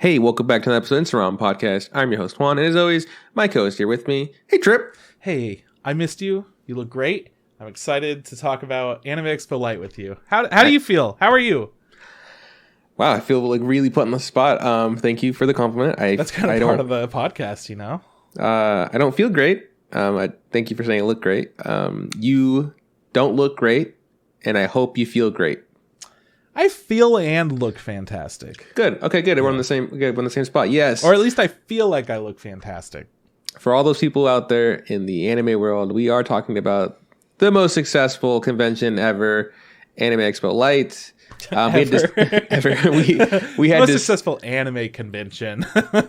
Hey, welcome back to another episode of Instagram podcast. I'm your host, Juan, and as always, my co-host here with me. Hey, Trip. Hey, I missed you. You look great. I'm excited to talk about Anime Expo Lite with you. How do you feel? How are you? Wow, I feel like really put on the spot. Thank you for the compliment. That's kind of part of the podcast, you know? I don't feel great. I thank you for saying I look great. You don't look great, and I hope you feel great. I feel and look fantastic. Good. Okay, good. Yeah. We're on the same. Good. We're on the same spot. Yes. Or at least I feel like I look fantastic. For all those people out there in the anime world, we are talking about the most successful convention ever, Anime Expo Lite. We had most successful anime convention.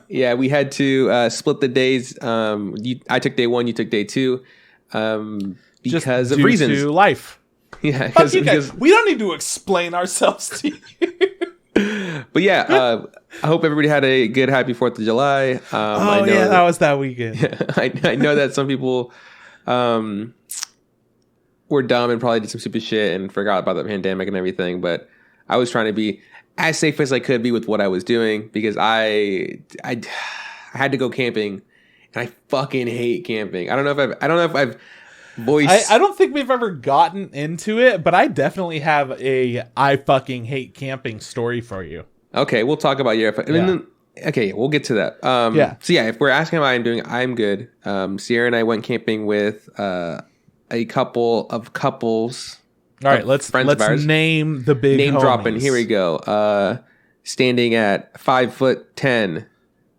Yeah, we had to split the days. I took day one, you took day two, because of reasons. To life. Yeah, because we don't need to explain ourselves to you. But yeah, I hope everybody had a good, happy 4th of July. I know that was that weekend. Yeah, I know that some people were dumb and probably did some stupid shit and forgot about the pandemic and everything. But I was trying to be as safe as I could be with what I was doing because I had to go camping, and I fucking hate camping. I don't know if I've voiced. I don't think we've ever gotten into it, but I definitely have a I fucking hate camping story for you. Okay, we'll talk about your. Okay, we'll get to that. So yeah, if we're asking how I'm doing, I'm good. Sierra and I went camping with a couple of couples. All right, let's name the big name homies. Dropping. Here we go. Standing at 5'10",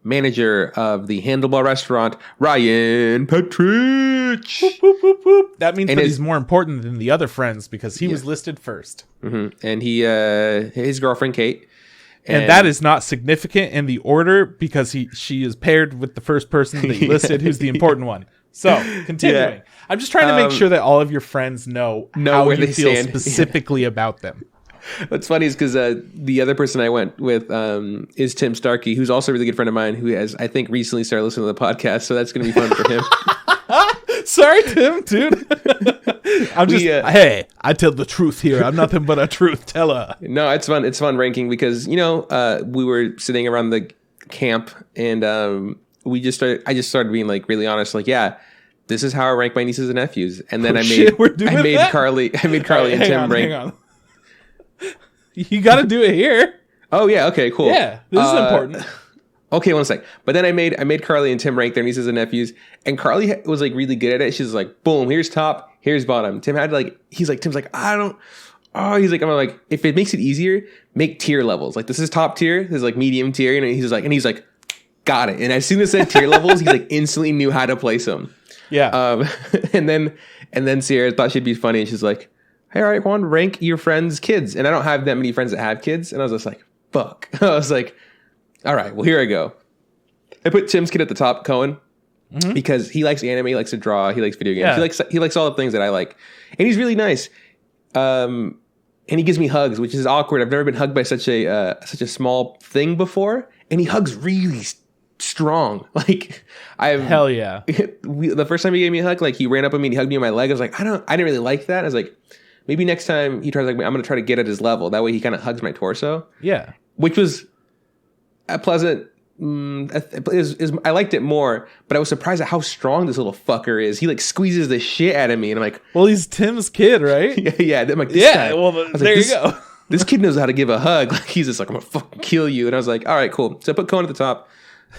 manager of the Handlebar restaurant, Ryan Petrich. Whoop, whoop, whoop, whoop. That means that he's more important than the other friends because he was listed first. Mm-hmm. And his girlfriend Kate. And that is not significant in the order because she is paired with the first person that you listed, who's the important one. So, continuing. Yeah. I'm just trying to make sure that all of your friends know how you feel specifically about them. What's funny is because the other person I went with is Tim Starkey, who's also a really good friend of mine, who has, I think, recently started listening to the podcast. So that's going to be fun for him. Sorry, Tim, dude. I'm just, hey, I tell the truth here. I'm nothing but a truth teller. No, it's fun. It's fun ranking because, we were sitting around the camp and I just started being like really honest. Like, yeah, this is how I rank my nieces and nephews. And then I made Carly and Tim rank. You got to do it here. Oh yeah. Okay, cool. Yeah, this is important. Okay, one sec. But then I made Carly and Tim rank their nieces and nephews, and Carly was like really good at it. She's like, boom, here's top, here's bottom. Tim had Tim's like, I don't. Oh, he's like, I'm like, if it makes it easier, make tier levels. Like this is top tier, this is like medium tier, and he's like, got it. And as soon as I said tier levels, he like instantly knew how to place them. Yeah. And then Sierra thought she'd be funny, and she's like, hey, all right, Juan, rank your friends' kids. And I don't have that many friends that have kids, and I was just like, fuck. I was like, all right, well, here I go. I put Tim's kid at the top, Cohen, because he likes anime, he likes to draw, he likes video games, he likes all the things that I like, and he's really nice. And he gives me hugs, which is awkward. I've never been hugged by such a small thing before, and he hugs really strong. Like hell yeah. The first time he gave me a hug, like he ran up on me and he hugged me on my leg. I was like, I didn't really like that. I was like, maybe next time he tries like me, I'm gonna try to get at his level. That way he kind of hugs my torso. Yeah, which was a pleasant. I liked it more, but I was surprised at how strong this little fucker is. He like squeezes the shit out of me, and I'm like, well, he's Tim's kid, right? yeah. I'm like, well, there you go. This kid knows how to give a hug. Like he's just like, I'm gonna fucking kill you. And I was like, all right, cool. So I put Cohen at the top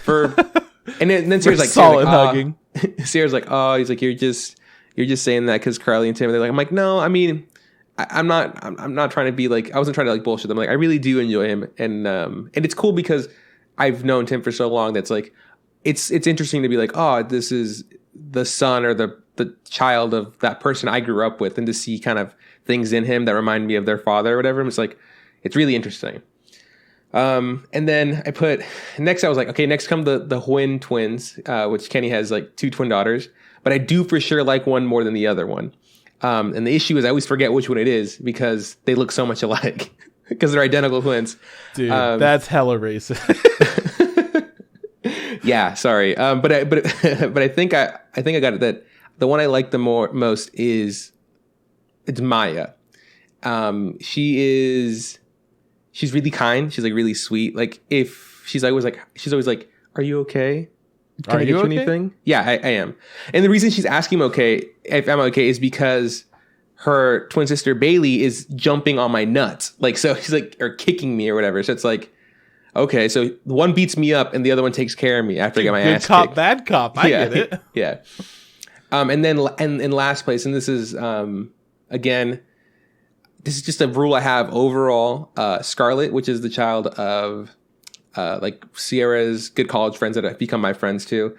and then Sierra's like, solid hugging. Sierra's like, oh, he's like, you're just saying that because Carly and Tim. They're like, I'm like, no, I mean. I'm not trying to be like, I wasn't trying to like bullshit them. Like I really do enjoy him, and it's cool because I've known Tim for so long. That's like, it's interesting to be like, oh, this is the son or the child of that person I grew up with, and to see kind of things in him that remind me of their father or whatever. It's like, it's really interesting. And then I put next. I was like, okay, next come the Huyn twins, which Kenny has like 2 twin daughters, but I do for sure like one more than the other one. And the issue is I always forget which one it is because they look so much alike because they're identical twins. Dude, that's hella racist. Yeah, sorry. But I think I got it that the one I like the most is it's Maya. She's really kind. She's like really sweet. Like if she's always like, are you okay? Can Are I get you you okay? anything? Yeah, I am. And the reason she's asking him if I'm okay is because her twin sister Bailey is jumping on my nuts. Like, so she's like, or kicking me or whatever. So it's like, okay, so one beats me up and the other one takes care of me after I get my ass kicked. Good cop, bad cop. I get it. Yeah. And then in last place, and this is again, this is just a rule I have overall. Scarlett, which is the child of like Sierra's good college friends that have become my friends too,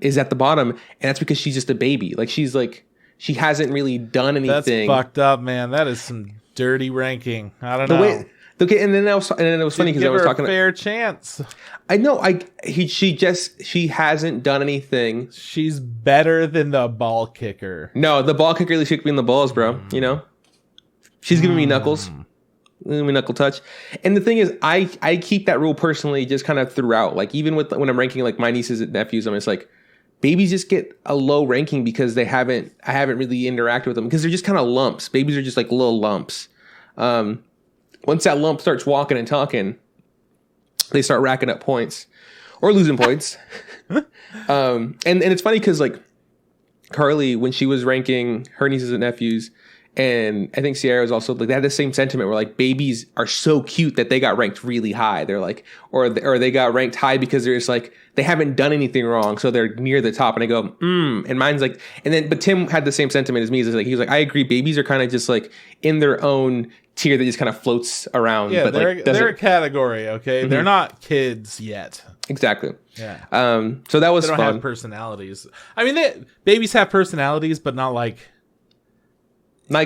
is at the bottom, and that's because she's just a baby. Like she hasn't really done anything. That's fucked up, man. That is some dirty ranking. I don't know. Okay, and then it was funny because I was talking a fair chance. I know. She hasn't done anything. She's better than the ball kicker. No, the ball kicker really kicked me in the balls, bro. You know, she's giving me knuckles. Knuckle touch. And the thing is, I keep that rule personally just kind of throughout. Like even when I'm ranking like my nieces and nephews, I'm just like, babies just get a low ranking because I haven't really interacted with them because they're just kind of lumps. Babies are just like little lumps. Once that lump starts walking and talking, they start racking up points or losing points. And it's funny because like Carly, when she was ranking her nieces and nephews, and I think Sierra was also like, they had the same sentiment where like babies are so cute that they got ranked really high. They're like, or they got ranked high because they're just like, they haven't done anything wrong. So they're near the top. And I go, and mine's like, but Tim had the same sentiment as me. He was like, I agree. Babies are kind of just like in their own tier that just kind of floats around. Yeah, but they're a category. Okay. Mm-hmm. They're not kids yet. Exactly. Yeah. So that was they don't fun. have personalities. I mean, babies have personalities, but not like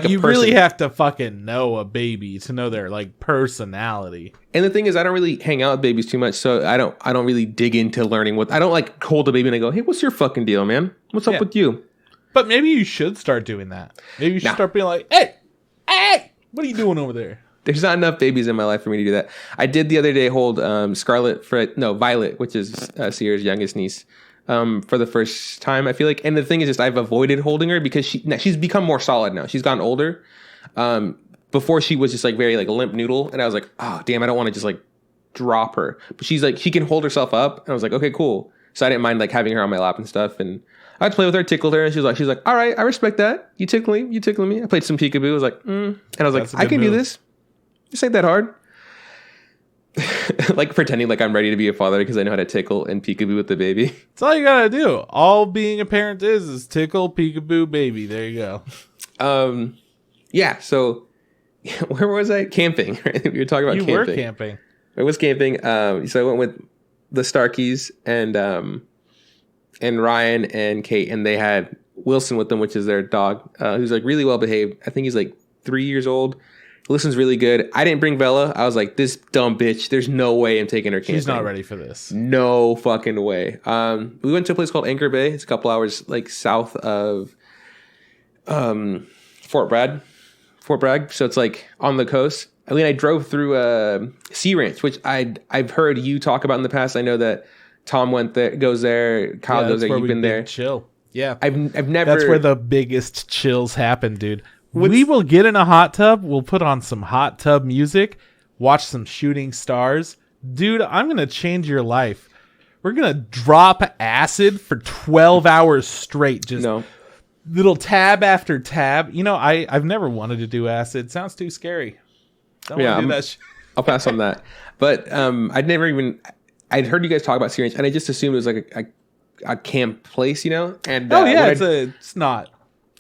you really have to fucking know a baby to know their like personality. And the thing is, I don't really hang out with babies too much, so I don't really dig into learning I don't like hold a baby and I go, hey, what's your fucking deal, man? What's up with you? But maybe you should start doing that. Maybe you should start being like, hey, what are you doing over there? There's not enough babies in my life for me to do that. I did the other day hold Violet, which is Sierra's youngest niece, for the first time, I feel like. And the thing is just I've avoided holding her because she's become more solid now. She's gotten older. Before she was just like very like limp noodle. And I was like, oh, damn, I don't want to just like drop her. But she's like, she can hold herself up. And I was like, okay, cool. So I didn't mind like having her on my lap and stuff. And I'd play with her, tickled her. And she's like, all right, I respect that. You tickle me. I played some peekaboo. I was like, And I was like, I can do this. This ain't that hard. Like pretending like I'm ready to be a father because I know how to tickle and peekaboo with the baby. That's all you gotta do. All being a parent is tickle, peekaboo, baby. There you go. Yeah. So where was I? Camping. Right? We were talking about camping. You were camping. I was camping. So I went with the Starkeys and Ryan and Kate, and they had Wilson with them, which is their dog, who's like really well behaved. I think he's like 3 years old. Wilson's really good. I didn't bring Bella. I was like, this dumb bitch. There's no way I'm taking her camping. She's not ready for this. No fucking way. We went to a place called Anchor Bay. It's a couple hours like south of Fort Bragg. So it's like on the coast. I mean, I drove through Sea Ranch, which I've heard you talk about in the past. I know that Tom goes there. Kyle goes there. You've been there. Chill. Yeah. I've never. That's where the biggest chills happen, dude. We will get in a hot tub. We'll put on some hot tub music, watch some shooting stars. Dude, I'm going to change your life. We're going to drop acid for 12 hours straight. Just little tab after tab. You know, I've never wanted to do acid. Sounds too scary. Don't want to do that shit. I'll pass on that. But I'd heard you guys talk about Sea Ranch, and I just assumed it was like a camp place, you know? And it's not.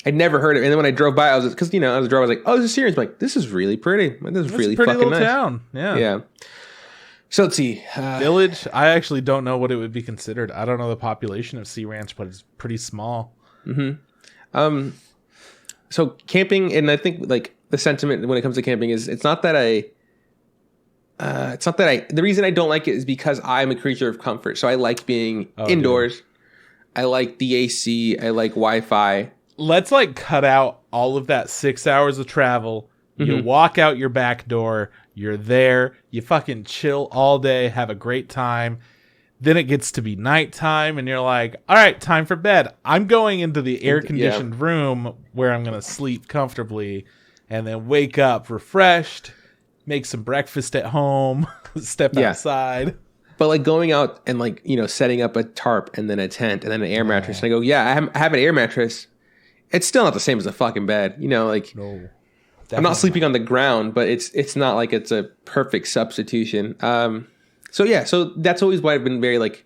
I'd never heard of it. And then when I drove by, I was like, oh, this is Sea Ranch. I'm like, this is really pretty. This is really pretty fucking little nice. Town. Yeah. So let's see. Village. I actually don't know what it would be considered. I don't know the population of Sea Ranch, but it's pretty small. Mm-hmm. So camping, and I think like the sentiment when it comes to camping is the reason I don't like it is because I'm a creature of comfort. So I like being indoors. Dude. I like the AC. I like Wi-Fi. Let's like cut out all of that 6 hours of travel. You walk out your back door. You're there. You fucking chill all day. Have a great time. Then it gets to be nighttime and you're like, all right, time for bed. I'm going into the air-conditioned room where I'm going to sleep comfortably and then wake up refreshed, make some breakfast at home, step outside. But like going out and like, setting up a tarp and then a tent and then an air mattress. And I go, yeah, I have an air mattress. It's still not the same as a fucking bed. Like No, I'm not sleeping on the ground, but it's not like it's a perfect substitution. So that's always why I've been very like,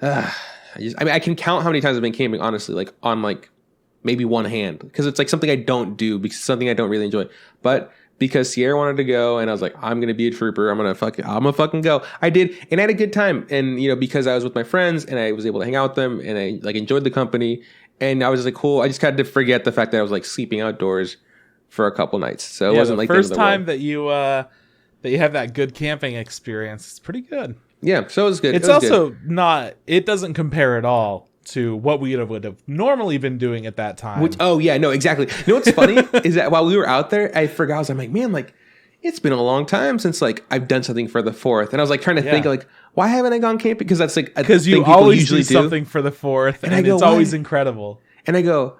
I can count how many times I've been camping, honestly, like on like maybe one hand, because it's like something I don't do because it's something I don't really enjoy. But because Sierra wanted to go, and I was like, I'm gonna be a trooper. I'm gonna fucking go. I did, and I had a good time. And because I was with my friends and I was able to hang out with them, and I like enjoyed the company, and I was just like, cool. I just had to forget the fact that I was like sleeping outdoors for a couple nights. So it wasn't like the first time that you have that good camping experience. It's pretty good. Yeah, so it was good. It's also not. It doesn't compare at all to what we would have normally been doing at that time. Exactly. What's funny is that while we were out there, I forgot. I was like, man, like it's been a long time since like I've done something for the 4th, and I was like trying to think like, why haven't I gone camping? Because that's like because you always usually do something for the 4th, and it's always incredible. And I go,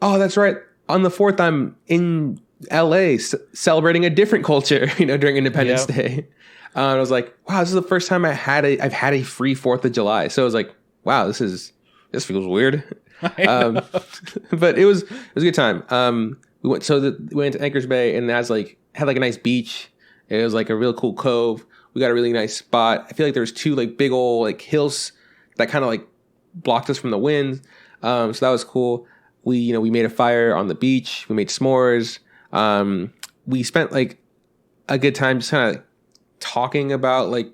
oh, that's right. On the 4th, I'm in LA celebrating a different culture, during Independence Day. And I was like, wow, this is the first time I've had a free 4th of July. So I was like, wow, this feels weird. But it was a good time. We went to Anchorage Bay, and that's like had like a nice beach. It was like a real cool cove. We got a really nice spot. I feel like there was 2 like big old like hills that kind of like blocked us from the wind. So that was cool. We made a fire on the beach. We made s'mores. We spent like a good time just kind of talking about like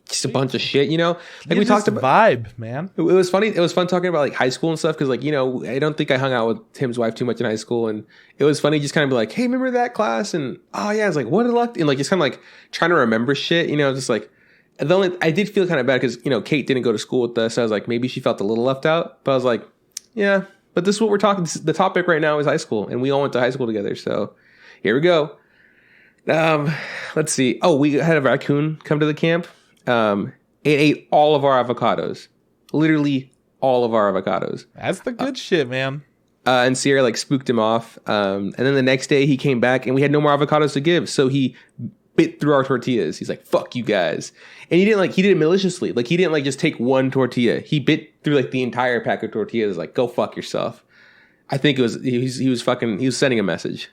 just a bunch of shit, like we talked about vibe, man. It was funny. It was fun talking about like high school and stuff. Cause like, I don't think I hung out with Tim's wife too much in high school. And it was funny just kind of be like, hey, remember that class? And oh yeah, it's like, what a luck. And like, just kind of like trying to remember shit, just like, I did feel kind of bad because, Kate didn't go to school with us. So I was like, maybe she felt a little left out, but I was like, yeah, but this is what we're talking. The topic right now is high school, and we all went to high school together. So here we go. Let's see. Oh, we had a raccoon come to the camp. It ate all of our avocados. Literally all of our avocados. That's the good shit, man. And Sierra like spooked him off. And then the next day he came back and we had no more avocados to give. So he bit through our tortillas. He's like, fuck you guys. And he did it maliciously. Like he didn't like just take one tortilla. He bit through like the entire pack of tortillas. Like, go fuck yourself. I think he was sending a message.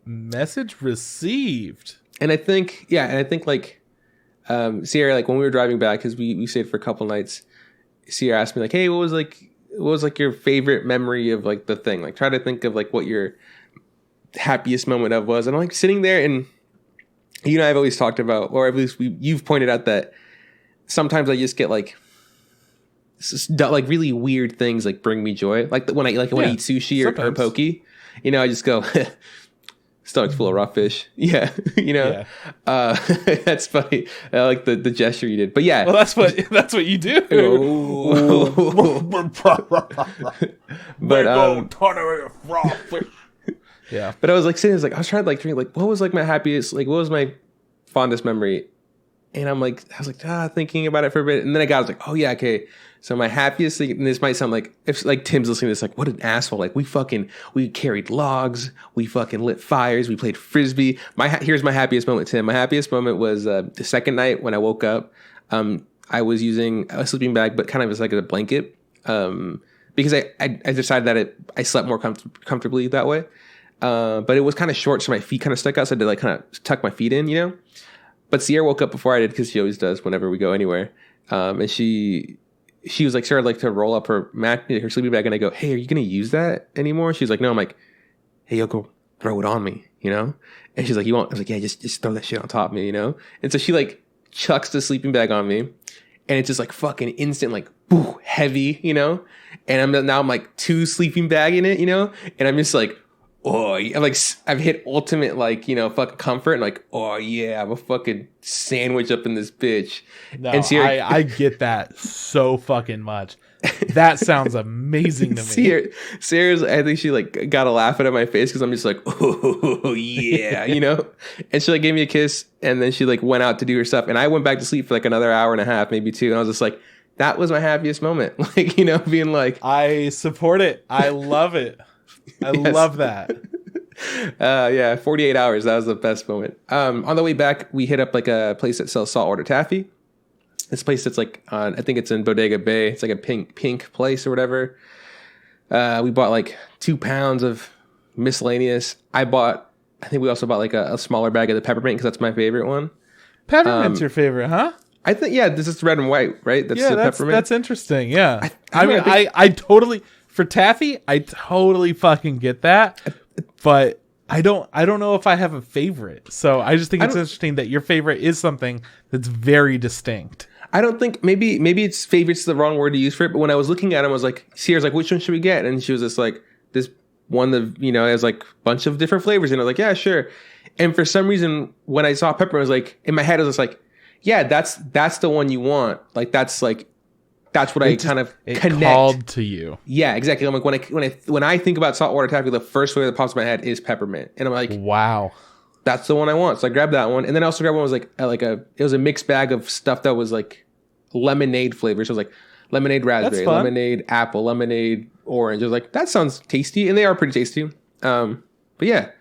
Message received. And I think like, Sierra, like when we were driving back, cause we stayed for a couple nights, Sierra asked me like, hey, what was your favorite memory of like the thing? Like try to think of like what your happiest moment of was. And I'm like sitting there, and I've always talked about, or at least you've pointed out that sometimes I just get like really weird things like bring me joy. Like when I eat sushi or poke, I just go, stomach's full of raw fish. Yeah. That's funny. I like the gesture you did. But yeah. Well, that's what you do. But raw fish. Yeah. But I was like sitting there, I was trying to like think like what was like my happiest, like what was my fondest memory? And I was like thinking about it for a bit. And then I was like, oh yeah, okay. So my happiest thing, and this might sound like, if like Tim's listening to this, like what an asshole. Like we carried logs, we fucking lit fires, we played Frisbee. Here's my happiest moment, Tim. My happiest moment was the second night when I woke up. I was using a sleeping bag, but kind of as like a blanket. Because I decided that I slept more comfortably that way. But it was kind of short, so my feet kind of stuck out. So I had to like kind of tuck my feet in, But Sierra woke up before I did, because she always does whenever we go anywhere. And she was like, Sarah, I'd like to roll up her her sleeping bag. And I go, hey, are you going to use that anymore? She's like, no. I'm like, hey, Yoko, throw it on me, And she's like, you won't? I was like, yeah, just throw that shit on top of me, And so she like chucks the sleeping bag on me, and it's just like fucking instant, like, boo, heavy, And I'm like 2 sleeping bag in it, And I'm just like, oh, I'm like, I've hit ultimate, like, fucking comfort, and like, oh yeah, I'm a fucking sandwich up in this bitch. No, and Sierra, I get that so fucking much. That sounds amazing to me. Sierra's, I think she like got a laugh out of my face because I'm just like, oh yeah, And she like gave me a kiss, and then she like went out to do her stuff, and I went back to sleep for like another hour and a half, maybe 2, and I was just like, that was my happiest moment, like, being like, I support it, I love it. I love that. Yeah, 48 hours. That was the best moment. On the way back, we hit up like a place that sells saltwater taffy. This place that's like on, I think it's in Bodega Bay. It's like a pink place or whatever. We bought like 2 pounds of miscellaneous. I think we also bought like a smaller bag of the peppermint because that's my favorite one. Peppermint's your favorite, huh? I think, yeah, this is red and white, right? That's the peppermint. That's interesting. Yeah. I totally, for taffy, I totally fucking get that. But I don't know if I have a favorite. So I just think it's interesting that your favorite is something that's very distinct. I don't think, maybe it's favorite's the wrong word to use for it, but when I was looking at him, I was like, Sierra's like, which one should we get? And she was just like, this one that, has like a bunch of different flavors. And I was like, yeah, sure. And for some reason, when I saw peppermint, I was like, in my head, I was just like, yeah, that's the one you want. Like, that's what I kind of connect. Called to you. Yeah, exactly. I'm like, when I think about saltwater taffy, the first flavor that pops in my head is peppermint. And I'm like, wow. That's the one I want. So I grabbed that one. And then I also grabbed one that was it was a mixed bag of stuff that was like lemonade flavor. So it was like lemonade raspberry, lemonade apple, lemonade orange. I was like, that sounds tasty. And they are pretty tasty. But yeah.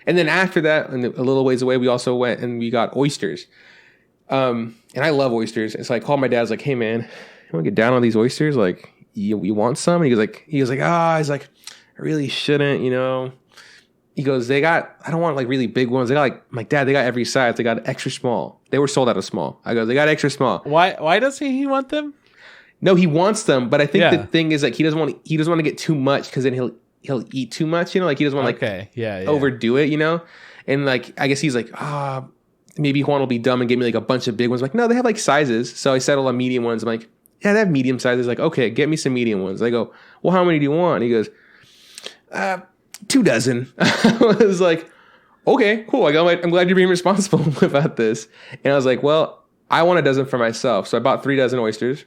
And then after that, and a little ways away, we also went and we got oysters. And I love oysters. And so I called my dad. I was like, hey man, you want to get down on these oysters? Like, you want some? And he was like, I really shouldn't, He goes, I don't want like really big ones. They got like, my dad, they got every size. They got extra small. They were sold out of small. I go, they got extra small. Why does he want them? No, he wants them. But I think the thing is like, he doesn't want to get too much because then he'll eat too much, like he doesn't want to overdo it, And like, I guess he's like, maybe Juan will be dumb and give me like a bunch of big ones. Like, no, they have like sizes. So I settled on medium ones. I'm like, yeah, they have medium sizes. Like, okay, get me some medium ones. I go, well, how many do you want? And he goes, 2 dozen. I was like, okay, cool. I'm glad you're being responsible about this. And I was like, well, I want a dozen for myself. So I bought 3 dozen oysters,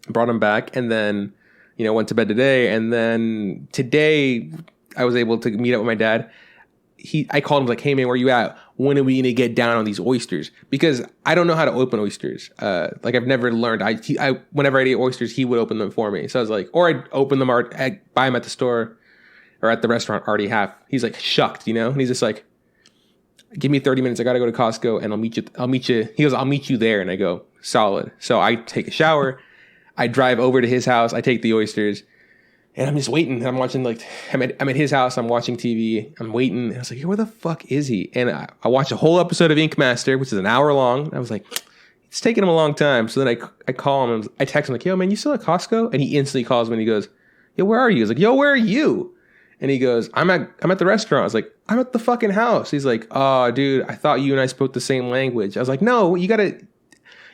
brought them back, and then, went to bed today. And then today I was able to meet up with my dad. I called him like, hey man, where you at? When are we going to get down on these oysters? Because I don't know how to open oysters. Like I've never learned. Whenever I'd eat oysters, he would open them for me. So I was like, or I'd open them or I'd buy them at the store or at the restaurant already half. He's like shocked, and he's just like, give me 30 minutes. I got to go to Costco and I'll meet you. He goes, I'll meet you there. And I go, solid. So I take a shower. I drive over to his house. I take the oysters. And I'm just waiting. I'm watching I'm at his house. I'm watching TV. I'm waiting. And I was like, where the fuck is he? And I watched a whole episode of Ink Master, which is an hour long. I was like, it's taking him a long time. So then I call him. I text him like, yo, man, you still at Costco? And he instantly calls me and he goes, yo, where are you? I was like, yo, where are you? And he goes, I'm at the restaurant. I was like, I'm at the fucking house. He's like, oh, dude, I thought you and I spoke the same language. I was like, no,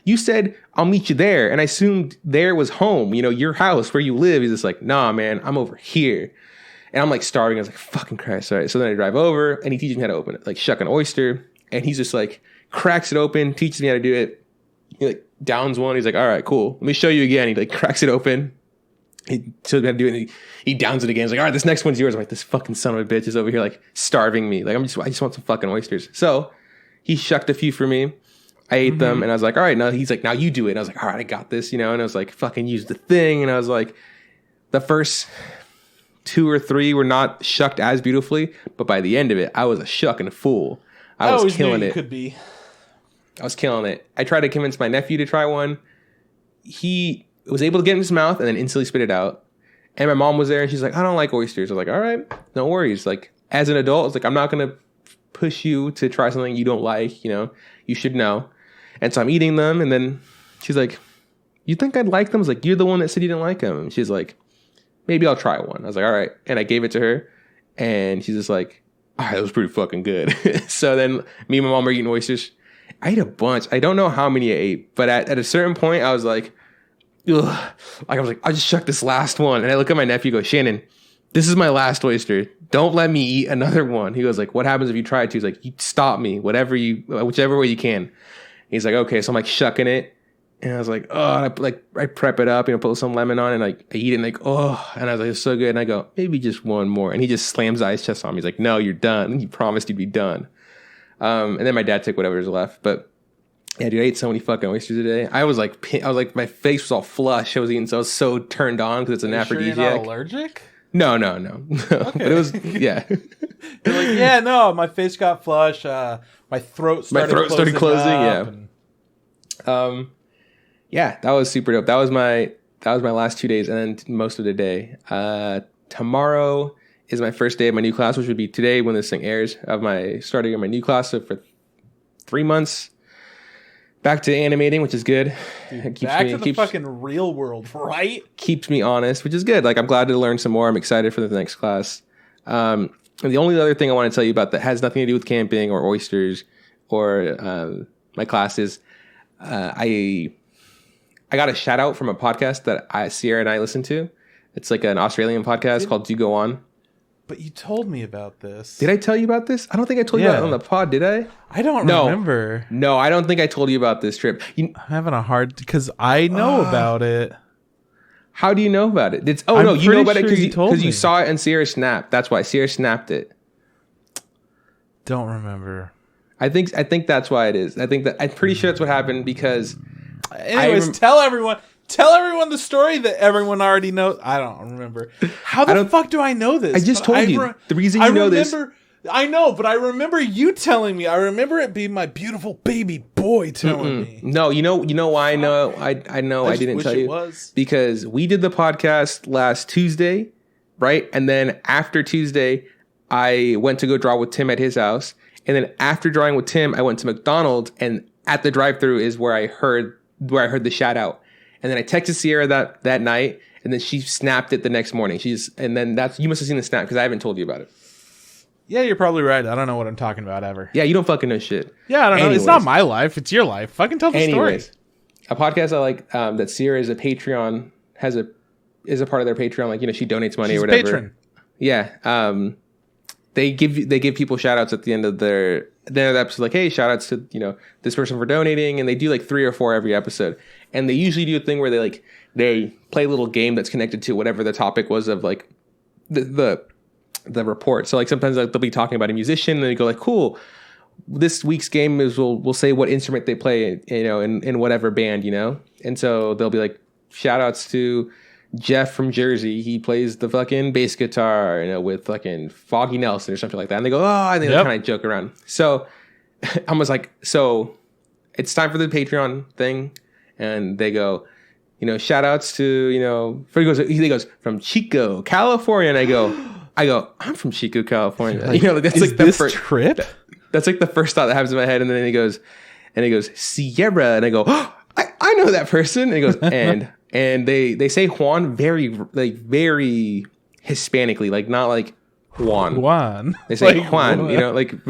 you said, I'll meet you there. And I assumed there was home, your house where you live. He's just like, nah, man, I'm over here. And I'm like starving. I was like, fucking Christ. All right. So then I drive over and he teaches me how to open it, like shuck an oyster. And he's just like, cracks it open, teaches me how to do it. He like downs one. He's like, all right, cool. Let me show you again. He like cracks it open. He shows me how to do it. And he downs it again. He's like, all right, this next one's yours. I'm like, this fucking son of a bitch is over here like starving me. Like I just want some fucking oysters. So he shucked a few for me. I ate them and I was like, all right, now he's like, now you do it. And I was like, all right, I got this, and I was like, fucking use the thing. And I was like, the first 2 or 3 were not shucked as beautifully, but by the end of it, I was a shucking fool. I was killing it. Could be. I was killing it. I tried to convince my nephew to try one. He was able to get in his mouth and then instantly spit it out. And my mom was there and she's like, I don't like oysters. I was like, all right, no worries. Like as an adult, it's like, I'm not going to push you to try something you don't like, you should know. And so I'm eating them, and then she's like, you think I'd like them? I was like, you're the one that said you didn't like them. And she's like, maybe I'll try one. I was like, all right. And I gave it to her, and she's just like, all right, that was pretty fucking good. So then me and my mom were eating oysters. I ate a bunch. I don't know how many I ate, but at a certain point, I was like, ugh. Like I was like, I just shucked this last one. And I look at my nephew and go, Shannon, this is my last oyster. Don't let me eat another one. He goes like, what happens if you try to? He's like, you stop me, whichever way you can. He's like, okay. So I'm like shucking it. And I was like, oh, I prep it up, put some lemon on it, and like I eat it and like, oh, and I was like, it's so good. And I go, maybe just one more. And he just slams the ice chest on me. He's like, no, you're done. You promised you'd be done. And then my dad took whatever's left. But yeah, dude, I ate so many fucking oysters today. I was like, my face was all flush. I was so turned on because it's an aphrodisiac. Sure you're not allergic? No. Okay. But it was, yeah. You're like, yeah, no, my face got flush. My throat started closing. Yeah. Yeah, that was super dope. That was my last 2 days, and then most of the day. Tomorrow is my first day of my new class, which would be today when this thing airs, of my starting of my new class. So for 3 months, back to animating, which is good. Dude, back to the fucking real world, right? Keeps me honest, which is good. Like, I'm glad to learn some more. I'm excited for the next class. And the only other thing I want to tell you about that has nothing to do with camping or oysters or my classes, I got a shout out from a podcast that Sierra and I listen to. It's like an Australian podcast called Do Go On. But you told me about this. Did I tell you about this? I don't think I told you about it on the pod, did I? I don't remember. No, I don't think I told you about this trip. I'm having a hard... Because I know about it. How do you know about it? You know about it because you saw it in Sierra Snap. That's why. Sierra snapped it. Don't remember. I think that's why it is. I'm pretty sure that's what happened because... Anyways, tell everyone the story that everyone already knows. I don't remember. How the fuck do I know this? I just told you. The reason you know this. I know, but I remember you telling me. I remember it being my beautiful baby boy telling me. No, you know why I know? I know I didn't tell you. Because we did the podcast last Tuesday, right? And then after Tuesday, I went to go draw with Tim at his house. And then after drawing with Tim, I went to McDonald's, and at the drive-thru is where I heard the shout out. And then I texted Sierra that night, and then she snapped it the next morning. You must have seen the snap because I haven't told you about it. Yeah, you're probably right. I don't know what I'm talking about ever. Yeah, you don't fucking know shit. Yeah, I don't know. It's not my life. It's your life. Fucking tell the story. A podcast I like that Sierra is a Patreon is a part of their Patreon. Like, she donates money or whatever. Patron. Yeah. They give people shout outs at the end of the episode, like, hey, shout outs to, this person for donating. And they do like 3 or 4 every episode. And they usually do a thing where they play a little game that's connected to whatever the topic was of like the report. So like sometimes they'll be talking about a musician and they go like, cool, this week's game is we'll say what instrument they play, in whatever band, And so they'll be like shout outs to Jeff from Jersey. He plays the fucking bass guitar, with fucking Foggy Nelson or something like that. And they go, oh, and they kind of joke around. So I was like, so it's time for the Patreon thing. And they go, shout outs to, he goes from Chico, California. And I go, I'm from Chico, California. That's like the first trip. That's like the first thought that happens in my head. And then he goes, Sierra. And I go, oh, I know that person. And he goes, and they say Juan very Hispanically, like not like Juan. They say like Juan, like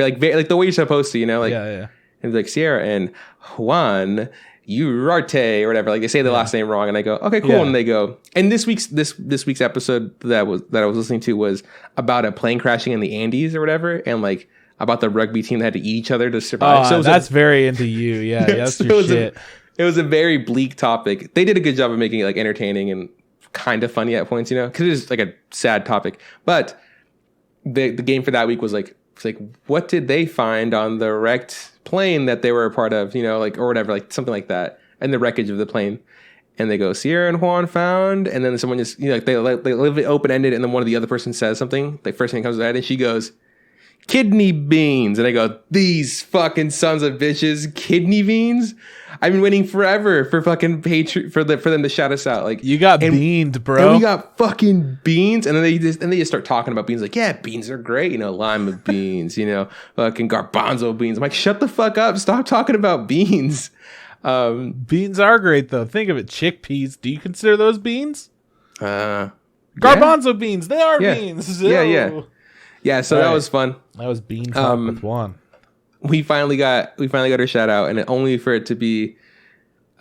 the way you're supposed to, yeah. And like Sierra and Juan Urarte or whatever. Like they say the last name wrong, and I go, okay, cool. Yeah. And they go, and this week's episode that I was listening to was about a plane crashing in the Andes or whatever, and like about the rugby team that had to eat each other to survive. So that's very into you. Yeah, that's your shit. It was a very bleak topic. They did a good job of making it like entertaining and kind of funny at points, because it is like a sad topic. But the game for that week was like, what did they find on the wrecked plane that they were a part of, or whatever, like something like that, and the wreckage of the plane. And they go, Sierra and Juan found, and then someone just, they leave it open ended, and then one of the other person says something. The first thing that comes to that, and she goes, kidney beans. And I go, these fucking sons of bitches, kidney beans. I've been waiting forever for fucking for them to shout us out. Like, you got beaned, bro. And we got fucking beans. And then they just start talking about beans. Like, yeah, beans are great. Lima beans, fucking garbanzo beans. I'm like, shut the fuck up. Stop talking about beans. Beans are great though. Think of it. Chickpeas. Do you consider those beans? Garbanzo beans. They are beans. Yeah. So that was fun. That was bean talk with Juan. We finally got her shout out, and only for it to be,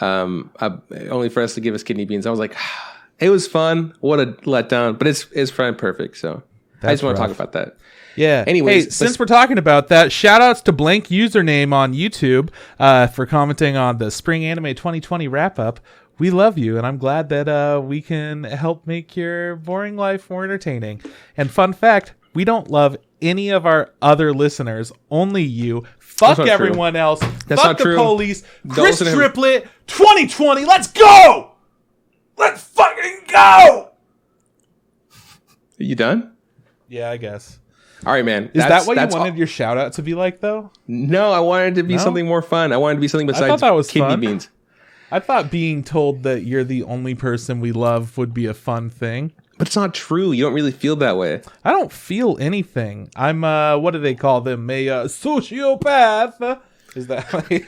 only for us to give us kidney beans. I was like, it was fun. What a letdown, but it's fine, perfect. So I just want to talk about that. Yeah. Anyways, hey, since we're talking about that, shout outs to blank username on YouTube for commenting on the Spring Anime 2020 wrap up. We love you, and I'm glad that we can help make your boring life more entertaining. And fun fact, we don't love any of our other listeners, only you. Fuck everyone else. That's Fuck not true. The police. Chris Triplet, 2020. Let's go! Let's fucking go! You done? Yeah, I guess. All right, man. Is that what you wanted your shout out to be like, though? No, I wanted it to be something more fun. I wanted it to be something besides I thought that was kidney fun. beans. I thought being told that you're the only person we love would be a fun thing. But it's not true. You don't really feel that way. I don't feel anything. I'm, what do they call them? A sociopath. Is that like...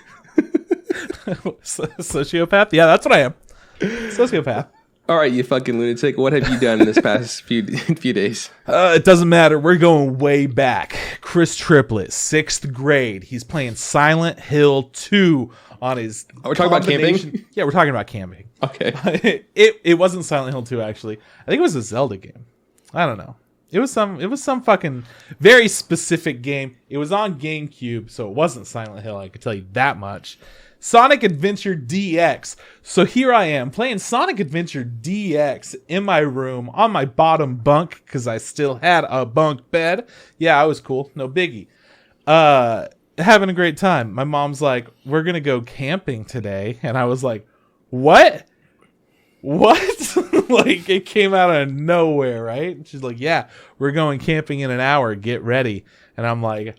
Sociopath? Yeah, that's what I am. Sociopath. All right, you fucking lunatic. What have you done in this past few days? It doesn't matter. We're going way back. Chris Triplett, 6th grade. He's playing Silent Hill 2 on his... Oh, we're talking about camping? Yeah, we're talking about camping. Okay. It wasn't Silent Hill 2, actually. I think it was a Zelda game. I don't know. It was some fucking very specific game. It was on GameCube, so it wasn't Silent Hill, I could tell you that much. Sonic Adventure DX. So here I am playing Sonic Adventure DX in my room on my bottom bunk because I still had a bunk bed. Yeah, I was cool. No biggie. Having a great time. My mom's like, we're going to go camping today. And I was like, what? Like, it came out of nowhere, right? And she's like, yeah, we're going camping in an hour. Get ready. And I'm like,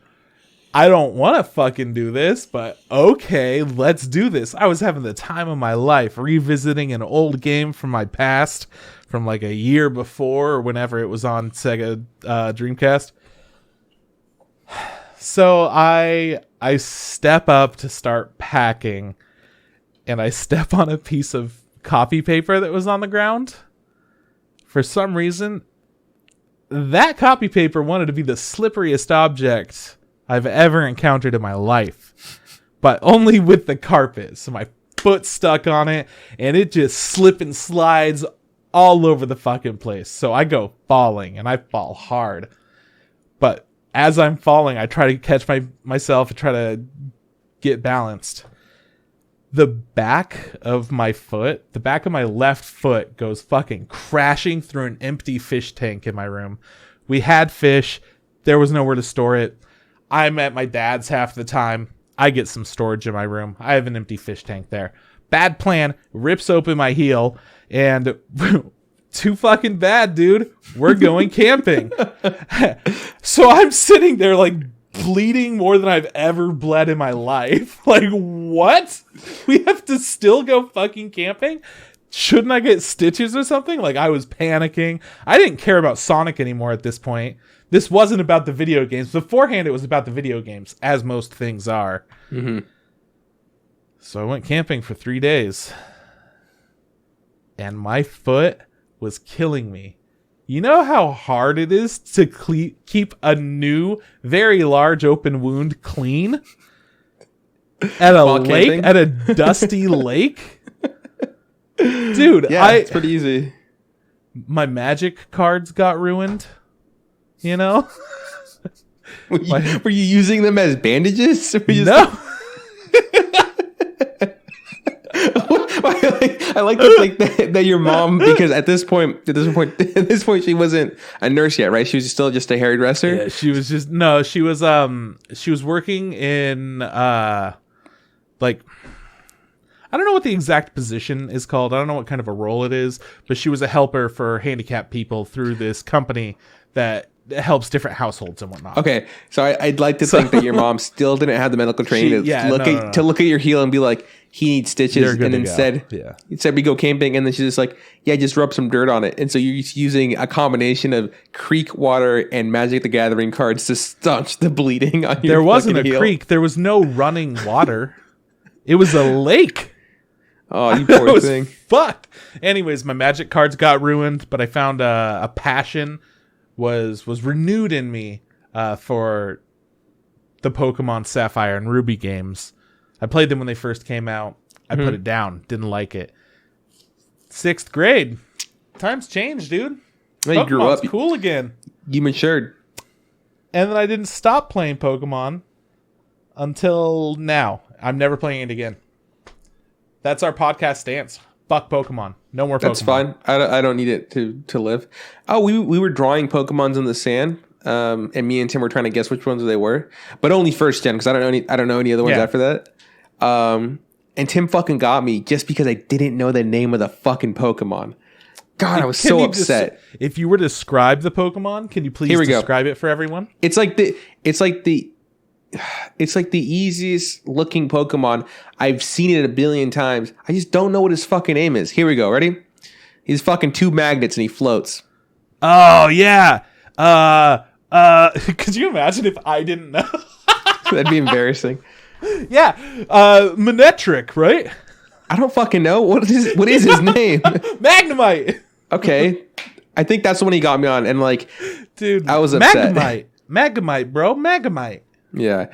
I don't want to fucking do this, but okay, let's do this. I was having the time of my life revisiting an old game from my past from like a year before or whenever it was on Sega Dreamcast. So I step up to start packing and I step on a piece of copy paper that was on the ground. For some reason, that copy paper wanted to be the slipperiest object I've ever encountered in my life, but only with the carpet. So my foot stuck on it and it just slip and slides all over the fucking place. So I go falling and I fall hard. But as I'm falling, I try to catch myself and try to get balanced. The back of my left foot goes fucking crashing through an empty fish tank in my room. We had fish. There was nowhere to store it. I'm at my dad's half the time. I get some storage in my room. I have an empty fish tank there. Bad plan. Rips open my heel. And too fucking bad, dude. We're going camping. So I'm sitting there like bleeding more than I've ever bled in my life. Like, what? We have to still go fucking camping? Shouldn't I get stitches or something? Like, I was panicking. I didn't care about Sonic anymore at this point. This wasn't about the video games. Beforehand, it was about the video games, as most things are. Mm-hmm. So I went camping for 3 days. And my foot was killing me. You know how hard it is to keep a new, very large open wound clean? At a lake? Camping? At a dusty lake? Dude, yeah, it's pretty easy. My magic cards got ruined. You know? Were you using them as bandages? No. I like to think that your mom, because at this point, she wasn't a nurse yet, right? She was still just a hairdresser. Yeah, she was working in like, I don't know what the exact position is called. I don't know what kind of a role it is, but she was a helper for handicapped people through this company that helps different households and whatnot. Okay, so I'd like to think that your mom still didn't have the medical training to look at your heel and be like, he needs stitches, and instead we go camping, and then she's just like, yeah, just rub some dirt on it. And so you're using a combination of creek water and Magic the Gathering cards to staunch the bleeding on your There wasn't a heel. Creek. There was no running water. It was a lake. Oh, you poor thing. Fucked. Anyways, my magic cards got ruined, but I found a passion was renewed in me for the Pokemon Sapphire and Ruby games. I played them when they first came out. I put it down. Didn't like it. 6th grade. Times changed, dude. Well, you grew up. Cool again. You matured. And then I didn't stop playing Pokemon until now. I'm never playing it again. That's our podcast stance. Fuck Pokemon. No more Pokemon. That's fine. I don't need it to live. Oh, we were drawing Pokemons in the sand. And me and Tim were trying to guess which ones they were, but only first gen because I don't know any other ones after that. And Tim fucking got me just because I didn't know the name of the fucking Pokemon. God, I was so upset. If you were to describe the Pokemon, can you please describe it for everyone? It's like the easiest looking Pokemon. I've seen it a billion times. I just don't know what his fucking name is. Here we go. Ready? He's fucking 2 magnets and he floats. Oh yeah. Could you imagine if I didn't know? That'd be embarrassing. Yeah. Manectric, right? I don't fucking know. What is his name? Magnemite. Okay. I think that's the one he got me on. And like, dude, I was upset. Magnemite, bro. Magnemite. Yeah.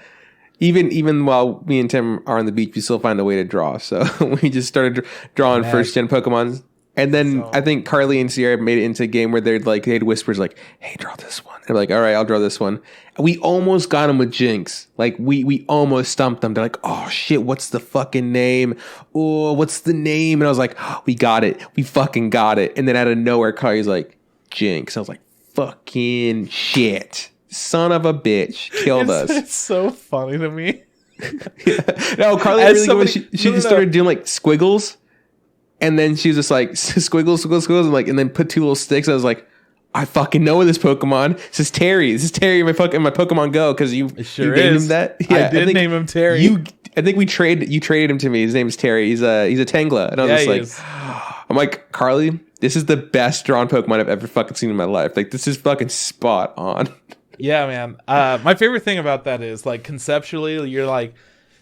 Even while me and Tim are on the beach, we still find a way to draw. So we just started drawing first gen Pokemon. And then I think Carly and Sierra made it into a game where they'd whispers like, "Hey, draw this one." They're like, "All right, I'll draw this one." We almost got them with Jinx. Like we almost stumped them. They're like, "Oh shit, what's the fucking name? Oh, what's the name?" And I was like, oh, "We got it. We fucking got it." And then out of nowhere, Carly's like, "Jinx." I was like, "Fucking shit, son of a bitch, killed us." It's so funny to me. Yeah. No, Carly really good. She just started doing like squiggles. And then she was just like squiggles, and then put 2 little sticks. I was like, I fucking know this Pokemon. This is Terry in my Pokemon Go because you named him that. Yeah, I did name him Terry. I think you traded him to me. His name is Terry. He's a Tangela, and I was just like, I'm like, Carly, this is the best drawn Pokemon I've ever fucking seen in my life. Like this is fucking spot on. Yeah, man. My favorite thing about that is like conceptually, you're like,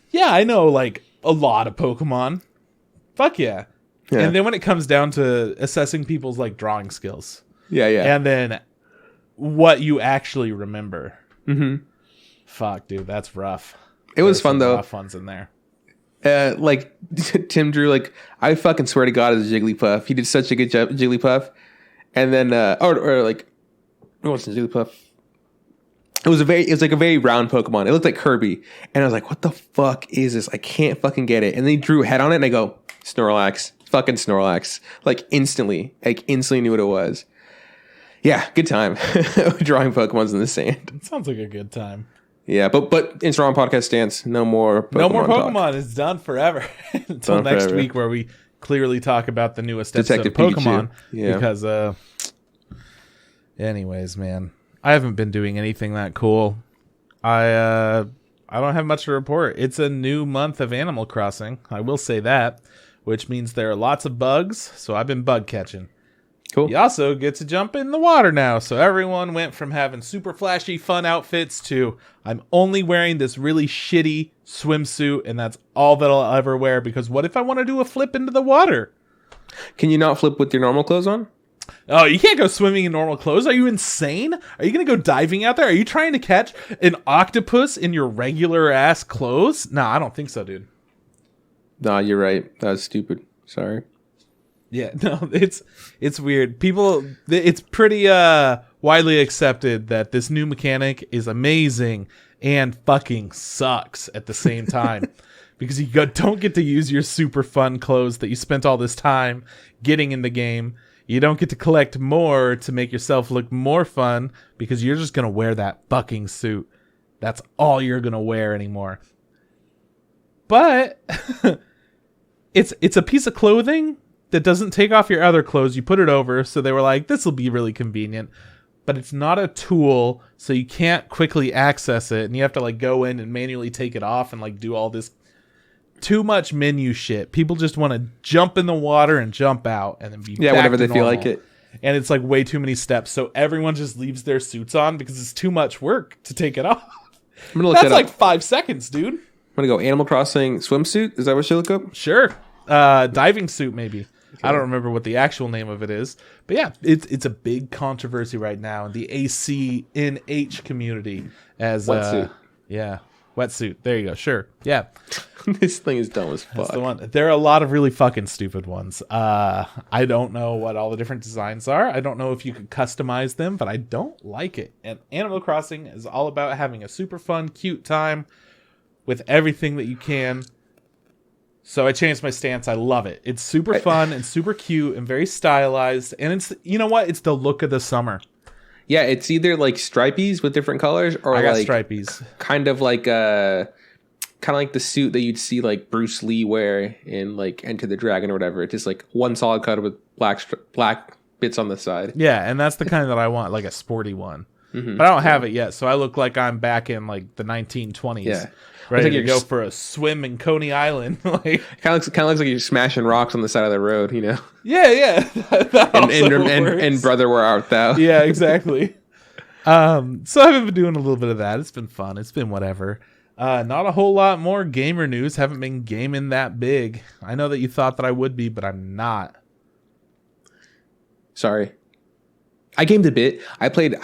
yeah, I know like a lot of Pokemon. Fuck yeah. Yeah. And then when it comes down to assessing people's like drawing skills, and then what you actually remember, fuck, dude, that's rough. It was fun though. Rough ones in there. Like Tim drew like I fucking swear to God, is Jigglypuff. He did such a good job, Jigglypuff. And then or like what was Jigglypuff? It was like a very round Pokemon. It looked like Kirby, and I was like, "What the fuck is this? I can't fucking get it." And then he drew a head on it, and I go, "Snorlax." Fucking Snorlax. Like instantly knew what it was. Yeah, good time. Drawing Pokemons in the sand. It sounds like a good time. Yeah, but it's Wrong Podcast stance. No more Pokemon. No more Pokemon. It's done forever. Until next week where we clearly talk about the newest episode of Pokemon. Yeah. Because anyways, man. I haven't been doing anything that cool. I don't have much to report. It's a new month of Animal Crossing. I will say that. Which means there are lots of bugs, so I've been bug catching. Cool. You also get to jump in the water now, so everyone went from having super flashy, fun outfits to I'm only wearing this really shitty swimsuit, and that's all that I'll ever wear, because what if I want to do a flip into the water? Can you not flip with your normal clothes on? Oh, you can't go swimming in normal clothes? Are you insane? Are you going to go diving out there? Are you trying to catch an octopus in your regular-ass clothes? Nah, I don't think so, dude. Nah, you're right. That was stupid. Sorry. Yeah, no, it's weird. It's pretty widely accepted that this new mechanic is amazing and fucking sucks at the same time. Because you don't get to use your super fun clothes that you spent all this time getting in the game. You don't get to collect more to make yourself look more fun because you're just going to wear that fucking suit. That's all you're going to wear anymore. But it's a piece of clothing that doesn't take off your other clothes. You put it over, so they were like, this will be really convenient. But it's not a tool, so you can't quickly access it, and you have to like go in and manually take it off and like do all this too much menu shit. People just want to jump in the water and jump out and then be back whenever they to feel normal. like it. And it's like way too many steps, so everyone just leaves their suits on because it's too much work to take it off. I'm gonna look That's that like up. 5 seconds, dude. I'm gonna go Animal Crossing swimsuit. Is that what you look up? Sure. Diving suit, maybe. Okay. I don't remember what the actual name of it is. But yeah, it's a big controversy right now in the ACNH community. As wetsuit. Yeah. Wetsuit. There you go. Sure. Yeah. This thing is dumb as fuck. That's the one. There are a lot of really fucking stupid ones. I don't know what all the different designs are. I don't know if you could customize them, but I don't like it. And Animal Crossing is all about having a super fun, cute time with everything that you can. So I changed my stance. I love it. It's super fun and super cute and very stylized. And it's, you know what? It's the look of the summer. Yeah, it's either like stripies with different colors or I got like stripies. Kind of like the suit that you'd see like Bruce Lee wear in like Enter the Dragon or whatever. It's just like one solid color with black bits on the side. Yeah, and that's the kind that I want, like a sporty one. Mm-hmm. But I don't have it yet, so I look like I'm back in like the 1920s. Yeah. Ready to go for a swim in Coney Island. Like, kind of looks like you're smashing rocks on the side of the road, you know? Yeah. and brother, where art thou? Yeah, exactly. So I've been doing a little bit of that. It's been fun. It's been whatever. Not a whole lot more gamer news. Haven't been gaming that big. I know that you thought that I would be, but I'm not. Sorry. I gamed a bit. I played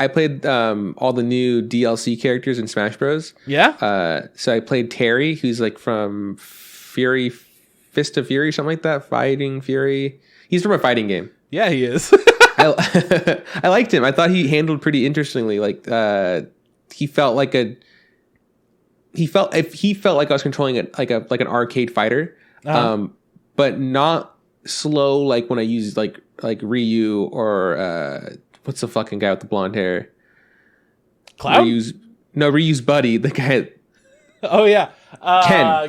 all the new DLC characters in Smash Bros. Yeah. So I played Terry, who's like from Fist of Fury, something like that. Fighting Fury. He's from a fighting game. Yeah, he is. I liked him. I thought he handled pretty interestingly. Like he felt like I was controlling it like an arcade fighter, but not slow like when I use like Ryu or what's the fucking guy with the blonde hair? Cloud? Ryu's buddy, the guy. Oh yeah,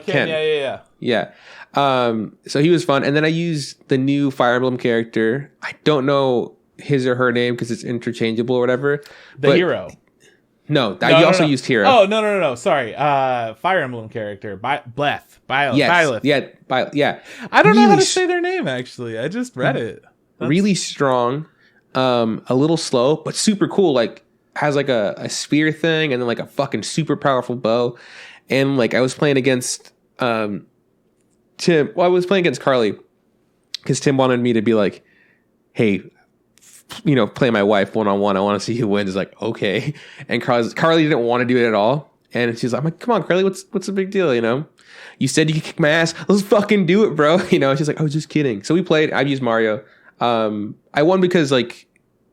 Ken. Yeah. So he was fun, and then I used the new Fire Emblem character. I don't know his or her name because it's interchangeable or whatever. Hero. No, you also used Hero. Oh no! Sorry, Fire Emblem character, Byleth. Yeah. I don't know how to say their name actually. I just read it. Really strong, a little slow, but super cool. Like has like a spear thing, and then like a fucking super powerful bow. And like I was playing against Tim. Well, I was playing against Carly because Tim wanted me to be like, hey, play my wife one-on-one. I want to see who wins. It's like, okay. And Carly didn't want to do it at all. And she's like, I'm like, come on, Carly, what's the big deal? You said you could kick my ass. Let's fucking do it, bro. She's like, I was just kidding. So we played. I used Mario. I won because like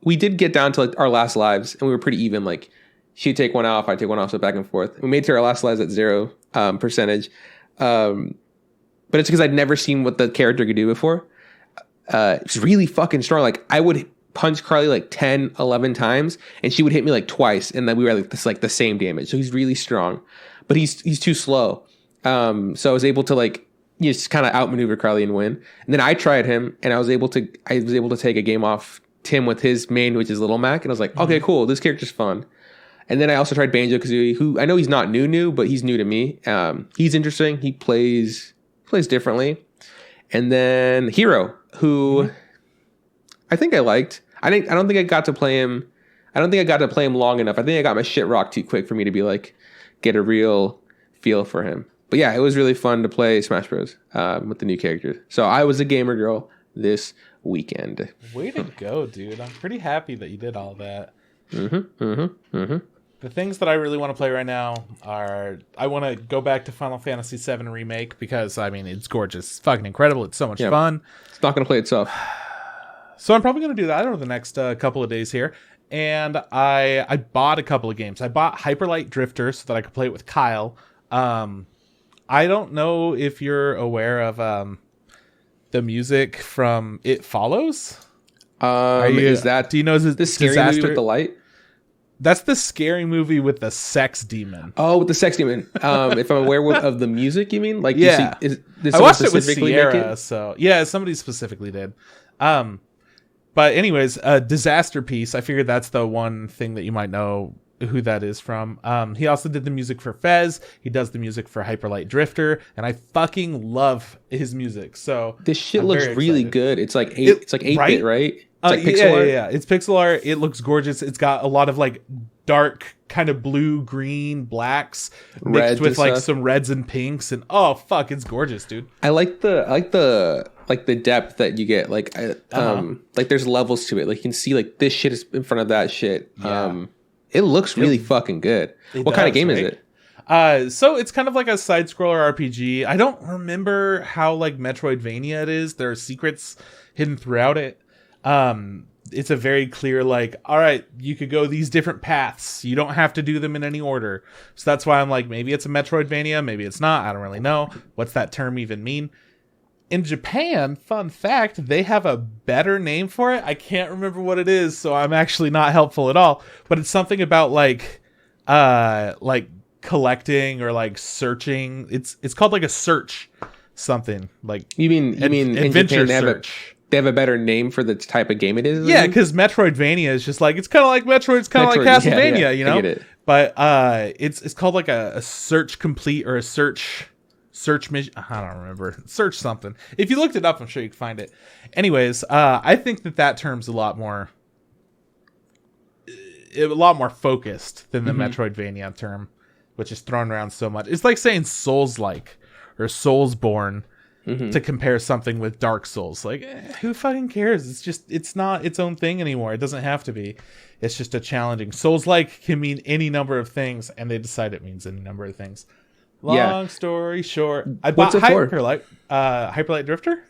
we did get down to like our last lives and we were pretty even. Like she'd take one off, I'd take one off, so back and forth. We made to our last lives at 0 percentage. But it's because I'd never seen what the character could do before. It's really fucking strong. Like I would punch Carly like 10, 11 times and she would hit me like twice, and then we were like the same damage. So he's really strong, but he's too slow. So I was able to like just kind of outmaneuver Carly and win. And then I tried him and I was able to take a game off Tim with his main, which is Little Mac, and I was like, okay, cool, this character's fun. And then I also tried Banjo-Kazooie, who I know he's not new, but he's new to me. He's interesting. He plays differently. And then Hero, who I think I liked. I don't think I got to play him. I don't think I got to play him long enough. I think I got my shit rocked too quick for me to be like get a real feel for him. But yeah, it was really fun to play Smash Bros. With the new characters. So I was a gamer girl this weekend. Way to go, dude! I'm pretty happy that you did all that. The things that I really want to play right now are, I want to go back to Final Fantasy VII Remake because, I mean, it's gorgeous. It's fucking incredible. It's so much fun. It's not going to play itself. So I'm probably going to do that over the next couple of days here. And I bought a couple of games. I bought Hyper Light Drifter so that I could play it with Kyle. I don't know if you're aware of the music from It Follows. Do you know the scary movie with the light? That's the scary movie with the sex demon. Oh, with the sex demon. If I'm aware of the music, you mean? Like, yeah. Did I watched it with Sierra, so yeah, somebody specifically did. But anyways, Disaster Piece. I figured that's the one thing that you might know who that is from. He also did the music for Fez. He does the music for Hyper Light Drifter, and I fucking love his music. So this shit looks really good. It's like 8-bit, right? It's like pixel art. Yeah. It's pixel art. It looks gorgeous. It's got a lot of like dark kind of blue, green, blacks mixed with like some reds and pinks, and oh fuck, it's gorgeous, dude. I like the depth that you get. Like like there's levels to it. Like you can see like this shit is in front of that shit. Yeah. It looks really fucking good. What kind of game is it? So it's kind of like a side-scroller RPG. I don't remember how like Metroidvania it is. There are secrets hidden throughout it. It's a very clear like, all right, you could go these different paths. You don't have to do them in any order. So that's why I'm like, maybe it's a Metroidvania, maybe it's not. I don't really know. What's that term even mean? In Japan, fun fact, they have a better name for it. I can't remember what it is, so I'm actually not helpful at all. But it's something about like collecting or like searching. It's called like a search something. Like you mean in adventure Japan search. they have a better name for the type of game it is. Yeah, because Metroidvania is just like, it's kind of like Metroid, it's kind of like Castlevania, you know. I get it. But it's called like a search complete or a search mission. I don't remember. Search something. If you looked it up, I'm sure you can find it. Anyways, I think that term's a lot more focused than the Metroidvania term, which is thrown around so much. It's like saying Souls-like or Soulsborne to compare something with Dark Souls. Like, who fucking cares? It's not its own thing anymore. It doesn't have to be. It's just a challenging. Souls-like can mean any number of things, and they decide it means any number of things. Long story short, I bought Hyperlight Drifter.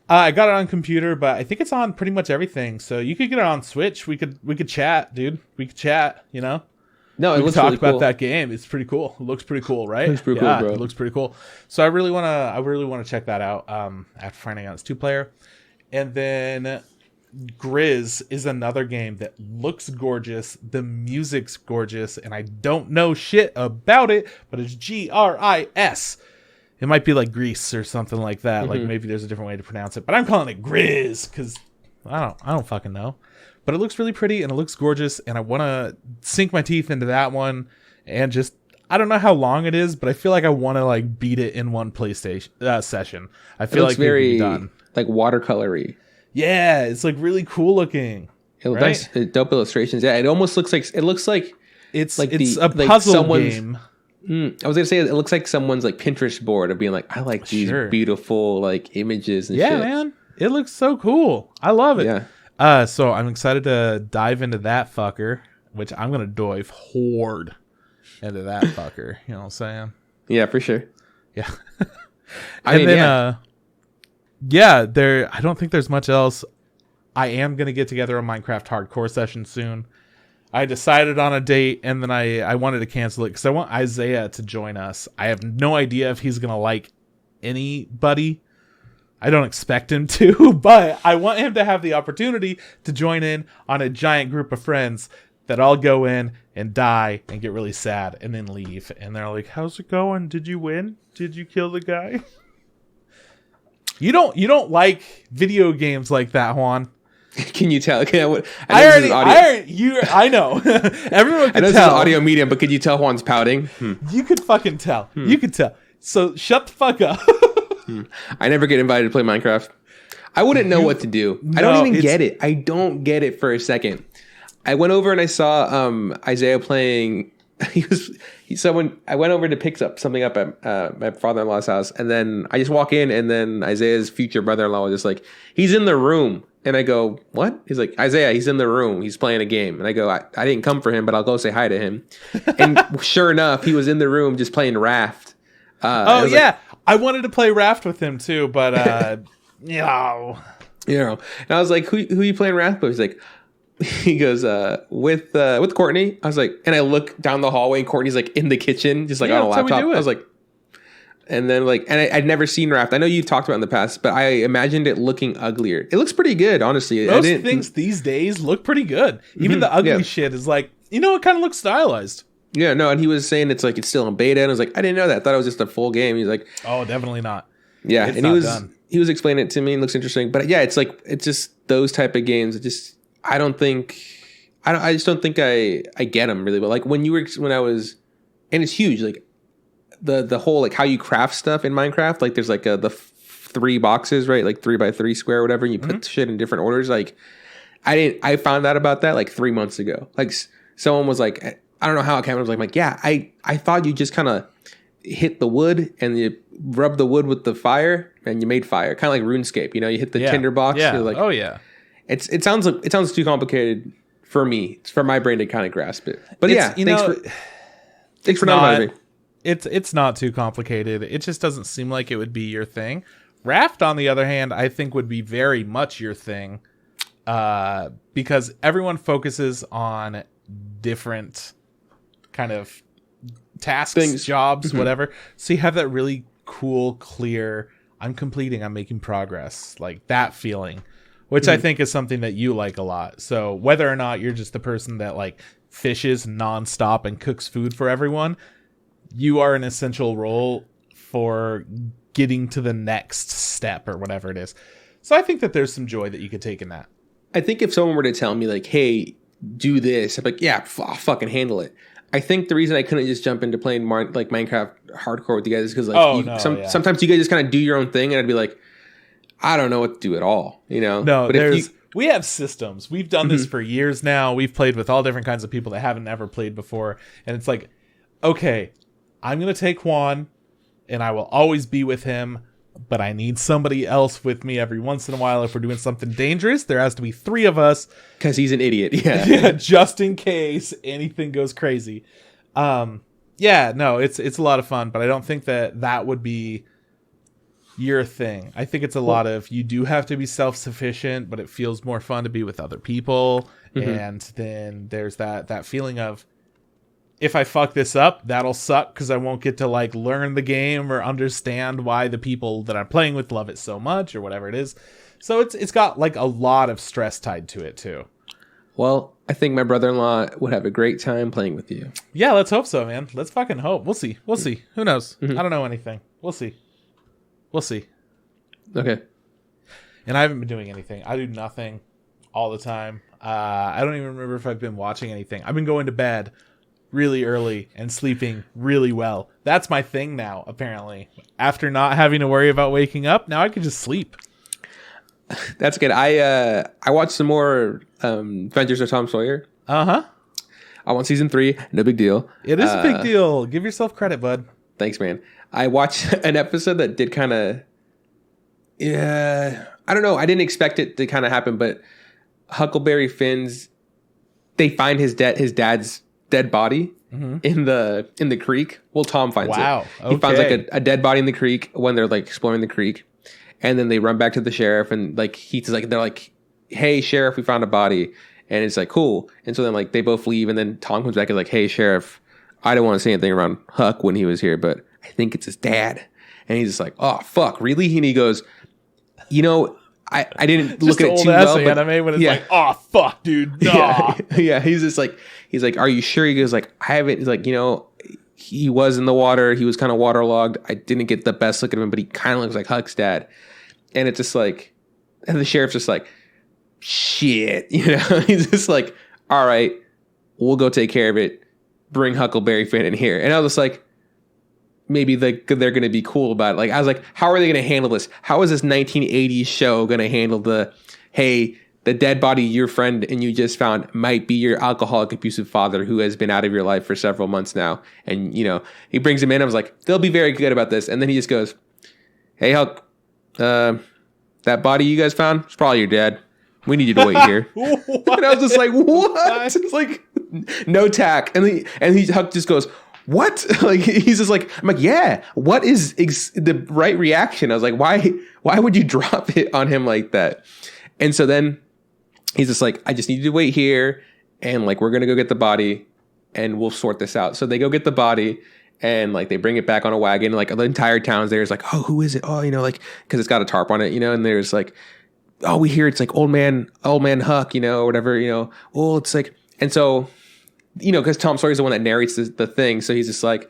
I got it on computer, but I think it's on pretty much everything. So you could get it on Switch. We could chat, dude. We could chat. You know. No, it looks talk really about cool. That game. It's pretty cool. It looks pretty cool, right? Looks pretty cool, bro. It looks pretty cool. So I really wanna check that out. After finding out it's 2-player, and then Grizz is another game that looks gorgeous. The music's gorgeous, and I don't know shit about it, but it's Gris. It might be like Grease or something like that. Like maybe there's a different way to pronounce it, but I'm calling it Grizz because I don't fucking know. But it looks really pretty and it looks gorgeous, and I want to sink my teeth into that one, and just, I don't know how long it is, but I feel like I want to like beat it in one PlayStation session. I feel like very done. Like watercolory. Yeah, it's like really cool looking. It looks nice. Dope illustrations. Yeah, it almost looks like it's a puzzle game. I was gonna say it looks like someone's like Pinterest board of being like, I like these beautiful like images and shit. Yeah, man, it looks so cool. I love it. Yeah. So I'm excited to dive into that fucker, which I'm gonna dive hard into that fucker. You know what I'm saying? Yeah, for sure. Yeah. I don't think there's much else. I am gonna get together a Minecraft hardcore session soon. I decided on a date, and then I wanted to cancel it because I want Isaiah to join us. I have no idea if he's gonna like anybody. I don't expect him to, but I want him to have the opportunity to join in on a giant group of friends that all go in and die and get really sad and then leave. And they're like, how's it going? Did you win? Did you kill the guy? You don't like video games like that, Juan. Can you tell? I know. Everyone can tell. This is an audio medium, but could you tell Juan's pouting? You could fucking tell. You could tell. So shut the fuck up. I never get invited to play Minecraft. I wouldn't know what to do. I don't even get it. I don't get it for a second. I went over and I saw Isaiah playing. I went over to pick something up at my father-in-law's house, and then I just walk in, and then Isaiah's future brother-in-law was just like, he's in the room. And I go, what? He's like, Isaiah, he's in the room. He's playing a game. And I go, I didn't come for him, but I'll go say hi to him. And sure enough, he was in the room just playing Raft. Like, I wanted to play Raft with him too, but you know. And I was like, who are you playing Raft with? He's like, he goes, with Courtney. I was like, and I look down the hallway and Courtney's like in the kitchen, just like on a laptop. I was like, and then like, and I'd never seen Raft. I know you've talked about it in the past, but I imagined it looking uglier. It looks pretty good, honestly. Most things these days look pretty good. Even the ugly shit is like, it kind of looks stylized. Yeah, no, and he was saying it's still in beta, and I was like, I didn't know that. I thought it was just a full game. He's like, oh, definitely not. Yeah, and he was explaining it to me, and it looks interesting. But yeah, it's just those type of games. I just don't think I get them really. But like when I was, and it's huge. Like the whole like how you craft stuff in Minecraft. Like there's like the 3 boxes, right? Like 3x3 square or whatever. And you put shit in different orders. Like I found out about that like 3 months ago. Like someone was like, I don't know how it came. I was like, yeah, I thought you just kind of hit the wood and you rub the wood with the fire and you made fire. Kind of like RuneScape. You hit the tinder box. Yeah. You're like, oh yeah. It sounds too complicated for me. It's for my brain to kind of grasp it. But thanks for knowing. It's not too complicated. It just doesn't seem like it would be your thing. Raft, on the other hand, I think would be very much your thing, because everyone focuses on different kind of tasks, jobs, whatever. So you have that really cool, clear, I'm completing, I'm making progress, like that feeling, which I think is something that you like a lot. So whether or not you're just the person that like fishes nonstop and cooks food for everyone, you are an essential role for getting to the next step or whatever it is. So I think that there's some joy that you could take in that. I think if someone were to tell me like, hey, do this, I'm like, yeah, I'll fucking handle it. I think the reason I couldn't just jump into playing like Minecraft hardcore with you guys is because like sometimes you guys just kind of do your own thing, and I'd be like, I don't know what to do at all, you know? No, but we have systems. We've done this for years now. We've played with all different kinds of people that haven't ever played before, and it's like, okay, I'm gonna take Juan, and I will always be with him. But I need somebody else with me every once in a while. If we're doing something dangerous, there has to be 3 of us. Because he's an idiot. Yeah. Yeah, just in case anything goes crazy. Yeah, no, it's a lot of fun, but I don't think that would be your thing. I think it's a lot of, you do have to be self-sufficient, but it feels more fun to be with other people. And then there's that feeling of, if I fuck this up, that'll suck because I won't get to like learn the game or understand why the people that I'm playing with love it so much or whatever it is. So it's got like a lot of stress tied to it too. Well, I think my brother-in-law would have a great time playing with you. Yeah, let's hope so, man. Let's fucking hope. We'll see. Who knows? I don't know anything. We'll see. Okay. And I haven't been doing anything. I do nothing all the time. I don't even remember if I've been watching anything. I've been going to bed really early and sleeping really well. That's my thing now, apparently. After not having to worry about waking up, now I can just sleep. That's good. I watched some more Adventures of Tom Sawyer. I want season 3. No big deal. It is a big deal. Give yourself credit, bud. Thanks, man. I watched an episode that did kind of... Yeah, I don't know. I didn't expect it to kind of happen, but Huckleberry Finn's... They find his dad's dead body in the creek. Well, Tom finds it. Okay. He finds like a dead body in the creek when they're like exploring the creek, and then they run back to the sheriff, and like they're like, "Hey, sheriff, we found a body," and it's like cool. And so then like they both leave, and then Tom comes back and like, "Hey, sheriff, I don't want to say anything around Huck when he was here, but I think it's his dad." And he's just like, "Oh fuck, really?" And he goes, "You know, I didn't look at it too well, but anime when it's like, oh fuck, dude, nah. yeah." He's like, "Are you sure?" He goes like, "I haven't." He's like, "You know, he was in the water. He was kind of waterlogged. I didn't get the best look at him, but he kind of looks like Huck's dad." And it's just like, and the sheriff's just like, "Shit," you know. He's just like, "All right, we'll go take care of it. Bring Huckleberry Finn in here." And I was just like, maybe they're going to be cool about it. Like, I was like, how are they going to handle this? How is this 1980s show going to handle hey, the dead body your friend and you just found might be your alcoholic abusive father who has been out of your life for several months now. And, you know, he brings him in. I was like, they'll be very good about this. And then he just goes, "Hey, Huck, that body you guys found, it's probably your dad. We need you to wait here." And I was just like, what? It's like, no tack. And Huck just goes, "What?" Like, he's just like, I'm like, yeah, what is the right reaction? I was like, why would you drop it on him like that? And so then he's just like, "I just need you to wait here. And like, we're going to go get the body and we'll sort this out." So they go get the body and like, they bring it back on a wagon. Like the entire town's there. It's like, "Oh, who is it?" "Oh, you know, like, cause it's got a tarp on it, you know?" And there's like, "Oh, we hear it's like old man Huck, you know, or whatever, you know." Well, it's like, and so, you know, because Tom Sawyer's the one that narrates the thing. So he's just like,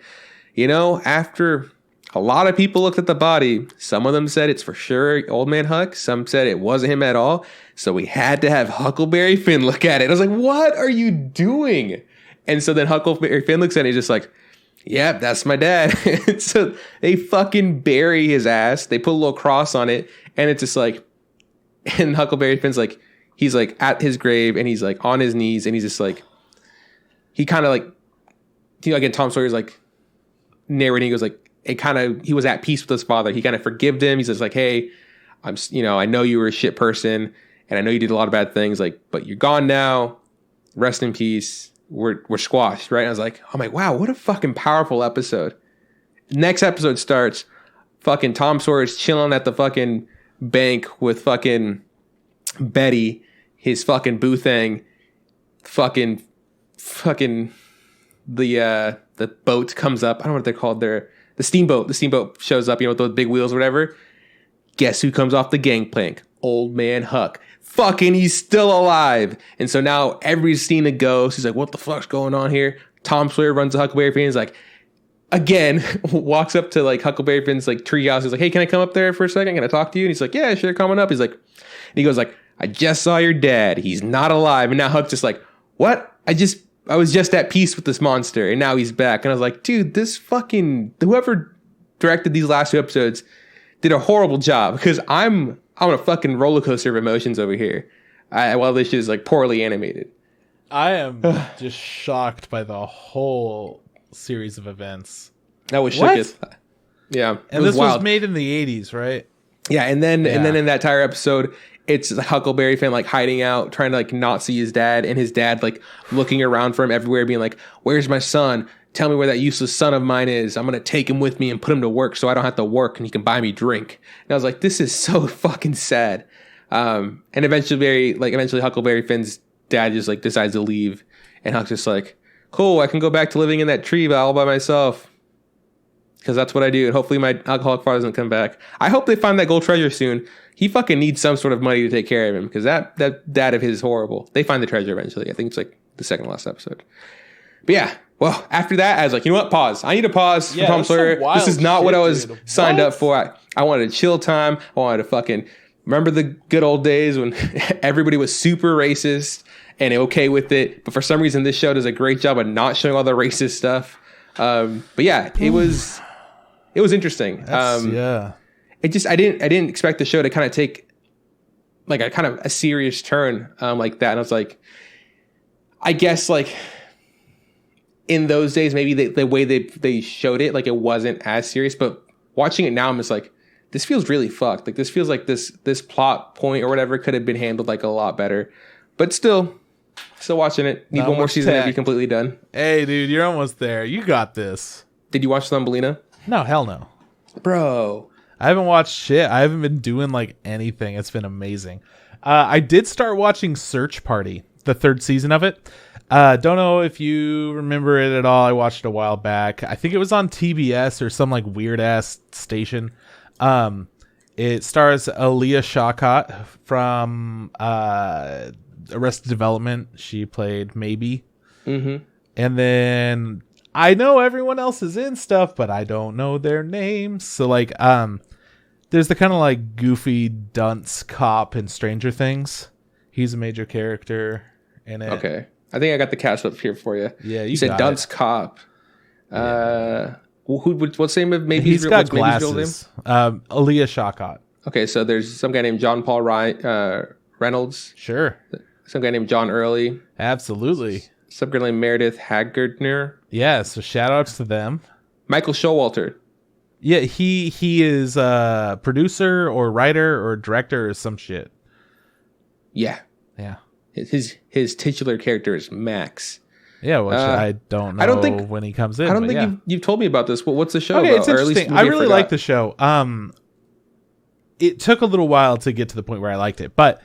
you know, after a lot of people looked at the body, some of them said it's for sure old man Huck. Some said it wasn't him at all. So we had to have Huckleberry Finn look at it. I was like, what are you doing? And so then Huckleberry Finn looks at it and he's just like, "Yep, that's my dad." And so they fucking bury his ass. They put a little cross on it. And it's just like, and Huckleberry Finn's like, he's like at his grave and he's like on his knees and he's just like, he kind of like, you know, again, Tom Sawyer's like narrating. He goes like, he was at peace with his father. He kind of forgived him. He's just like, "Hey, I know you were a shit person and I know you did a lot of bad things, like, but you're gone now. Rest in peace. We're squashed." Right. And I was like, I'm like, wow, what a fucking powerful episode. Next episode starts, fucking Tom Sawyer's chilling at the fucking bank with fucking Betty, his fucking boo thing, fucking the boat comes up. I don't know what they're called. The steamboat. The steamboat shows up, you know, with those big wheels or whatever. Guess who comes off the gangplank? Old man Huck. Fucking, he's still alive. And so now everybody's seen a ghost. He's like, what the fuck's going on here? Tom Sawyer runs to Huckleberry Finn. He's like, again walks up to like Huckleberry Finn's like treehouse. He's like, hey, can I come up there for a second? Can I talk to you? And he's like, yeah, sure, coming up. He's like, and he goes like, I just saw your dad. He's not alive. And now Huck's just like, what? I was just at peace with this monster, and now he's back. And I was like, dude, this fucking whoever directed these last 2 episodes did a horrible job, because I'm on a fucking roller coaster of emotions over here. While this shit is like poorly animated. I am just shocked by the whole series of events. That was shook. Yeah, and this was made in the 80s, right? Yeah, and then in that entire episode, it's Huckleberry Finn like hiding out, trying to like not see his dad, and his dad like looking around for him everywhere, being like, "Where's my son? Tell me where that useless son of mine is. I'm gonna take him with me and put him to work so I don't have to work, and he can buy me drink." And I was like, "This is so fucking sad." And eventually Huckleberry Finn's dad just like decides to leave, and Huck's just like, "Cool, I can go back to living in that tree all by myself." Because that's what I do, and hopefully my alcoholic father doesn't come back. I hope they find that gold treasure soon. He fucking needs some sort of money to take care of him, because that dad of his is horrible. They find the treasure eventually. I think it's like the second last episode. But yeah, well, after that, I was like, you know what? Pause. I need a pause from Tom Sawyer. This is not what I was signed up for. I wanted a chill time. I wanted to fucking remember the good old days when everybody was super racist and okay with it. But for some reason, this show does a great job of not showing all the racist stuff. But yeah, it was interesting. It just I didn't expect the show to kind of take like a kind of a serious turn like that. And I was like, I guess like in those days maybe the way they showed it, like it wasn't as serious. But watching it now, I'm just like, this feels really fucked. Like this feels like this plot point or whatever could have been handled like a lot better. But still watching it. Need one more season to be completely done. Hey, dude, you're almost there. You got this. Did you watch Thumbelina? No, hell no. Bro. I haven't watched shit. I haven't been doing like anything. It's been amazing. I did start watching Search Party, the 3rd season of it. Don't know if you remember it at all. I watched it a while back. I think it was on TBS or some like weird ass station. It stars Aaliyah Shawkat from Arrested Development. She played Maybe. Mm-hmm. And then I know everyone else is in stuff, but I don't know their names. So like, there's the kind of like goofy dunce cop in Stranger Things. He's a major character in it. Okay. I think I got the cast up here for you. Yeah, you said dunce cop. Yeah. What's the name of Maybe? He's got glasses. Aaliyah Shawkat. Okay, so there's some guy named John Paul Reynolds. Sure. Some guy named John Early. Absolutely. Some girl named Meredith Haggardner. Yeah, so shout outs to them. Michael Showalter. Yeah, he is a producer or writer or director or some shit. Yeah. Yeah. His titular character is Max. Yeah, which I don't know I don't think, when he comes in. I don't think you've told me about this. What's the show about? It's interesting. I really like the show. It took a little while to get to the point where I liked it, but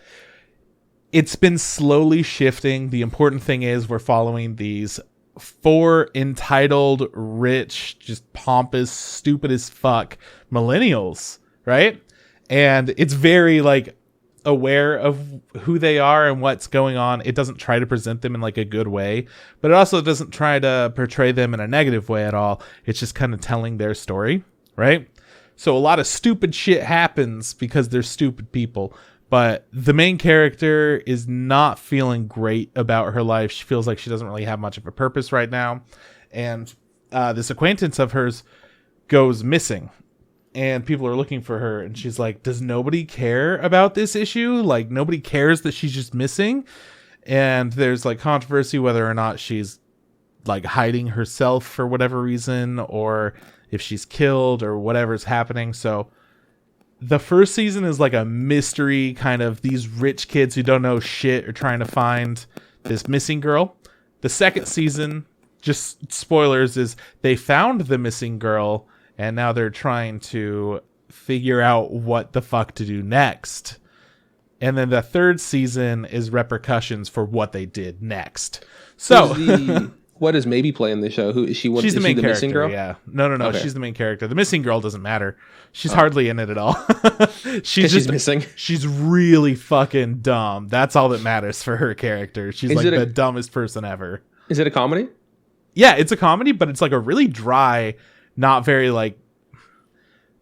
it's been slowly shifting. The important thing is we're following these 4 entitled, rich, just pompous, stupid as fuck millennials, right? And it's very like aware of who they are and what's going on. It doesn't try to present them in like a good way, but it also doesn't try to portray them in a negative way at all. It's just kind of telling their story, right? So a lot of stupid shit happens because they're stupid people. But the main character is not feeling great about her life. She feels like she doesn't really have much of a purpose right now. And this acquaintance of hers goes missing. And people are looking for her. And she's like, does nobody care about this issue? Like, nobody cares that she's just missing? And there's like controversy whether or not she's like hiding herself for whatever reason, or if she's killed or whatever's happening. So the first season is like a mystery, kind of these rich kids who don't know shit are trying to find this missing girl. The second season, just spoilers, is they found the missing girl and now they're trying to figure out what the fuck to do next. And then the third season is repercussions for what they did next. So what does Maybe play in the show? Who is she? She's the main character. Missing girl? Yeah. No. Okay. She's the main character. The missing girl doesn't matter. She's hardly in it at all. She's missing. She's really fucking dumb. That's all that matters for her character. She's like the dumbest person ever. Is it a comedy? Yeah, it's a comedy, but it's like a really dry, not very like.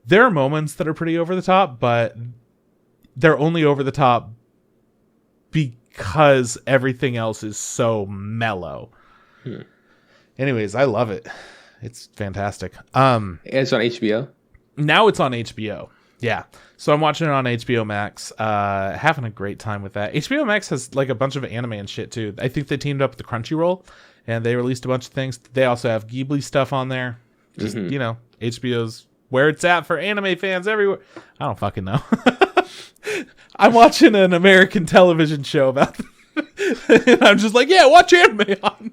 There are moments that are pretty over the top, but they're only over the top because everything else is so mellow. Anyways, I love it. It's fantastic. It's on HBO. Now it's on HBO. Yeah. So I'm watching it on HBO Max. Having a great time with that. HBO Max has like a bunch of anime and shit too. I think they teamed up with the Crunchyroll and they released a bunch of things. They also have Ghibli stuff on there. Just, HBO's where it's at for anime fans everywhere. I don't fucking know. I'm watching an American television show about and I'm just like, yeah, watch anime on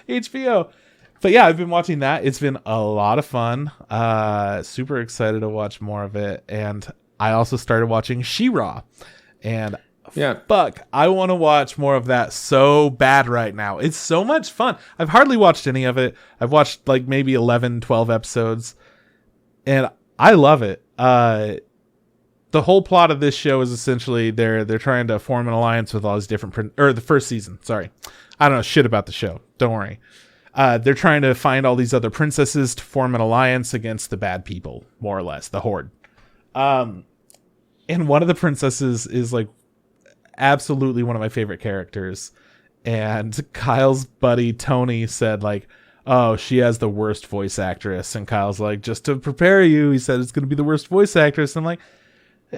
HBO. But yeah, I've been watching that. It's been a lot of fun. Super excited to watch more of it. And I also started watching She-Ra. And fuck, I want to watch more of that so bad right now. It's so much fun. I've hardly watched any of it. I've watched like maybe 11, 12 episodes. And I love it. The whole plot of this show is essentially they're trying to form an alliance with all these different... or the first season, sorry. I don't know shit about the show. Don't worry. They're trying to find all these other princesses to form an alliance against the bad people, more or less, the Horde. And one of the princesses is like absolutely one of my favorite characters. And Kyle's buddy Tony said like, oh, she has the worst voice actress. And Kyle's like, just to prepare you, he said it's going to be the worst voice actress. I'm like,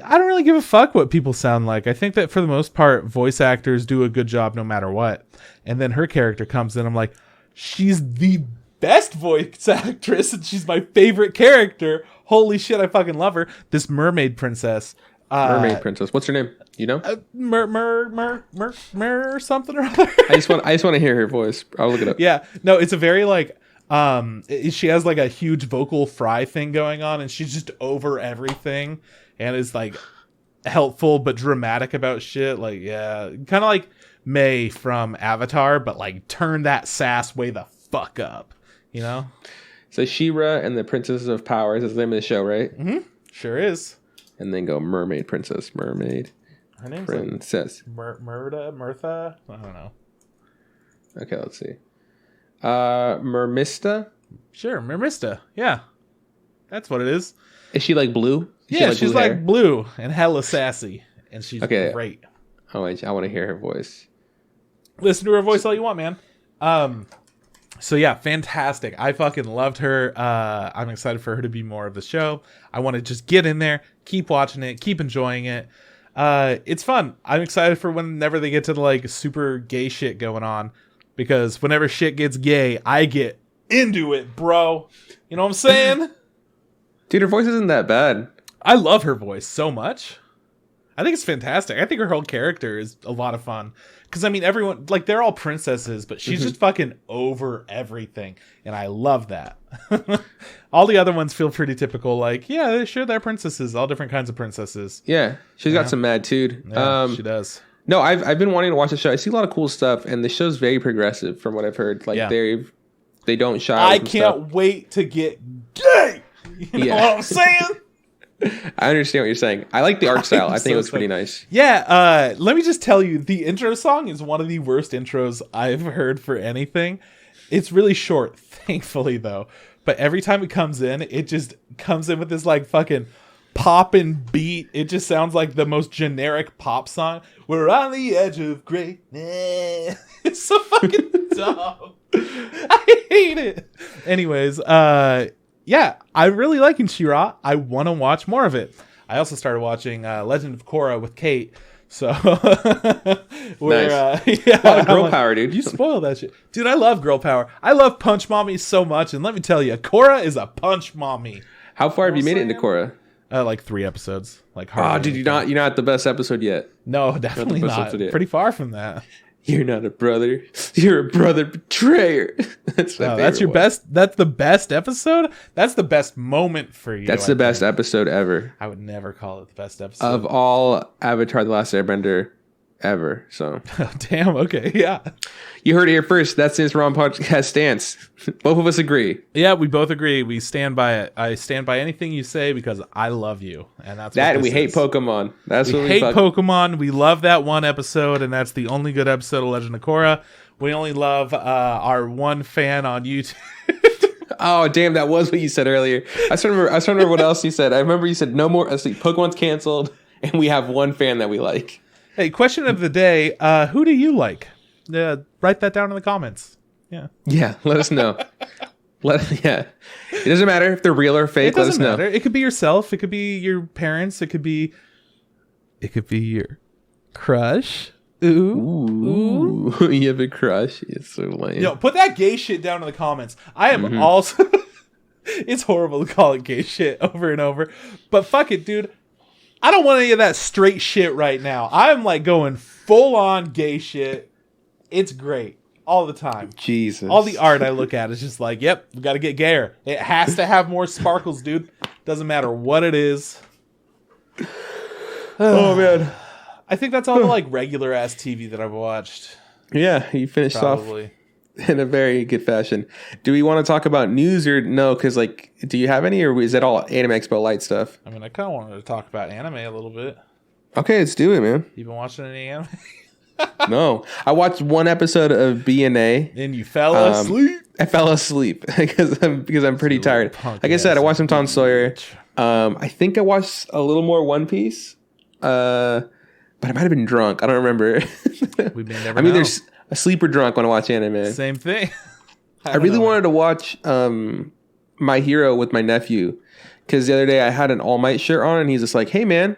I don't really give a fuck what people sound like. I think that for the most part, voice actors do a good job no matter what. And then her character comes in. I'm like, she's the best voice actress and she's my favorite character. Holy shit, I fucking love her. This mermaid princess. Mermaid princess. What's her name? You know? Mer something or other. I just want to hear her voice. I'll look it up. Yeah. No, it's a very like she has like a huge vocal fry thing going on and she's just over everything and is like helpful but dramatic about shit. Like, yeah, kind of like May from Avatar, but like turn that sass way the fuck up, you know? So She-Ra and the Princesses of Power is the name of the show, right? Mm-hmm. Sure is. And then go mermaid princess, mermaid. Her name's princess. Like Mirtha? I don't know. Okay, let's see. Mermista? Sure, Mermista. Yeah. That's what it is. Is she like blue? She's like blue and hella sassy. And she's great. Oh, I want to hear her voice. Listen to her voice all you want, man. So yeah, fantastic. I fucking loved her. I'm excited for her to be more of the show. I want to just get in there, keep watching it, keep enjoying it. It's fun. I'm excited for whenever they get to the like super gay shit going on, because whenever shit gets gay, I get into it, bro. You know what I'm saying? Dude, her voice isn't that bad. I love her voice so much. I think it's fantastic. I think her whole character is a lot of fun. Because, I mean, everyone, like, they're all princesses, but she's just fucking over everything. And I love that. All the other ones feel pretty typical. Like, yeah, sure, they're princesses. All different kinds of princesses. Yeah. She's got some mad, too. Yeah, she does. No, I've been wanting to watch the show. I see a lot of cool stuff, and the show's very progressive from what I've heard. Like, they don't shy away from can't wait to get gay! You know what I'm saying? I understand what you're saying. I like the art style. I think it was pretty nice. Yeah, let me just tell you, the intro song is one of the worst intros I've heard for anything. It's really short, thankfully, though. But every time it comes in, it just comes in with this, like, fucking poppin' beat. It just sounds like the most generic pop song. We're on the edge of greatness. It's so fucking dumb. I hate it. Anyways, yeah, I'm really liking She-Ra. I want to watch more of it. I also started watching Legend of Korra with Kate. So, nice. Yeah, a lot of girl power, dude. You spoil that shit. Dude, I love girl power. I love punch mommies so much. And let me tell you, Korra is a punch mommy. How far have you made it into Korra? Like 3 episodes. Like, dude, you're not at the best episode yet. No, definitely not. Pretty far from that. You're not a brother. You're a brother betrayer. That's your best. That's the best episode. That's the best moment for you. That's the best episode ever. I would never call it the best episode of all Avatar: The Last Airbender ever. So, damn. Okay, yeah. You heard it here first. That's his Ron podcast stance. Both of us agree. Yeah, we both agree. We stand by it. I stand by anything you say because I love you, and that's that. And we hate Pokemon. That's what we hate Pokemon. We love that one episode, and that's the only good episode of Legend of Korra. We only love our one fan on YouTube. Oh damn, that was what you said earlier. I was trying to remember what else you said. I remember you said no more. Pokemon's canceled, and we have one fan that we like. Hey, question of the day: who do you like? Write that down in the comments. Yeah. Let us know. It doesn't matter if they're real or fake. Let us know. It could be yourself. It could be your parents. It could be your crush. Ooh. You have a crush. It's so lame. Yo, put that gay shit down in the comments. I am also. It's horrible to call it gay shit over and over, but fuck it, dude. I don't want any of that straight shit right now. I'm like going full on gay shit. It's great all the time. Jesus. All the art I look at is just like, yep, we got to get gayer. It has to have more sparkles, dude. Doesn't matter what it is. Oh man. I think that's all the like regular ass TV that I've watched. Yeah, you finished off in a very good fashion. Do we want to talk about news or no? Because like, do you have any, or is that all Anime Expo Lite stuff? I mean, I kind of wanted to talk about anime a little bit. Okay, let's do it, man. You been watching any anime? No, I watched one episode of BNA. And you fell asleep. I fell asleep because I'm pretty tired. Like I said, I watched some Tom Sawyer. I think I watched a little more One Piece. But I might have been drunk. I don't remember. We may never know. There's a sleeper drunk when I watch anime. Same thing. I really wanted to watch My Hero with my nephew because the other day I had an All Might shirt on and he's just like, "Hey man,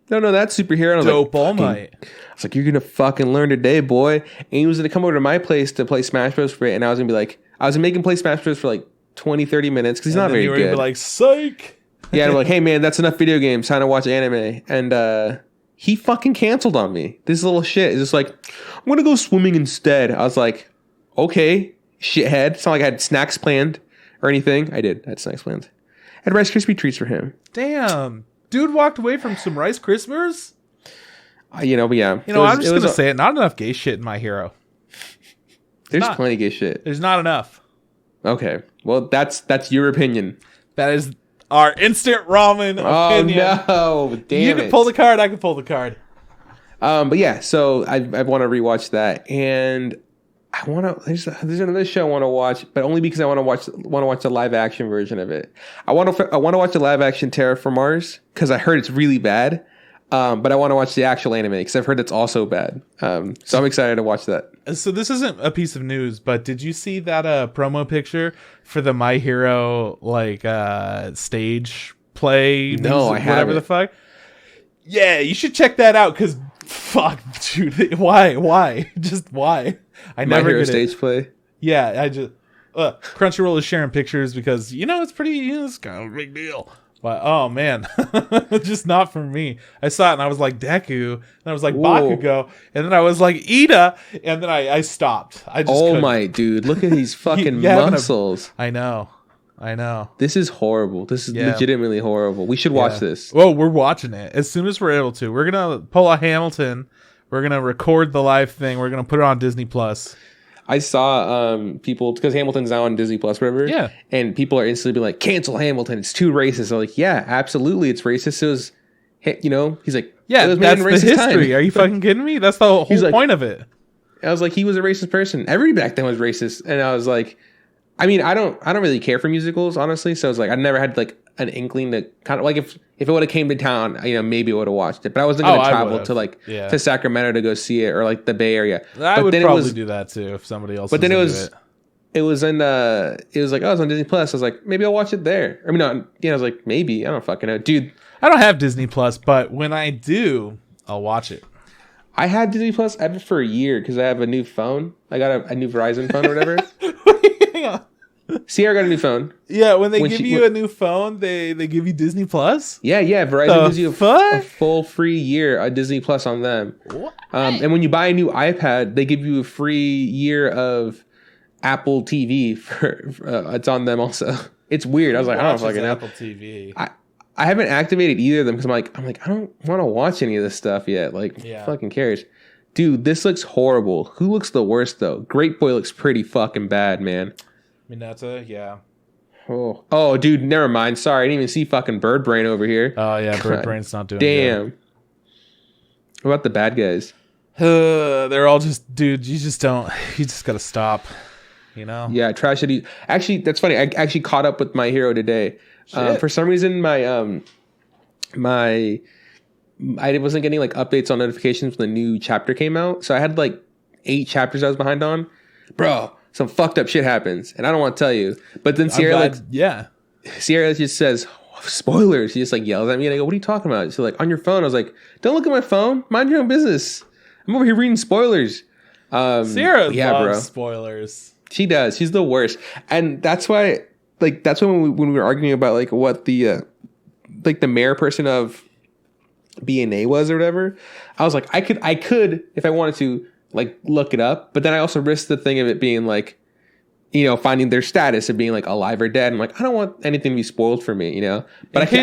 don't know that superhero." And I was Dope like, All Might. I was like, "You're gonna fucking learn today, boy." And he was gonna come over to my place to play Smash Bros. For it, and I was gonna be like, I was gonna make him play Smash Bros. For like 20-30 minutes because he's not very good. You were gonna be like, "Psych." Yeah, I'm like, "Hey man, that's enough video games. Time to watch anime." And he fucking canceled on me. This little shit is just like, "I'm gonna go swimming instead." I was like, "Okay, shithead." It's not like I had snacks planned or anything. I did. I had snacks planned. I had Rice Krispie treats for him. Damn, dude walked away from some Rice Krispies. But yeah. I'm just gonna say it. Not enough gay shit in My Hero. There's plenty of gay shit. There's not enough. Okay, well that's your opinion. That is our instant ramen opinion. Oh no! Damn, you can pull the card. I can pull the card. But yeah, so I want to rewatch that, and I want to. There's another show I want to watch, but only because I want to watch the live action version of it. I want to watch the live action Terra for Mars because I heard it's really bad. But I want to watch the actual anime because I've heard it's also bad. So I'm excited to watch that. So this isn't a piece of news, but did you see that promo picture for the My Hero stage play? No, I haven't. Whatever the fuck. Yeah, you should check that out because fuck, dude, why? Just why? I My never Hero get stage it. play. Yeah, I just Crunchyroll is sharing pictures because it's pretty. It's kind of a big deal. But oh man, just not for me. I saw it and I was like Deku, and I was like Bakugo, and then I was like Ida, and then I stopped. I just couldn't. My dude, look at these fucking muscles. I know. This is horrible. This is legitimately horrible. We should watch this. Well, we're watching it as soon as we're able to. We're gonna pull a Hamilton. We're gonna record the live thing. We're gonna put it on Disney Plus. I saw people, because Hamilton's now on Disney Plus, whatever. Yeah. And people are instantly like, "Cancel Hamilton. It's too racist." I'm like, yeah, absolutely, it's racist. It was, he's like, yeah, that's the history. Time. Are you fucking kidding me? That's the whole point of it. I was like, he was a racist person. Everybody back then was racist, and I was like, I mean, I don't really care for musicals, honestly. So it's like I never had like an inkling to kind of like if it would have came to town, maybe I would have watched it. But I wasn't going to travel to to Sacramento to go see it, or like the Bay Area. I would probably do that too if somebody else. But then it was like, oh, it's on Disney Plus. I was like, maybe I'll watch it there. I mean, no, I was like, maybe, I don't fucking know, dude. I don't have Disney Plus, but when I do, I'll watch it. I had Disney Plus. I had it for a year because I have a new phone. I got a new Verizon phone or whatever. Hang on. Sierra got a new phone. Yeah, when they give you a new phone, they give you Disney Plus? Yeah. Verizon gives you a full free year of Disney Plus on them. What? And when you buy a new iPad, they give you a free year of Apple TV. It's on them also. It's weird. I was like, I don't fucking know. Apple TV. I haven't activated either of them because I'm like, I don't want to watch any of this stuff yet. Like, fucking cares. Dude, this looks horrible. Who looks the worst, though? Great Boy looks pretty fucking bad, man. Mineta, yeah. Oh, dude, never mind. Sorry, I didn't even see fucking Bird Brain over here. Oh, yeah, Bird Brain's not doing good. What about the bad guys? They're all just, dude, you just gotta stop. you know? Yeah, tragedy. Actually, that's funny. I actually caught up with My Hero today. For some reason, my I wasn't getting like updates on notifications when the new chapter came out. So I had like 8 chapters I was behind on. Bro, some fucked up shit happens, and I don't want to tell you. But then Sierra Sierra just says spoilers. She just like yells at me, and I go, "What are you talking about?" She's like, "On your phone." I was like, "Don't look at my phone. Mind your own business. I'm over here reading spoilers." Sierra loves spoilers. She does. She's the worst, and that's why. Like that's when we were arguing about like what the like the mayor person of BNA was or whatever. I was like, I could if I wanted to like look it up, but then I also risked the thing of it being like, you know, finding their status of being like alive or dead. I'm like, I don't want anything to be spoiled for me, you know. But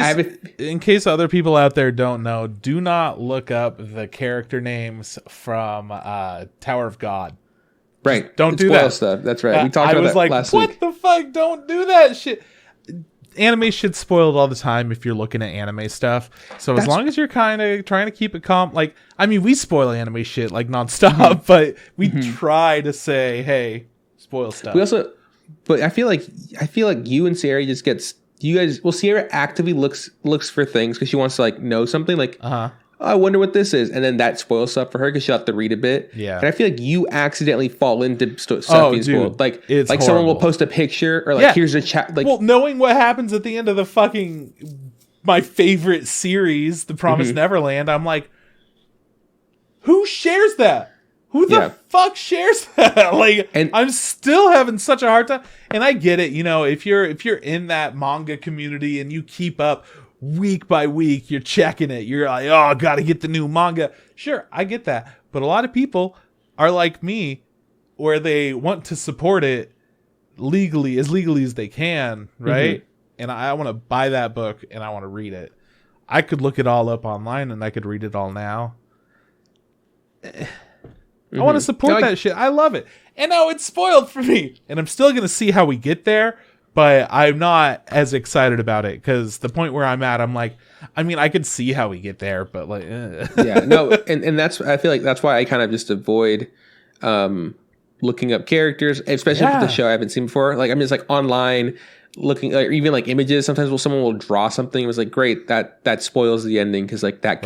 in case other people out there don't know, do not look up the character names from Tower of God. Right. Just don't do that stuff. That's right. We talked about that last week. What the fuck? Don't do that shit. Anime shit's spoiled all the time if you're looking at anime stuff. So as long as you're kind of trying to keep it calm, like, I mean, we spoil anime shit like nonstop, but we try to say, hey, spoil stuff. We also, but I feel like you and Sierra just Sierra actively looks for things because she wants to like know something like, oh, I wonder what this is, and then that spoils stuff for her because she'll have to read a bit. Yeah, and I feel like you accidentally fall into stuff being spoiled. Like horrible. Someone will post a picture or like here's a chat. Like, well, knowing what happens at the end of the fucking my favorite series, The Promised Neverland, I'm like, who shares that? Who the fuck shares that? Like, and I'm still having such a hard time. And I get it, you know, if you're in that manga community and you keep up week by week, you're checking it. You're like, oh, gotta get the new manga. Sure, I get that. But a lot of people are like me, where they want to support it legally as they can, right? And I want to buy that book and I want to read it. I could look it all up online and I could read it all now. I want to support that shit. I love it. And now it's spoiled for me. And I'm still going to see how we get there, but I'm not as excited about it because the point where I'm at, I'm like, I mean, I could see how we get there, but like, and that's, I feel like that's why I kind of just avoid looking up characters, especially with the show I haven't seen before. Like, I'm just like online looking, like, even like images. Sometimes someone will draw something. It was like, great, that spoils the ending because like that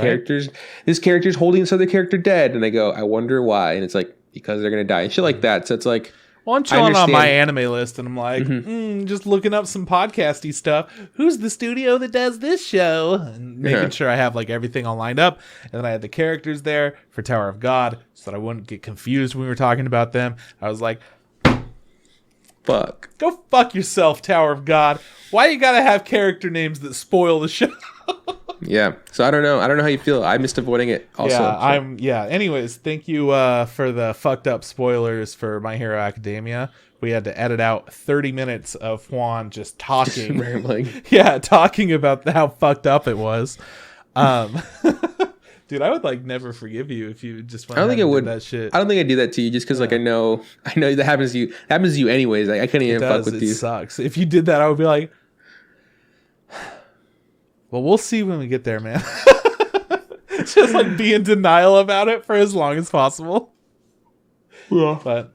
this character's holding this other character dead, and I go, I wonder why, and it's like because they're gonna die and shit like that. So it's like, well, I'm chilling on my anime list, and I'm like, just looking up some podcasty stuff. Who's the studio that does this show? And making sure I have like everything all lined up, and then I had the characters there for Tower of God, so that I wouldn't get confused when we were talking about them. I was like, fuck. Go fuck yourself, Tower of God. Why you gotta have character names that spoil the show? Yeah. So I don't know how you feel. I missed avoiding it also. Anyways, thank you for the fucked up spoilers for My Hero Academia. We had to edit out 30 minutes of Juan just talking. Just rambling. Yeah, talking about how fucked up it was. Dude, I would like never forgive you if you just went ahead and did that shit. I don't think I'd do that to you just because like I know that happens to you. That happens to you anyways. Like, I couldn't even fuck with you. It sucks. If you did that, I would be like, well, we'll see when we get there, man. Just like be in denial about it for as long as possible. Yeah. But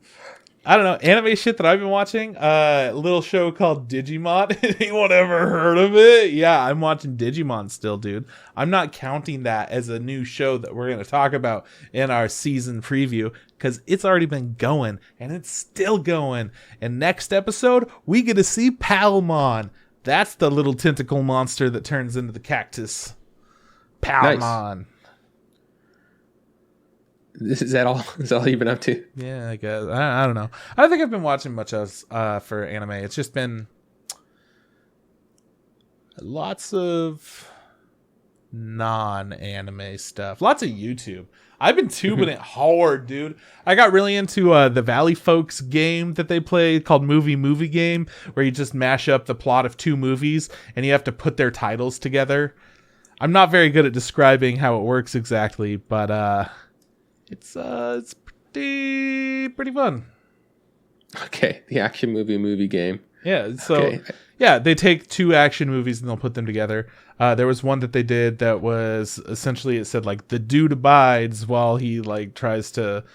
I don't know. Anime shit that I've been watching. A little show called Digimon. Anyone ever heard of it? Yeah, I'm watching Digimon still, dude. I'm not counting that as a new show that we're going to talk about in our season preview because it's already been going and it's still going. And next episode, we get to see Palmon. That's the little tentacle monster that turns into the cactus. Palmon. Nice. Is that all? Is that all you've been up to? Yeah, I guess. I don't know. I don't think I've been watching much else for anime. It's just been lots of non-anime stuff. Lots of YouTube. I've been tubing it hard, dude. I got really into the Valley Folks game that they play called Movie Game, where you just mash up the plot of 2 movies and you have to put their titles together. I'm not very good at describing how it works exactly, but it's pretty fun. Okay, the action movie game. Yeah, so yeah, they take 2 action movies and they'll put them together. There was one that they did that was essentially, it said like the dude abides while he like tries to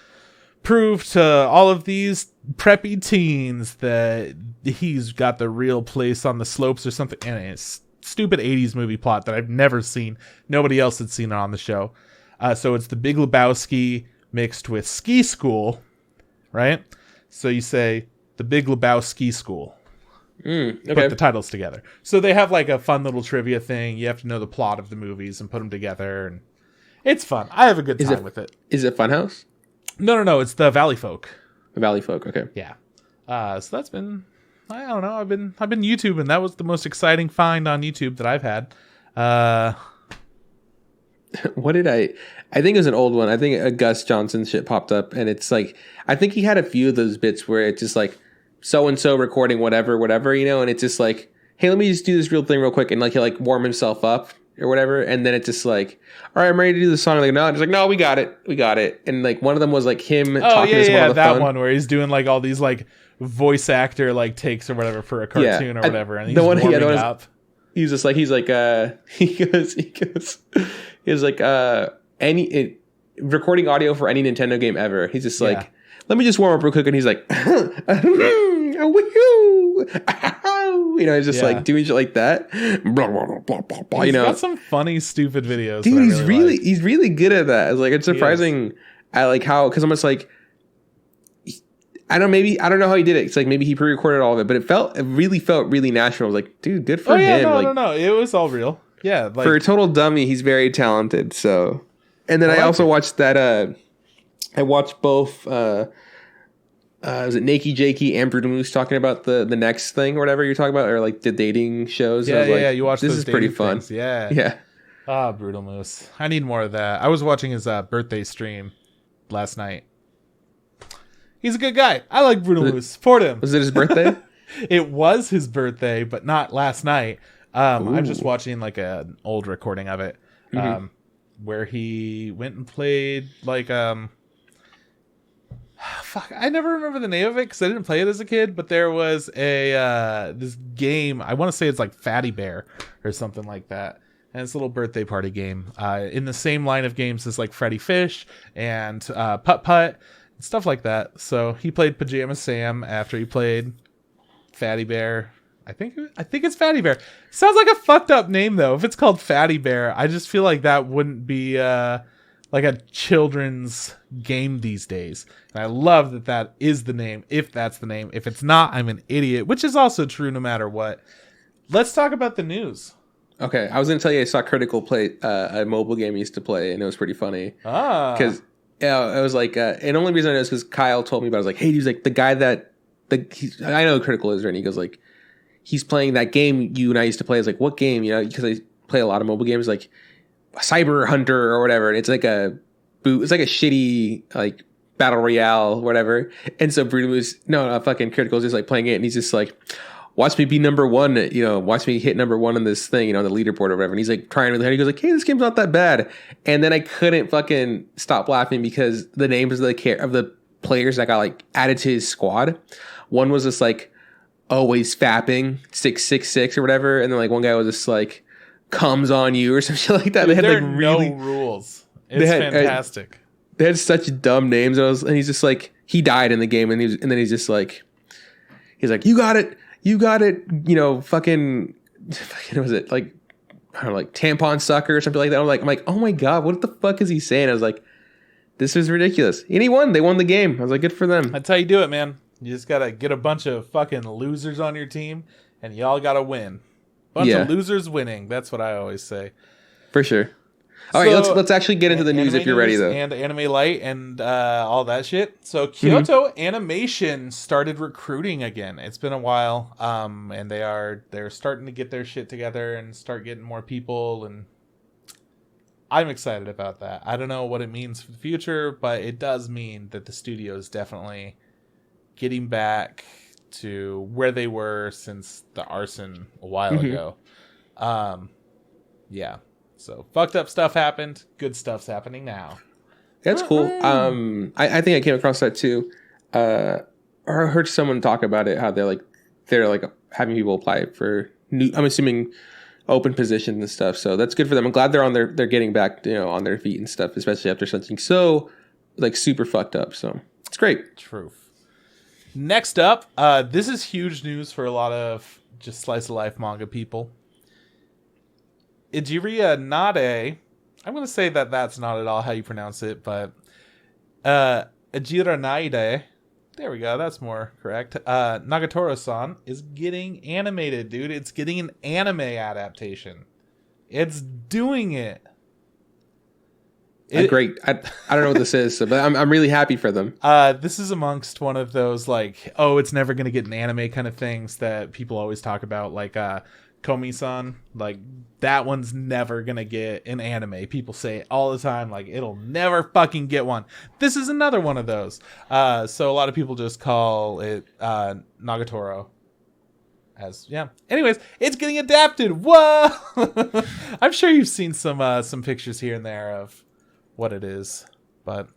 prove to all of these preppy teens that he's got the real place on the slopes or something. And it's stupid 80s movie plot that I've never seen. Nobody else had seen it on the show. So it's The Big Lebowski mixed with Ski School, right? So you say The Big Lebowski School. Okay. Put the titles together. So they have like a fun little trivia thing. You have to know the plot of the movies and put them together. And it's fun. I have a good time with it. Is it Funhouse? No. It's the Valley Folk. The Valley Folk, okay. Yeah. So that's been, I don't know. I've been YouTubing. That was the most exciting find on YouTube that I've had. What did I think it was an old one. I think a Gus Johnson shit popped up, and it's like, I think he had a few of those bits where it's just like, so-and-so recording whatever, and it's just like, hey, let me just do this real thing real quick, and like he'll like warm himself up or whatever, and then it's just like, all right, I'm ready to do the song. Like, no, it's like, no, we got it. And like one of them was like him talking to someone on the that phone. One where he's doing like all these like voice actor like takes or whatever for a cartoon or whatever, and he's warming up. He's just like, he was like recording audio for any Nintendo game ever. He's just like, let me just warm up real quick, and he's like, you know, he's just like doing shit like that. He's got some funny, stupid videos. Dude, he's really good at that. It's like, it's surprising. I like how, because I'm just like, I don't know how he did it. It's like maybe he pre-recorded all of it, but it really felt really natural. I was like, dude, good for him. No, it was all real. Yeah, like, for a total dummy, he's very talented. So, and then I also watched that. I watched both. Was it Nakey Jakey and Brutal Moose talking about the next thing or whatever you're talking about, or like the dating shows? Yeah. You watched this those is pretty fun. Things. Yeah. Brutal Moose. I need more of that. I was watching his birthday stream last night. He's a good guy. I like Brutal Moose. Support him. Was it his birthday? It was his birthday, but not last night. I'm just watching like an old recording of it, where he went and played like I never remember the name of it because I didn't play it as a kid. But there was a this game. I want to say it's like Fatty Bear or something like that. And it's a little birthday party game in the same line of games as like Freddy Fish and Putt Putt. Stuff like that. So he played Pajama Sam after he played Fatty Bear. I think it's Fatty Bear. Sounds like a fucked up name though. If it's called Fatty Bear, I just feel like that wouldn't be like a children's game these days. And I love that is the name. If that's the name. If it's not, I'm an idiot, which is also true no matter what. Let's talk about the news. Okay, I was gonna tell you I saw Critical play a mobile game he used to play, and it was pretty funny. Because it was like, and the only reason I know is because Kyle told me about it. I was like, hey, he's like the guy that I know who Critical is, right? And he goes like, he's playing that game you and I used to play. I was like, what game? You know, because I play a lot of mobile games, like Cyber Hunter or whatever. And it's like a shitty like battle royale, whatever. And so Bruno was fucking Critical is just like playing it, and he's just like, watch me be number one, you know, watch me hit number one on this thing, you know, on the leaderboard or whatever. And he's like trying really hard. He goes like, hey, this game's not that bad. And then I couldn't fucking stop laughing because the names of the players that got like added to his squad. One was just like always fapping 666 or whatever. And then like one guy was just like comes on you or some shit like that. Dude, they had like really no rules. It's fantastic. They had such dumb names. And he's just like, he died in the game. And then he's just like, he's like, you got it, you know, fucking was it like, I don't know, like tampon sucker or something like that. I'm like, oh my God, what the fuck is he saying? I was like, this is ridiculous. And he won. They won the game. I was like, good for them. That's how you do it, man. You just gotta get a bunch of fucking losers on your team, and y'all gotta win. Bunch of losers winning. That's what I always say. For sure. All right, let's actually get into the news if you're ready, though. And Anime Lite and all that shit. So Kyoto Animation started recruiting again. It's been a while, and they're starting to get their shit together and start getting more people, and I'm excited about that. I don't know what it means for the future, but it does mean that the studio is definitely getting back to where they were since the arson a while ago. Yeah. So fucked up stuff happened. Good stuff's happening now. That's cool. I think I came across that too. Or I heard someone talk about it, how they're like having people apply for new, I'm assuming open positions and stuff. So that's good for them. I'm glad they're getting back, you know, on their feet and stuff, especially after something so like super fucked up. So it's great. Truth. Next up, this is huge news for a lot of just slice of life manga people. Ijiranaide. I'm going to say that that's not at all how you pronounce it, but Ijiranaide. There we go. That's more correct. Nagatoro-san is getting animated, dude. It's getting an anime adaptation. It's doing it. Great. I don't know what this is, but I'm really happy for them. This is amongst one of those like, oh, it's never going to get an anime kind of things that people always talk about, like Komi-san. Like that one's never going to get an anime. People say it all the time, like it'll never fucking get one. This is another one of those. So a lot of people just call it Nagatoro. Anyways, it's getting adapted. Whoa! I'm sure you've seen some pictures here and there of what it is, but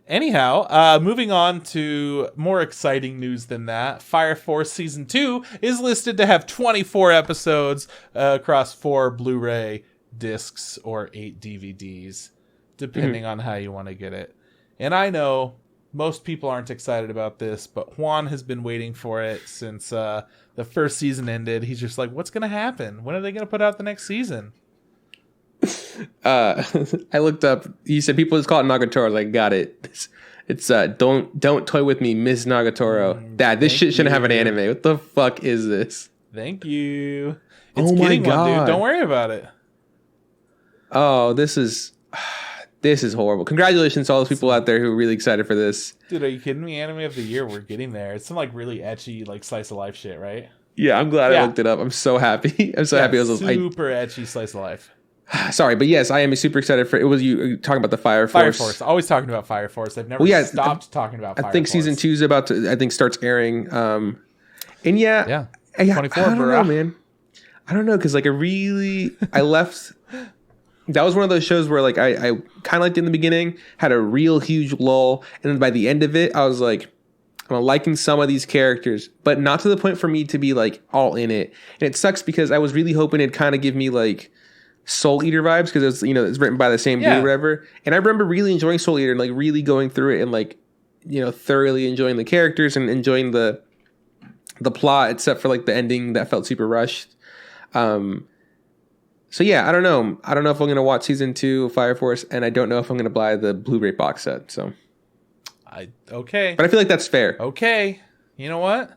anyhow, moving on to more exciting news than that. Fire Force Season 2 is listed to have 24 episodes across 4 Blu-ray discs or 8 DVDs, depending on how you want to get it. And I know most people aren't excited about this, but Juan has been waiting for it since the first season ended. He's just like, what's going to happen? When are they going to put out the next season? I looked up. You said people just call it Nagatoro. I was like, got it. It's don't toy with me, Miss Nagatoro. Dad, this shit shouldn't have an anime. What the fuck is this? Thank you. It's getting one, dude. Don't worry about it. Oh, this is horrible. Congratulations to all those people out there who are really excited for this. Dude, are you kidding me? Anime of the year, we're getting there. It's some like really ecchi, like slice of life shit, right? Yeah, I'm glad I looked it up. I'm so happy. I'm so happy. Super ecchi slice of life. Sorry, but yes, I am super excited for it. Was you talking about the Fire Force? Fire Force. Always talking about Fire Force. They've never stopped talking about Fire Force. I think season 2 is about to, I think, starts airing. And yeah, 24, I don't know, man. I don't know, because like I left. That was one of those shows where like I kind of liked it in the beginning, had a real huge lull, and then by the end of it, I was like, I'm liking some of these characters, but not to the point for me to be like all in it. And it sucks because I was really hoping it'd kind of give me like Soul Eater vibes, because it's, it's written by the same dude or whatever. And I remember really enjoying Soul Eater and like really going through it and like, thoroughly enjoying the characters and enjoying the plot, except for like the ending that felt super rushed. So yeah, I don't know. I don't know if I'm going to watch season 2 of Fire Force, and I don't know if I'm going to buy the Blu-ray box set. So, okay. But I feel like that's fair. Okay. You know what?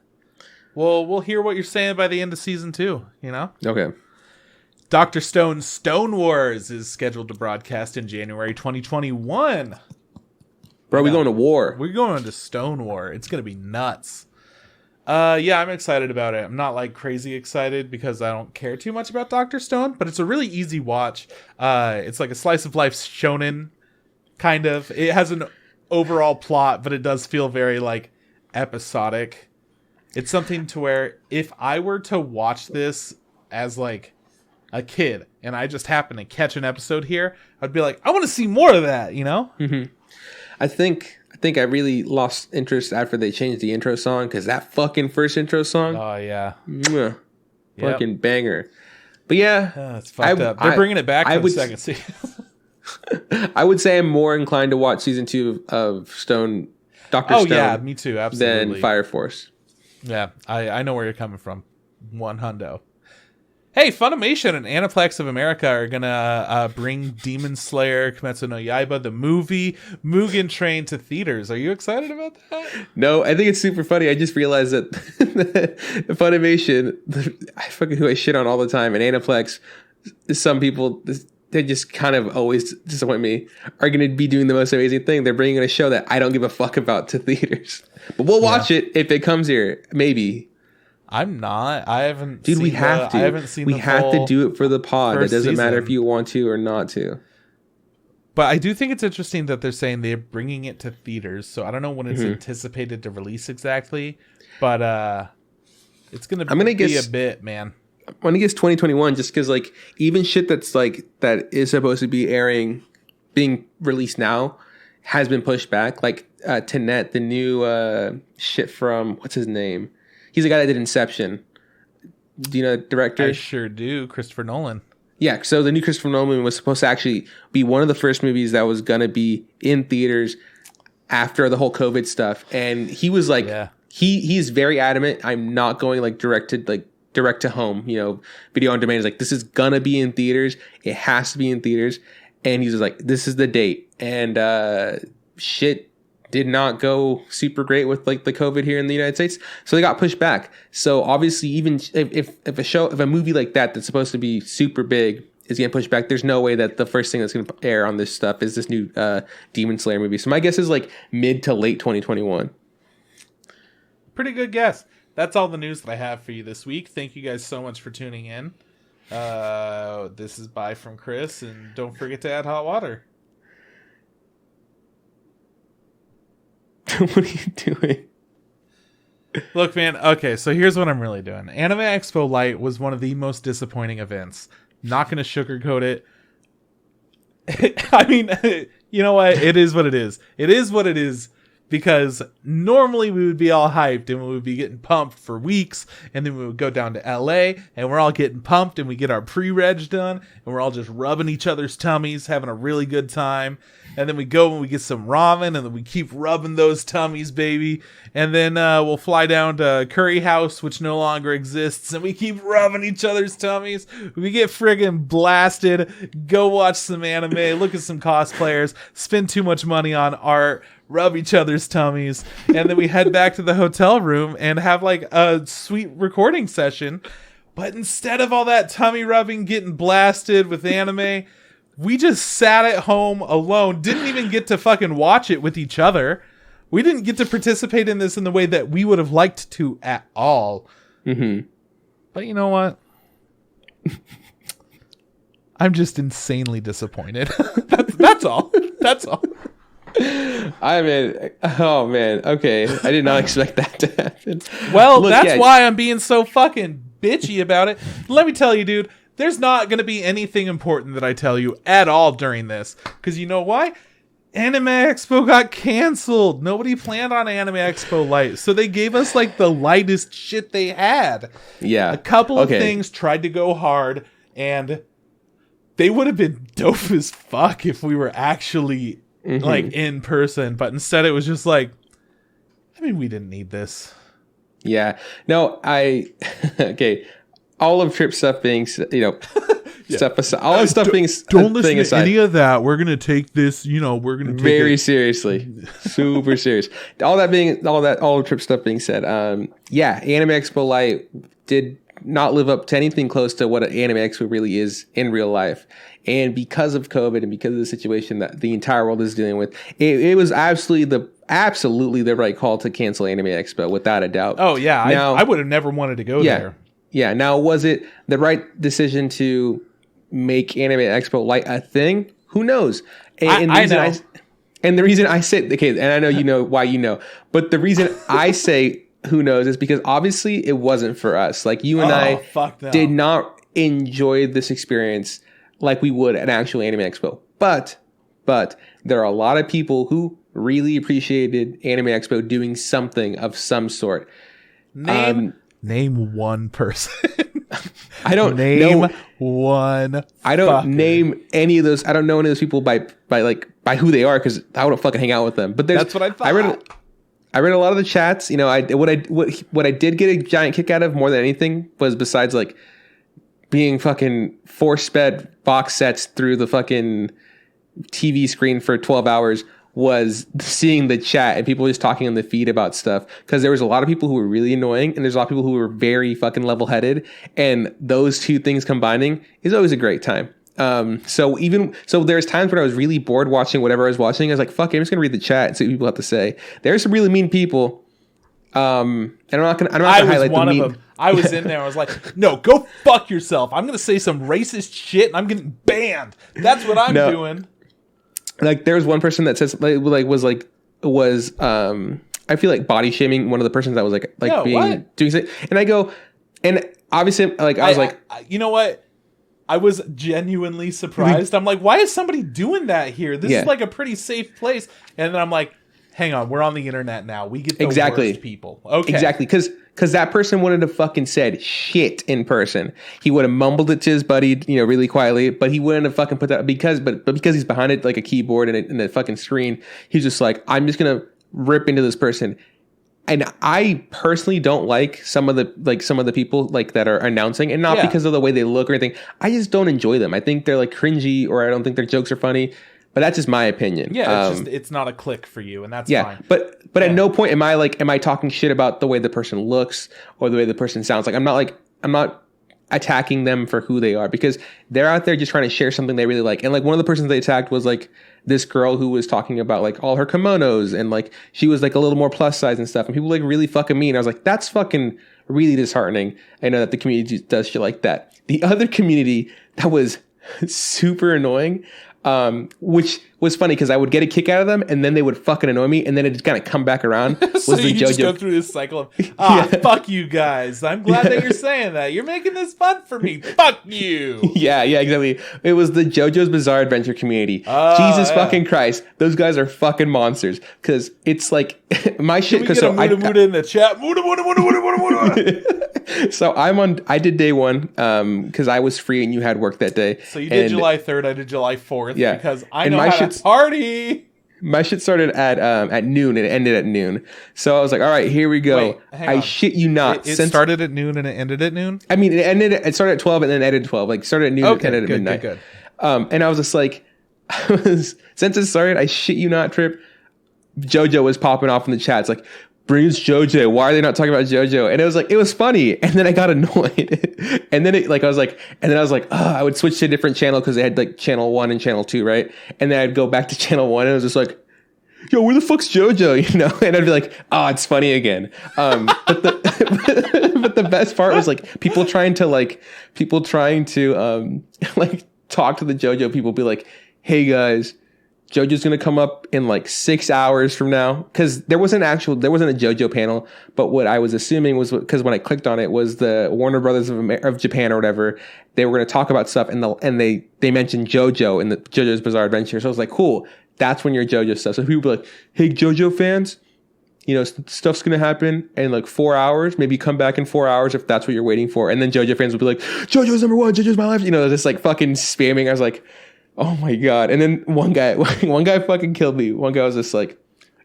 Well, we'll hear what you're saying by the end of season 2, Okay. Dr. Stone's Stone Wars is scheduled to broadcast in January 2021. Bro, we going to war. We're going to Stone War. It's going to be nuts. Yeah, I'm excited about it. I'm not like crazy excited because I don't care too much about Dr. Stone, but it's a really easy watch. It's like a slice of life shonen, kind of. It has an overall plot, but it does feel very like episodic. It's something to where if I were to watch this as like a kid and I just happen to catch an episode here, I'd be like, I want to see more of that, Mm-hmm. I think I really lost interest after they changed the intro song, because that fucking first intro song, oh yeah, fucking banger. But yeah, it's fucked up. They're bringing it back for the second season. I would say I'm more inclined to watch season 2 of Stone, Dr. Stone. Oh yeah, me too, absolutely. Than Fire Force. Yeah, I know where you're coming from. 100. Hey, Funimation and Aniplex of America are gonna bring Demon Slayer, Kimetsu no Yaiba, the movie, Mugen Train to theaters. Are you excited about that? No, I think it's super funny. I just realized that Funimation, who I shit on all the time, and Aniplex, some people, they just kind of always disappoint me, are going to be doing the most amazing thing. They're bringing a show that I don't give a fuck about to theaters. But we'll watch it if it comes here, maybe. I'm not. I haven't. Dude, we have to. I haven't seen. We have to do it for the pod. It doesn't matter if you want to or not to. But I do think it's interesting that they're saying they're bringing it to theaters. So I don't know when it's anticipated to release exactly, but it's gonna be a bit, man. I'm gonna guess 2021, just because like even shit that's like that is supposed to be being released now, has been pushed back. Like Tenet, the new shit from what's his name? He's the guy that did Inception. Do you know the director? I sure do. Christopher Nolan. Yeah, so the new Christopher Nolan was supposed to actually be one of the first movies that was going to be in theaters. after the whole COVID stuff, and he was like, he's very adamant. I'm not going like direct to home, video on demand. Is like, this is gonna be in theaters. It has to be in theaters. And he's just like, this is the date. And shit did not go super great with like the COVID here in the United States. So they got pushed back. So obviously, even if a movie like that's supposed to be super big is getting pushed back, there's no way that the first thing that's going to air on this stuff is this new Demon Slayer movie. So my guess is like mid to late 2021. Pretty good guess. That's all the news that I have for you this week. Thank you guys so much for tuning in. This is bye from Chris, and don't forget to add hot water. What are you doing? Look, man, okay, so here's what I'm really doing. Anime Expo Lite was one of the most disappointing events. Not going to sugarcoat it. I mean, you know what? It is what it is. It is what it is. Because normally we would be all hyped and we would be getting pumped for weeks, and then we would go down to LA and we're all getting pumped and we get our pre-reg done and we're all just rubbing each other's tummies, having a really good time. And then we go and we get some ramen, and then we keep rubbing those tummies, baby. And then we'll fly down to Curry House, which no longer exists, and we keep rubbing each other's tummies. We get friggin' blasted, go watch some anime, look at some cosplayers, spend too much money on art, rub each other's tummies, and then we head back to the hotel room and have like a sweet recording session. But instead of all that tummy rubbing, getting blasted with anime, we just sat at home alone, didn't even get to fucking watch it with each other. We didn't get to participate in this in the way that we would have liked to at all. Mm-hmm. But you know what? I'm just insanely disappointed. That's all. That's all. I mean, oh man, okay. I did not expect that to happen. Well, look, that's why I'm being so fucking bitchy about it. Let me tell you, dude, there's not going to be anything important that I tell you at all during this. Because you know why? Anime Expo got canceled. Nobody planned on Anime Expo Lite. So they gave us like the lightest shit they had. Yeah. A couple of things tried to go hard, and they would have been dope as fuck if we were actually like in person. But instead it was just like, I mean, we didn't need this. Yeah. No, okay. All of Trip stuff being, stuff aside, all the stuff being, don't listen to any of that. We're gonna take this, we're gonna take very seriously, super serious. All of Trip stuff being said, Anime Expo Lite did not live up to anything close to what an Anime Expo really is in real life. And because of COVID and because of the situation that the entire world is dealing with, it was absolutely the right call to cancel Anime Expo, without a doubt. Oh yeah, I would have never wanted to go there. Yeah. Now, was it the right decision to make Anime Expo Lite a thing? Who knows? And I know. And the reason I say, okay, and I know you know why you know, but the reason I say who knows is because obviously it wasn't for us. Like, you and I did not enjoy this experience like we would at an actual Anime Expo. But there are a lot of people who really appreciated Anime Expo doing something of some sort. Name one person. I don't name one. I don't name any of those. I don't know any of those people by who they are, because I wouldn't fucking hang out with them. But that's what I thought. I read a lot of the chats. What I did get a giant kick out of more than anything was, besides like being fucking force-fed box sets through the fucking TV screen for 12 hours, was seeing the chat and people just talking on the feed about stuff. Because there was a lot of people who were really annoying, and there's a lot of people who were very fucking level-headed, and those two things combining is always a great time. So there's times when I was really bored watching whatever I was watching. I was like, fuck it, I'm just gonna read the chat and see what people have to say. There's some really mean people. And I'm not gonna highlight one of them. I was in there. I was like, no, go fuck yourself. I'm gonna say some racist shit and I'm getting banned. That's what I'm doing. Like, there was one person that says was I feel like body shaming one of the persons that was doing something. And I go, and obviously I was like, you know what? I was genuinely surprised. I'm like, why is somebody doing that here? This is like a pretty safe place. And then I'm like, hang on, we're on the internet now. We get the worst people. Okay. Exactly, because that person wouldn't have fucking said shit in person. He would have mumbled it to his buddy, really quietly, but he wouldn't have fucking put that because he's behind it like a keyboard and a fucking screen. He's just like, I'm just gonna rip into this person. And I personally don't like some of the people like that are announcing, and not because of the way they look or anything. I just don't enjoy them. I think they're like cringy, or I don't think their jokes are funny. But that's just my opinion. Yeah, it's not a click for you, and that's fine. But at no point am I talking shit about the way the person looks or the way the person sounds. Like I'm not attacking them for who they are, because they're out there just trying to share something they really like. And like one of the persons they attacked was like this girl who was talking about like all her kimonos, and like she was like a little more plus size and stuff, and people like really fucking mean. I was like, that's fucking really disheartening. I know that the community does shit like that. The other community that was super annoying, which was funny because I would get a kick out of them and then they would fucking annoy me, and then it'd kind of come back around. So was the you just go through this cycle of fuck you guys. I'm glad that you're saying that. You're making this fun for me. Fuck you. Yeah, exactly. It was the JoJo's Bizarre Adventure community. Jesus fucking Christ, those guys are fucking monsters. Because it's like my shit. Can we get a Muda in the chat? Muda. So I did day one because I was free and you had work that day. So you did July 3rd, I did July 4th. Yeah, because I know how to party. My shit started at noon and it ended at noon. So I was like, all right, here we go. Wait, I shit you not. It started at noon and it ended at noon? I mean, it started at 12 and then ended at 12. Like started at noon and ended at midnight. Good. And I was just like, since it started, I shit you not, Trip, JoJo was popping off in the chats like, bring us JoJo. Why are they not talking about JoJo? And it was funny. And then I got annoyed. And then I was like, I would switch to a different channel because they had like channel 1 and channel 2, right? And then I'd go back to channel 1 and it was just like, yo, where the fuck's JoJo? And I'd be like, oh, it's funny again. But the best part was like people trying to talk to the JoJo people, be like, hey guys, JoJo's going to come up in like 6 hours from now. Because there wasn't a JoJo panel. But what I was assuming was, because when I clicked on it, was the Warner Brothers of Japan or whatever. They were going to talk about stuff, and they mentioned JoJo in the JoJo's Bizarre Adventure. So I was like, cool, that's when your JoJo stuff. So people were like, hey, JoJo fans, stuff's going to happen in like 4 hours. Maybe come back in 4 hours if that's what you're waiting for. And then JoJo fans would be like, JoJo's number 1, JoJo's my life. Just like fucking spamming. I was like, oh my God. And then one guy fucking killed me. One guy was just like,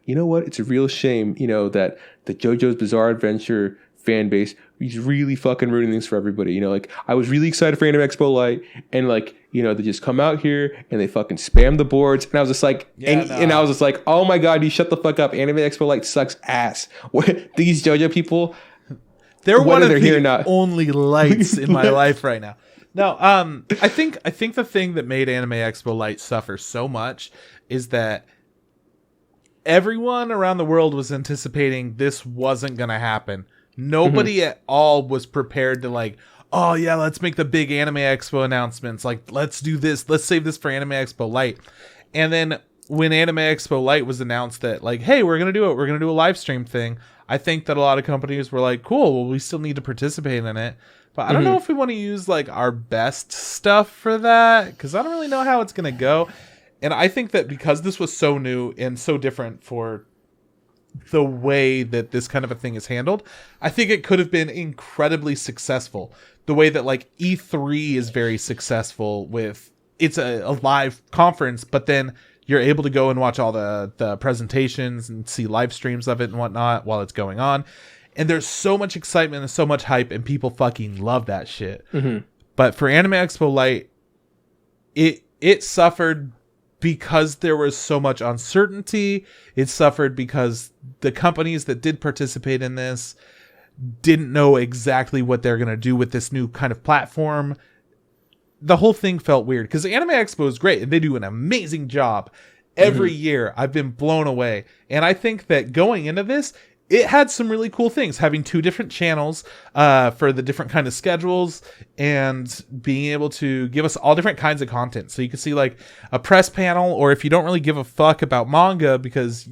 you know what? It's a real shame, that the JoJo's Bizarre Adventure fan base is really fucking ruining things for everybody. Like I was really excited for Anime Expo Lite, and like, they just come out here and they fucking spam the boards. And I was just like, and I was just like, oh my God, you shut the fuck up. Anime Expo Lite sucks ass. These JoJo people, they're one of the only lights in my life right now. No, I think the thing that made Anime Expo Lite suffer so much is that everyone around the world was anticipating this wasn't going to happen. Nobody at all was prepared to like, oh yeah, let's make the big Anime Expo announcements. Like, let's do this. Let's save this for Anime Expo Lite. And then when Anime Expo Lite was announced that like, hey, we're going to do it. We're going to do a live stream thing. I think that a lot of companies were like, cool, well, we still need to participate in it. But I don't know if we want to use like our best stuff for that, because I don't really know how it's going to go. And I think that because this was so new and so different for the way that this kind of a thing is handled, I think it could have been incredibly successful. The way that like E3 is very successful with, it's a live conference, but then you're able to go and watch all the presentations and see live streams of it and whatnot while it's going on. And there's so much excitement and so much hype, and people fucking love that shit. But for Anime Expo Lite, it suffered because there was so much uncertainty. It suffered because the companies that did participate in this didn't know exactly what they're going to do with this new kind of platform. The whole thing felt weird because Anime Expo is great and they do an amazing job. Every year I've been blown away. And I think that going into this, it had some really cool things, having 2 different channels for the different kind of schedules and being able to give us all different kinds of content. So you can see like a press panel, or if you don't really give a fuck about manga because,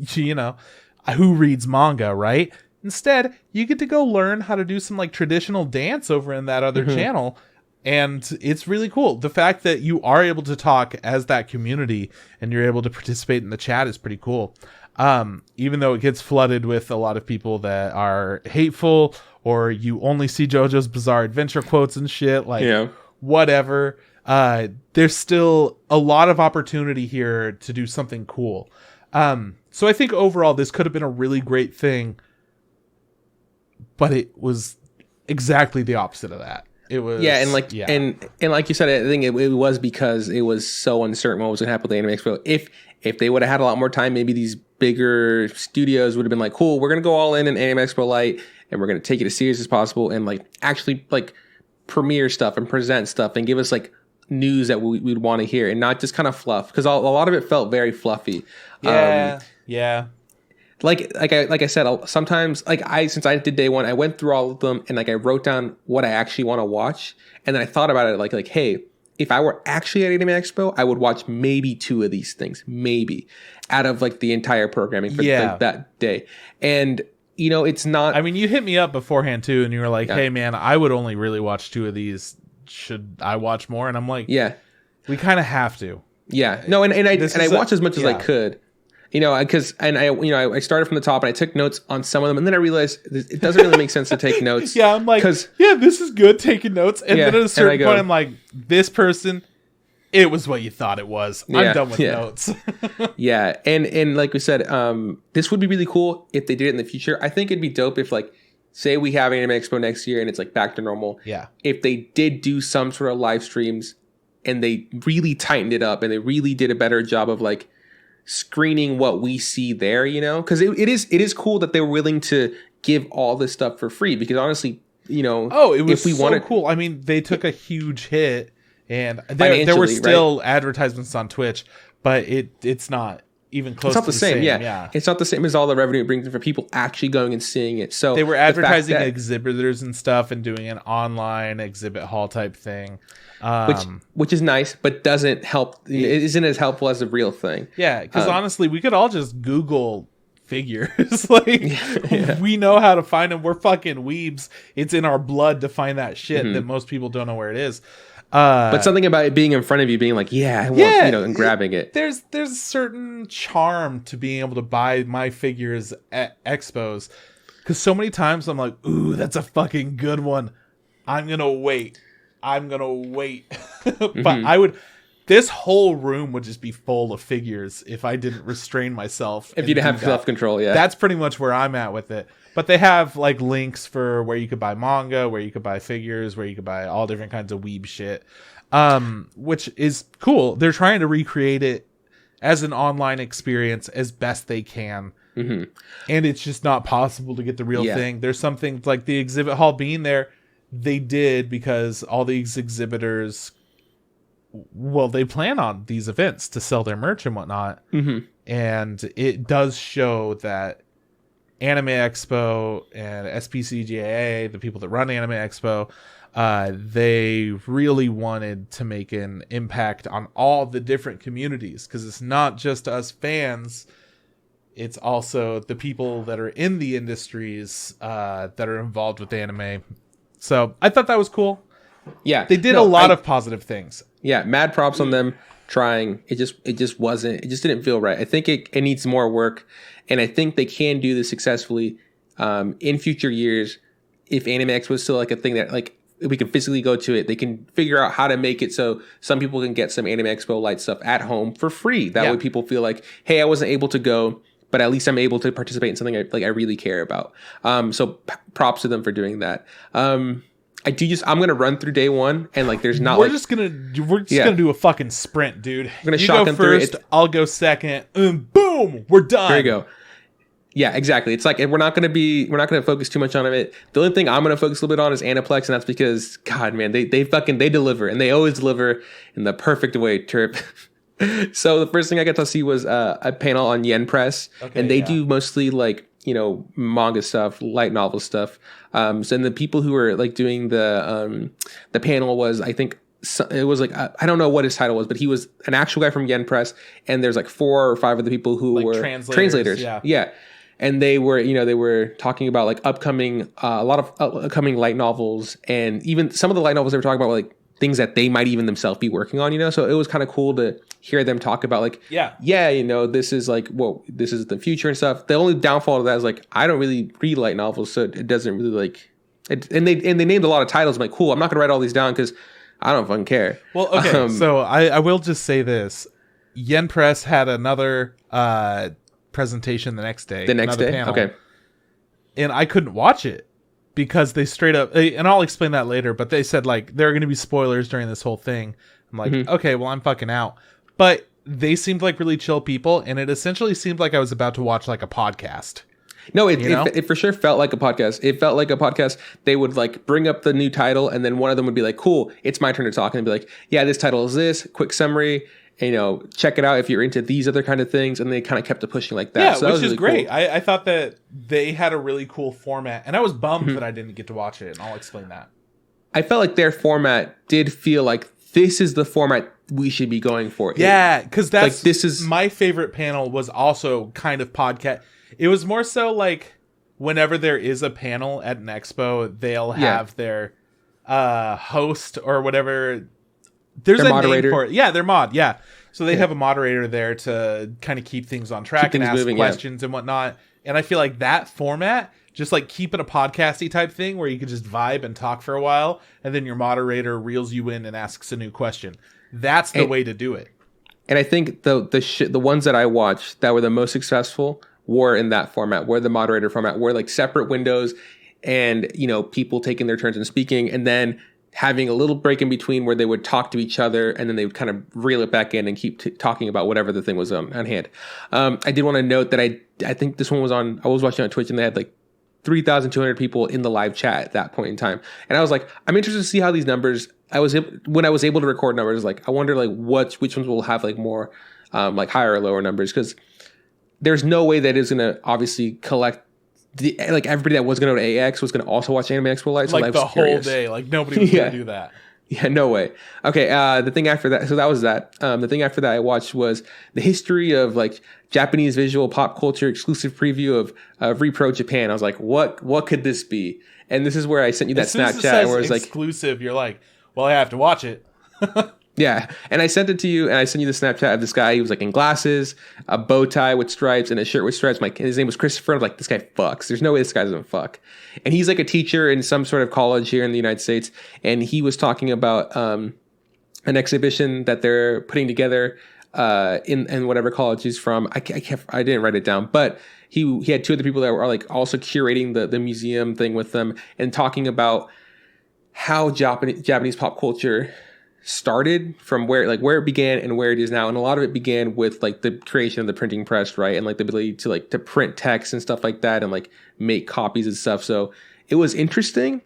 who reads manga, right? Instead, you get to go learn how to do some like traditional dance over in that other channel. And it's really cool. The fact that you are able to talk as that community and you're able to participate in the chat is pretty cool. Even though it gets flooded with a lot of people that are hateful, or you only see JoJo's Bizarre Adventure quotes and shit, like whatever. There's still a lot of opportunity here to do something cool. So I think overall this could have been a really great thing, but it was exactly the opposite of that. It was and like you said, I think it was because it was so uncertain what was going to happen with the Anime Expo. If they would have had a lot more time, maybe these bigger studios would have been like, cool, we're going to go all in Anime Expo Lite, and we're going to take it as serious as possible, and like actually like premiere stuff and present stuff and give us like news that we'd want to hear, and not just kind of fluff, because a lot of it felt very fluffy. Like I said, sometimes since I did day one, I went through all of them and like I wrote down what I actually want to watch, and then I thought about it like hey, if I were actually at Anime Expo, I would watch maybe 2 of these things, maybe, out of like the entire programming for like, that day. And it's not. I mean, you hit me up beforehand too, and you were like, hey man, I would only really watch 2 of these. Should I watch more? And I'm like, we kind of have to. No, and I watched as much as I could. Because I started from the top and I took notes on some of them, and then I realized it doesn't really make sense to take notes. I'm like, this is good taking notes, and then at a certain point, I'm like, this person, it was what you thought it was. I'm done with notes. And like we said, this would be really cool if they did it in the future. I think it'd be dope if like, say we have Anime Expo next year and it's like back to normal. If they did do some sort of live streams and they really tightened it up and they really did a better job of like screening what we see there, because it is cool that they were willing to give all this stuff for free, because honestly, it was cool. I mean, they took a huge hit, and there were still advertisements on Twitch, but it's not even close. It's not to the same. It's not the same as all the revenue it brings in for people actually going and seeing it. So they were advertising exhibitors and stuff and doing an online exhibit hall type thing. Which is nice, but doesn't help. It isn't as helpful as the real thing. Because honestly, we could all just Google figures. We know how to find them. We're fucking weebs. It's in our blood to find that shit that most people don't know where it is. But something about it being in front of you, being like, I want, and grabbing it. There's a certain charm to being able to buy my figures at expos, because so many times I'm like, ooh, that's a fucking good one. I'm gonna wait. But this whole room would just be full of figures if I didn't restrain myself. If you didn't have self-control, That's pretty much where I'm at with it. But they have like links for where you could buy manga, where you could buy figures, where you could buy all different kinds of weeb shit, which is cool. They're trying to recreate it as an online experience as best they can. And it's just not possible to get the real thing. There's something like the exhibit hall being there. They did because all these exhibitors, they plan on these events to sell their merch and whatnot. And it does show that Anime Expo and SPCGA, the people that run Anime Expo, they really wanted to make an impact on all the different communities, because it's not just us fans. It's also the people that are in the industries that are involved with anime. So I thought that was cool. They did a lot of positive things. Mad props on them trying. It just didn't feel right. I think it needs more work, and I think they can do this successfully in future years. If Anime Expo is still like a thing that like we can physically go to it, they can figure out how to make it so some people can get some Anime Expo Lite stuff at home for free. That way people feel like, hey, I wasn't able to go, but at least I'm able to participate in something I really care about. So props to them for doing that. I'm gonna run through day one, and like there's not. We're just gonna do a fucking sprint, dude. We're gonna shotgun first. I'll go second. Boom, we're done. There you go. Yeah, exactly. It's like we're not gonna focus too much on it. The only thing I'm gonna focus a little bit on is Aniplex, and that's because God, man, they deliver, and they always deliver in the perfect way. Trip. So the first thing I got to see was a panel on Yen Press, and they do mostly like manga stuff, light novel stuff. So and the people who were like doing the panel was, I think it was like I don't know what his title was, but he was an actual guy from Yen Press, and there's like 4 or 5 of the people who like were translators. Yeah. And they were talking about like a lot of upcoming light novels, and even some of the light novels they were talking about were like things that they might even themselves be working on, you know? So it was kind of cool to hear them talk about like, you know, this is like, well, this is the future and stuff. The only downfall to that is like, I don't really read light novels, so it doesn't really like, and they named a lot of titles. I'm like, cool, I'm not gonna write all these down because I don't fucking care. Well, okay, so I will just say this. Yen Press had another presentation the next day. Panel, okay. And I couldn't watch it because they straight up, and I'll explain that later, but they said like there are going to be spoilers during this whole thing. I'm like, okay, well, I'm fucking out. But they seemed like really chill people, and it essentially seemed like I was about to watch like a podcast. No, it for sure felt like a podcast. It felt like a podcast. They would like bring up the new title, and then one of them would be like, cool, it's my turn to talk. And they'd be like, yeah, this title is this, quick summary, and, you know, check it out if you're into these other kind of things. And they kind of kept it pushing like that. Yeah, so which was is really great. Cool. I thought that they had a really cool format, and I was bummed that I didn't get to watch it, and I'll explain that. I felt like their format did feel like this is the format we should be going for. Yeah, because that's like, this is my favorite panel was also kind of podcast. It was more so like whenever there is a panel at an expo, they'll have their host or whatever. There's a moderator name for it. Yeah, their mod. Yeah. So they have a moderator there to kind of keep things on track and ask moving, questions and whatnot. And I feel like that format, just like keeping a podcasty type thing where you could just vibe and talk for a while, and then your moderator reels you in and asks a new question. That's the way to do it. And I think the ones that I watched that were the most successful were in that format, were the moderator format, were like separate windows and, you know, people taking their turns and speaking, and then having a little break in between where they would talk to each other, and then they would kind of reel it back in and keep talking about whatever the thing was on hand. I did want to note that I think this one was I was watching on Twitch, and they had like 3,200 people in the live chat at that point in time. And I was like, I'm interested to see how these numbers, when I was able to record numbers, like I wonder like which ones will have like more like higher or lower numbers, because there's no way that is going to obviously collect like everybody that was going to go to AX was going to also watch Anime Expo Lite. So like the whole day, like nobody was going to do that. Yeah, no way. Okay, the thing after that, so that was that. The thing after that I watched was the history of like Japanese visual pop culture exclusive preview of Repro Japan. I was like, what could this be? And this is where I sent you that Snapchat where it's like exclusive. You're like, well, I have to watch it. Yeah, and I sent it to you, and I sent you the Snapchat of this guy. He was like in glasses, a bow tie with stripes, and a shirt with stripes. His name was Christopher. I'm like, this guy fucks. There's no way this guy doesn't fuck. And he's like a teacher in some sort of college here in the United States, and he was talking about an exhibition that they're putting together in whatever college he's from. I didn't write it down, but he had two other people that were like also curating the museum thing with them and talking about how Japanese pop culture started from where it began and where it is now. And a lot of it began with like the creation of the printing press, right? And like the ability to print text and stuff like that and like make copies and stuff. So it was interesting,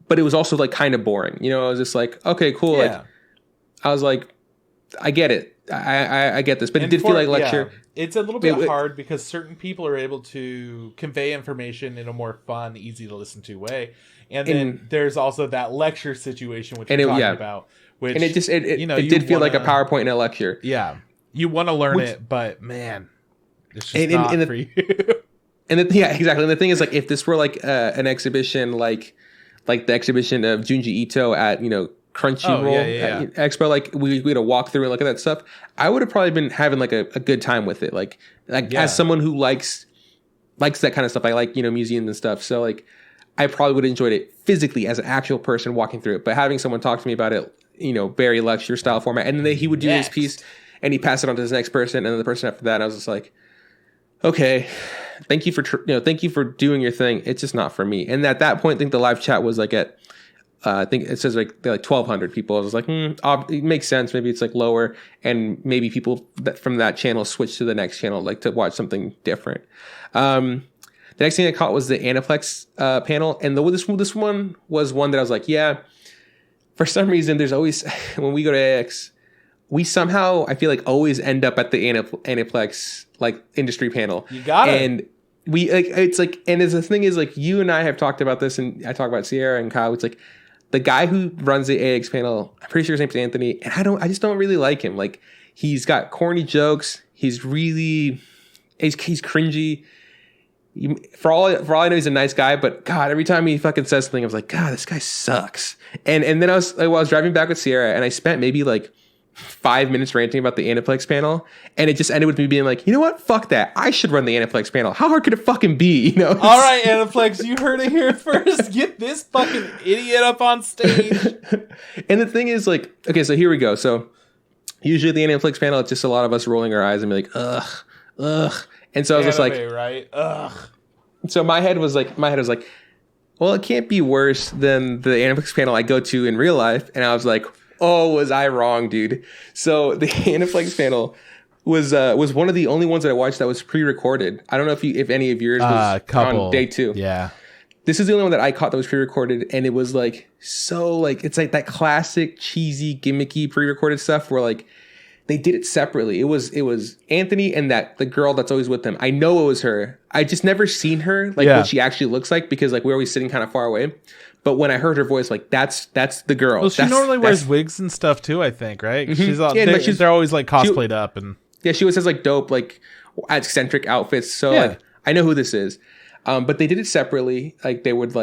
but it was also like kind of boring. You know, I was just like, okay, cool. Yeah. Like I was like, I get it. I get this, but it did feel like lecture. Yeah. It's a little bit hard because certain people are able to convey information in a more fun, easy to listen to way. And then there's also that lecture situation, which you're talking about. Which, and it did feel like a PowerPoint in a lecture. Yeah. You want to learn it, but man, it's just not for you. Yeah, exactly. And the thing is, like, if this were like an exhibition, like the exhibition of Junji Ito at, you know, Crunchyroll Expo, like we had to walk through and look at that stuff, I would have probably been having like a good time with it. Like as someone who likes that kind of stuff, I like, you know, museums and stuff. So like, I probably would have enjoyed it physically as an actual person walking through it. But having someone talk to me about it, you know, very lecture style format, and then he would do his piece and he passed it on to his next person, and then the person after that, and I was just like, okay, thank you for doing your thing. It's just not for me. And at that point, I think the live chat was like at I think it says like 1,200 people. I was like, it makes sense. Maybe it's like lower, and maybe people from that channel switch to the next channel, like to watch something different. The next thing I caught was the Aniplex panel, and this one was one that I was like, yeah. For some reason, there's always when we go to AX, we somehow I feel like always end up at the Aniplex like industry panel. You got it. And we like it's like, and the thing is, like, you and I have talked about this, and I talk about Sierra and Kyle. It's like the guy who runs the AX panel, I'm pretty sure his name's Anthony, and I just don't really like him. Like, he's got corny jokes. He's cringy. For all I know, he's a nice guy, but God, every time he fucking says something, I was like, God, this guy sucks. And then I was driving back with Sierra, and I spent maybe like 5 minutes ranting about the Aniplex panel, and it just ended with me being like, you know what? Fuck that. I should run the Aniplex panel. How hard could it fucking be? You know? All right, Aniplex, you heard it here first. Get this fucking idiot up on stage. And the thing is, like, okay, so here we go. So usually the Aniplex panel, it's just a lot of us rolling our eyes and be like, ugh. And so I was just like, right? Ugh. So my head was like, well, it can't be worse than the Aniplex panel I go to in real life. And I was like, oh, was I wrong, dude? So the Aniplex panel was one of the only ones that I watched that was pre-recorded. I don't know if any of yours was on day 2. Yeah. This is the only one that I caught that was pre-recorded, and it was like so like it's like that classic cheesy gimmicky pre-recorded stuff where like they did it separately. It was Anthony and the girl that's always with them. I know it was her. I just never seen her what she actually looks like because like we're always sitting kind of far away. But when I heard her voice, like that's the girl. Well, she normally wears wigs and stuff too, I think, right? Mm-hmm. She's all, they're always like cosplayed up and she always has like dope like eccentric outfits. So like I know who this is. But they did it separately. Like they would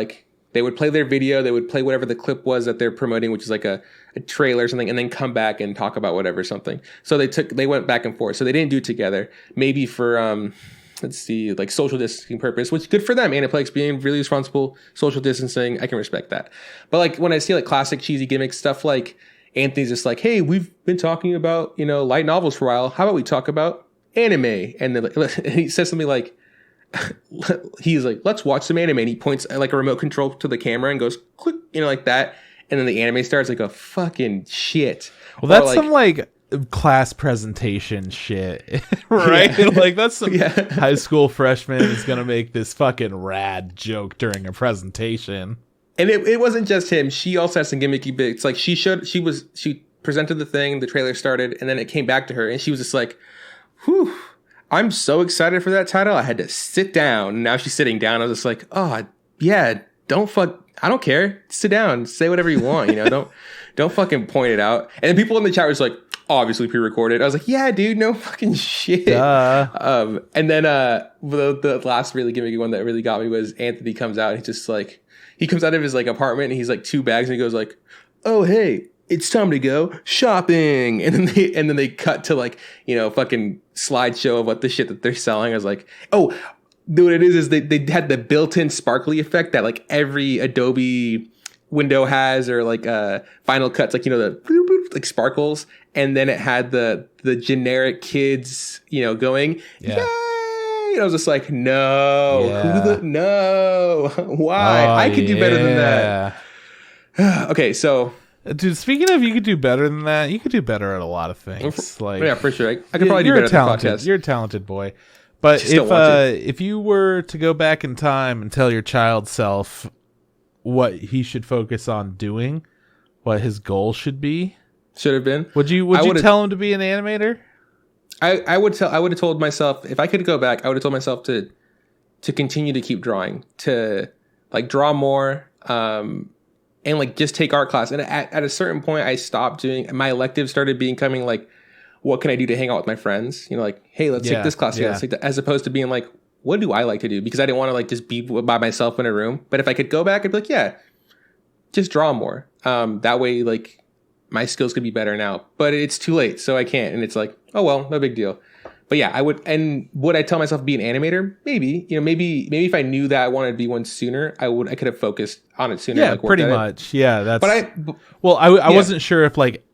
play their video, they would play whatever the clip was that they're promoting, which is like a trailer or something, and then come back and talk about whatever something. So they went back and forth. So they didn't do it together. Maybe for let's see, like social distancing purpose, which good for them. Aniplex being really responsible, social distancing, I can respect that. But like when I see like classic cheesy gimmick stuff, like Anthony's just like, hey, we've been talking about light novels for a while. How about we talk about anime? And then he says something like, he's like, let's watch some anime. And he points like a remote control to the camera and goes, click, like that. And then the anime starts like a fucking shit. Well, that's like, some like class presentation shit, right? Yeah. Like that's some high school freshman is going to make this fucking rad joke during a presentation. And it wasn't just him. She also had some gimmicky bits. Like she presented the thing, the trailer started, and then it came back to her. And she was just like, whew. I'm so excited for that title. I had to sit down. Now she's sitting down. I was just like, oh yeah, I don't care. Sit down. Say whatever you want. Don't fucking point it out. And then people in the chat was like, obviously pre-recorded. I was like, yeah, dude, no fucking shit. And then the last really gimmicky one that really got me was Anthony comes out. And he's just like, he comes out of his like apartment and he's like 2 bags and he goes like, oh hey, it's time to go shopping. And then they cut to like, fucking slideshow of what the shit that they're selling. I was like, oh, dude, what it is they had the built-in sparkly effect that like every Adobe window has, or like Final Cuts, like, the like sparkles. And then it had the generic kids, going, yay. And I was just like, no, no, why? I could do better than that. Okay, so. Dude, speaking of you could do better than that, you could do better at a lot of things. Like, yeah, for sure. I could probably do better at the podcast. You're a talented boy. But if you were to go back in time and tell your child self what he should focus on doing, what his goal should have been, would you tell him to be an animator? I would have told myself, if I could go back, I would have told myself to continue to keep drawing, to like draw more, and like just take art class. And at a certain point, I stopped doing my electives. Started becoming like, what can I do to hang out with my friends? Like, hey, let's take this class. Let's take that, as opposed to being like, what do I like to do? Because I didn't want to like just be by myself in a room. But if I could go back, I'd be like, yeah, just draw more. That way, like my skills could be better now. But it's too late, so I can't. And it's like, oh well, no big deal. But yeah, I would. And would I tell myself to be an animator? Maybe. Maybe if I knew that I wanted to be one sooner, I could have focused on it sooner. Yeah, pretty much. Yeah, that's. But I wasn't sure if like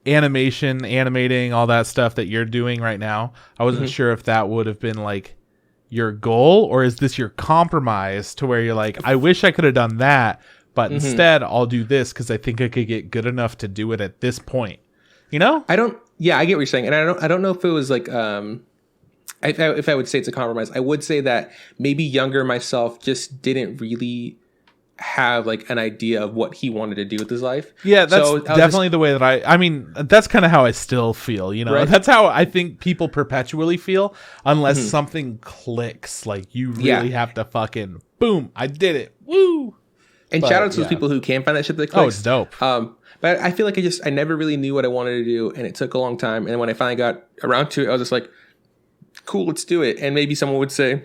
animating, all that stuff that you're doing right now. I wasn't sure if that would have been like your goal, or is this your compromise to where you're like, I wish I could have done that, but instead I'll do this because I think I could get good enough to do it at this point. I don't. Yeah, I get what you're saying, and I don't know if it was like if I would say it's a compromise. I would say that maybe younger myself just didn't really have like an idea of what he wanted to do with his life. Yeah, that's definitely the way that I mean, that's kind of how I still feel, Right? That's how I think people perpetually feel unless something clicks. Like you really have to fucking boom, I did it. Woo. And shout out to those people who can find that shit that clicks. Oh, it's dope. But I feel like I never really knew what I wanted to do, and it took a long time. And when I finally got around to it, I was just like, cool, let's do it. And maybe someone would say,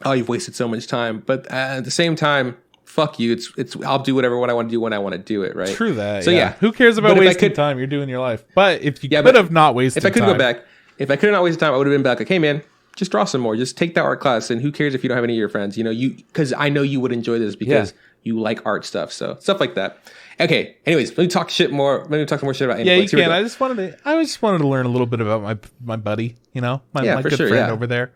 oh, you've wasted so much time. But at the same time, fuck you. It's I'll do whatever what I want to do when I want to do it, right? True that. So yeah. Who cares about wasting time? You're doing your life. But if you could have not wasted time. If I could go back, if I could have not wasted time, I would have been back like, hey man, just draw some more. Just take that art class, and who cares if you don't have any of your friends? You know, because I know you would enjoy this because you like art stuff. So stuff like that. Okay. Anyways, let me talk more shit about Aniplex. Yeah, you can. I just wanted to learn a little bit about my buddy. You know, my good friend over there.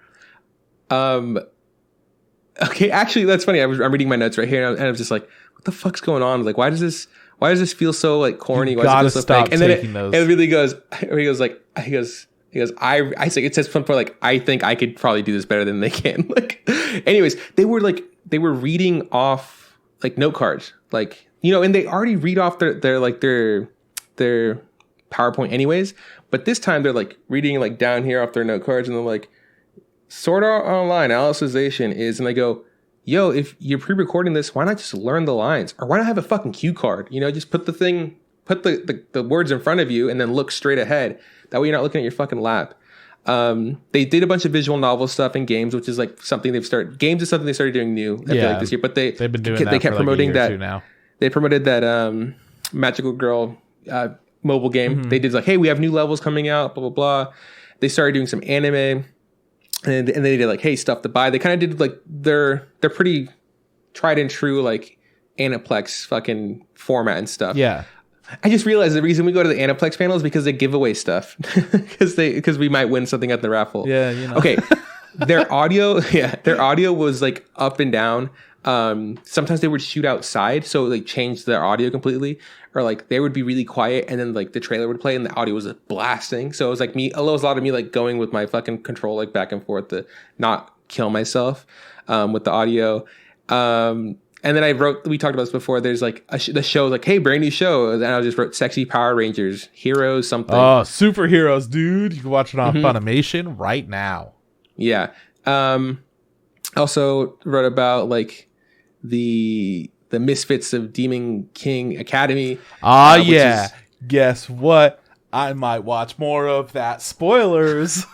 Okay, actually, that's funny. I'm reading my notes right here, and I was just like, "What the fuck's going on? Like, why does this feel so like corny? You why gotta does it feel so stop fake?" And then taking those. it really goes. He goes, I say it says something like, I think I could probably do this better than they can. Like, anyways, they were reading off like note cards, like, you know, and they already read off their PowerPoint anyways, but this time they're like reading like down here off their note cards, and they're like, Sword Art Online Alicization is, and I go, yo, if you're pre-recording this, why not just learn the lines, or why not have a fucking cue card? You know, just put the words in front of you and then look straight ahead. That way you're not looking at your fucking lap. They did a bunch of visual novel stuff in games, which is like something they've started. Games is something they started doing new. I feel like this year, but they've been doing that. They kept promoting that now. They promoted that Magical Girl mobile game. Mm-hmm. They did like, hey, we have new levels coming out. Blah blah blah. They started doing some anime. And they did like, hey, stuff to buy. They kind of did like they're pretty tried and true like Aniplex fucking format and stuff. Yeah. I just realized the reason we go to the Aniplex panel is because they give away stuff because we might win something at the raffle. Yeah, you know. Okay. Their audio was like up and down. Sometimes they would shoot outside, so like change their audio completely, or like they would be really quiet and then like the trailer would play and the audio was like, blasting. So it was like it was a lot of me like going with my fucking control like back and forth to not kill myself with the audio. And then we talked about this before, there's like the show like, hey, brand new show, and I just wrote Sexy Power Rangers Heroes something. Oh, superheroes, dude. You can watch it on Funimation right now. Yeah. Also wrote about like the Misfits of Demon King Academy. Guess what? I might watch more of that. Spoilers.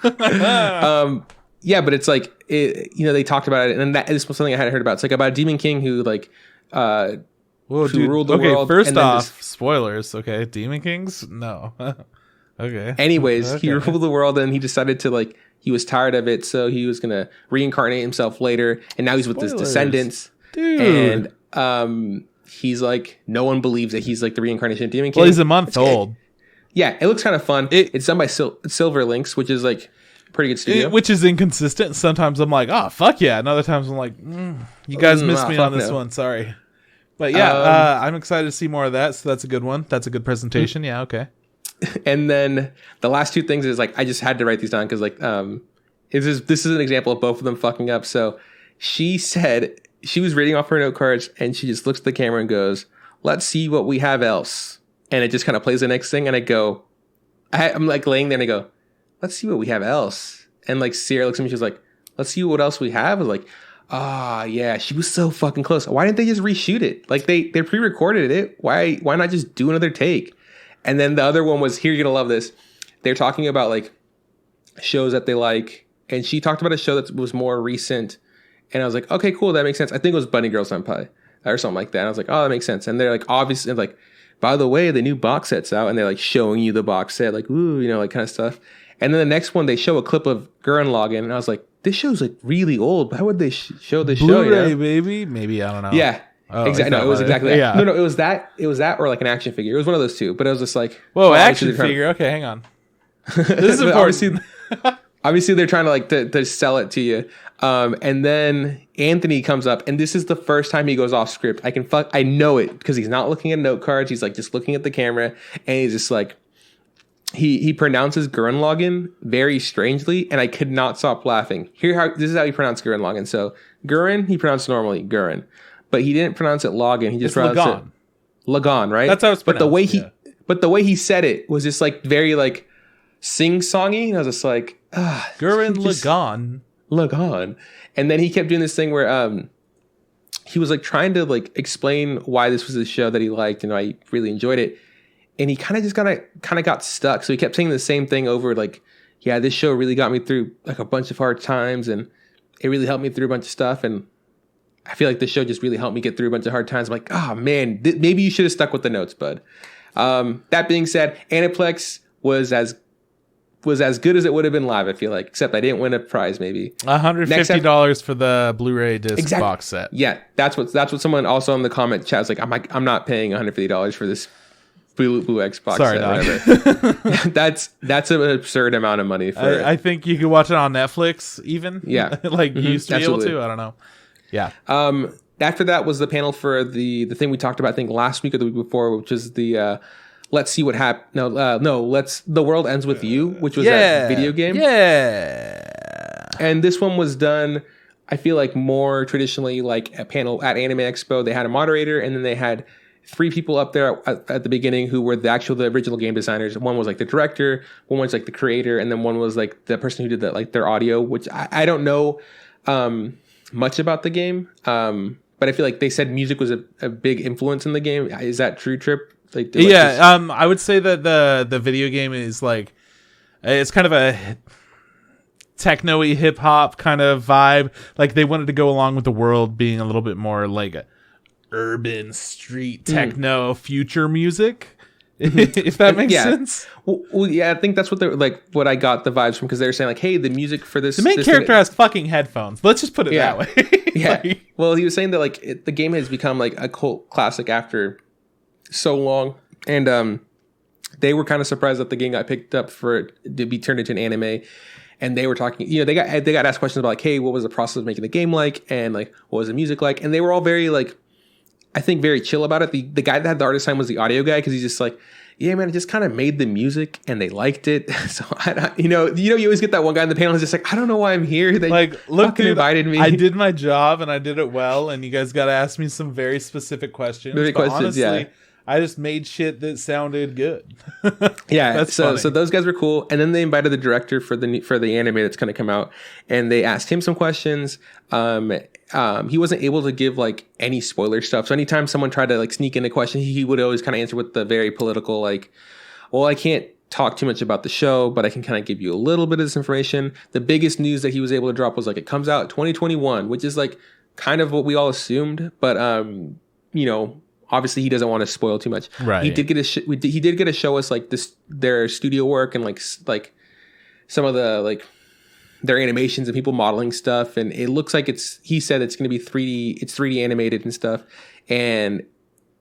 Yeah, but it's like they talked about it, and that is something I hadn't heard about. It's like about a demon king who like who ruled the world. First off, spoilers. Okay, demon kings? No. Okay. Anyways, he ruled the world, and he decided to like he was tired of it, so he was gonna reincarnate himself later, and now he's with his descendants. Dude. And he's like, no one believes that he's like the reincarnation of Demon King. Well, he's a month old. Yeah, it looks kind of fun. It's done by Silver Lynx, which is like pretty good studio. Which is inconsistent. Sometimes I'm like, oh, fuck yeah. And other times I'm like, you guys missed me on this one. Sorry. But yeah, I'm excited to see more of that. So that's a good one. That's a good presentation. Yeah, okay. And then the last two things is like, I just had to write these down because like, this is an example of both of them fucking up. So she said she was reading off her note cards and she just looks at the camera and goes, let's see what we have else. And it just kind of plays the next thing. And I go, I'm like laying there and I go, let's see what we have else. And like Sierra looks at me, she's like, let's see what else we have. I was like, yeah, she was so fucking close. Why didn't they just reshoot it? Like they pre-recorded it. Why not just do another take? And then the other one was, here, you're gonna love this. They're talking about like shows that they like. And she talked about a show that was more recent. And I was like, okay, cool, that makes sense. I think it was Bunny Girl Senpai or something like that. And I was like, oh, that makes sense. And they're like, obviously, like, by the way, the new box set's out, and they're like showing you the box set, like, ooh, like kind of stuff. And then the next one, they show a clip of Gurren Lagann, and I was like, this show's like really old. Why would they show this Blu-ray, show? You know? Baby? Maybe, I don't know. Yeah, exactly. No, it was exactly that. Yeah. No, it was that. It was that, or like an action figure. It was one of those two. But I was just like, whoa, action figure. Okay, hang on. This is important. Obviously, they're trying to like to sell it to you. And then Anthony comes up, and this is the first time he goes off script. I know it because he's not looking at note cards. He's like just looking at the camera, and he's just like he pronounces Gurren Lagann very strangely, and I could not stop laughing. This is how he pronounced Gurren Lagann. So Gurren, he pronounced normally Gurren, but he didn't pronounce it Lagann. He just pronounced it Lagann, right? That's how it's pronounced. But the way he said it was just like very like sing-songy, and I was just like, Gurren Lagann. And then he kept doing this thing where he was like trying to like explain why this was a show that he liked, and I really enjoyed it. And he kind of just kind of got stuck. So he kept saying the same thing over, like, yeah, this show really got me through like a bunch of hard times, and it really helped me through a bunch of stuff, and I feel like the show just really helped me get through a bunch of hard times. I'm like, oh man, maybe you should have stuck with the notes, bud. That being said, Aniplex was as good as it would have been live, I feel like, except I didn't win a prize. Maybe $150 for the Blu-ray disc box set. Yeah, that's what someone also in the comment chat was like. I'm not paying $150 for this blue Xbox set. That's an absurd amount of money for. I think you could watch it on Netflix even. Yeah, like you used to be able to. I don't know. Yeah. After that was the panel for the thing we talked about, I think last week or the week before, which is the Let's See What Happens. The World Ends With You, which was that video game. Yeah. And this one was done, I feel like, more traditionally, like a panel at Anime Expo. They had a moderator, and then they had 3 people up there at the beginning who were the original game designers. One was like the director, one was like the creator, and then one was like the person who did their audio, which I don't know much about the game. But I feel like they said music was a big influence in the game. Is that true, Trip? I would say that the video game is like, it's kind of a techno-y hip hop kind of vibe. Like they wanted to go along with the world being a little bit more like a urban street techno future music. If that makes sense. Well, yeah, I think that's what they're like. What I got the vibes from, because they were saying like, "Hey, the music for this." The main character has fucking headphones. Let's just put it that way. Yeah. Well, he was saying that like the game has become like a cult classic after so long, and they were kind of surprised that the game got picked up for it to be turned into an anime. And they were talking, they got asked questions about like, "Hey, what was the process of making the game like?" And like, "What was the music like?" And they were all very like, I think, very chill about it. The guy that had the artist sign was the audio guy, because he's just like, yeah, man, I just kind of made the music and they liked it. So you always get that one guy in the panel who's just like, I don't know why I'm here. They look, dude, invited me. I did my job and I did it well, and you guys got to ask me some very specific questions. Honestly, I just made shit that sounded good. Yeah, so those guys were cool, and then they invited the director for the anime that's going to come out, and they asked him some questions. He wasn't able to give like any spoiler stuff, so anytime someone tried to like sneak in a question, he would always kind of answer with the very political like, "Well, I can't talk too much about the show, but I can kind of give you a little bit of this information." The biggest news that he was able to drop was like, it comes out 2021, which is like kind of what we all assumed, but obviously he doesn't want to spoil too much. Right. He did get to show us like their studio work and like some of the like their animations and people modeling stuff, and it looks like he said it's going to be 3D. It's 3D animated and stuff. And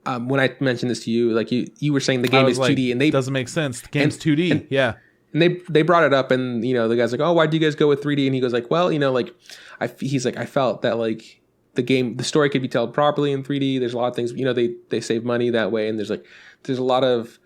when I mentioned this to you, like you were saying the game is 2D, and they doesn't make sense. The game's 2D. Yeah. And they brought it up, and the guy's like, "Oh, why do you guys go with 3D?" And he goes like, "Well, he's like, I felt that like the story could be told properly in 3D. There's a lot of things, they save money that way, and there's a lot of,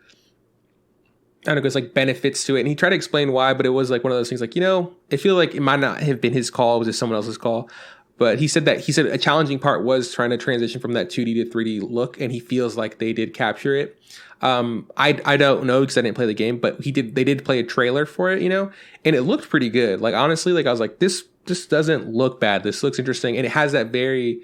I don't know, there's like benefits to it." And he tried to explain why, but it was like one of those things like, I feel like it might not have been his call, it was just someone else's call. But he said a challenging part was trying to transition from that 2D to 3D look, and he feels like they did capture it. I don't know because I didn't play the game, but they did play a trailer for it, and it looked pretty good. Like honestly, like I was like, this doesn't look bad. This looks interesting, and it has that very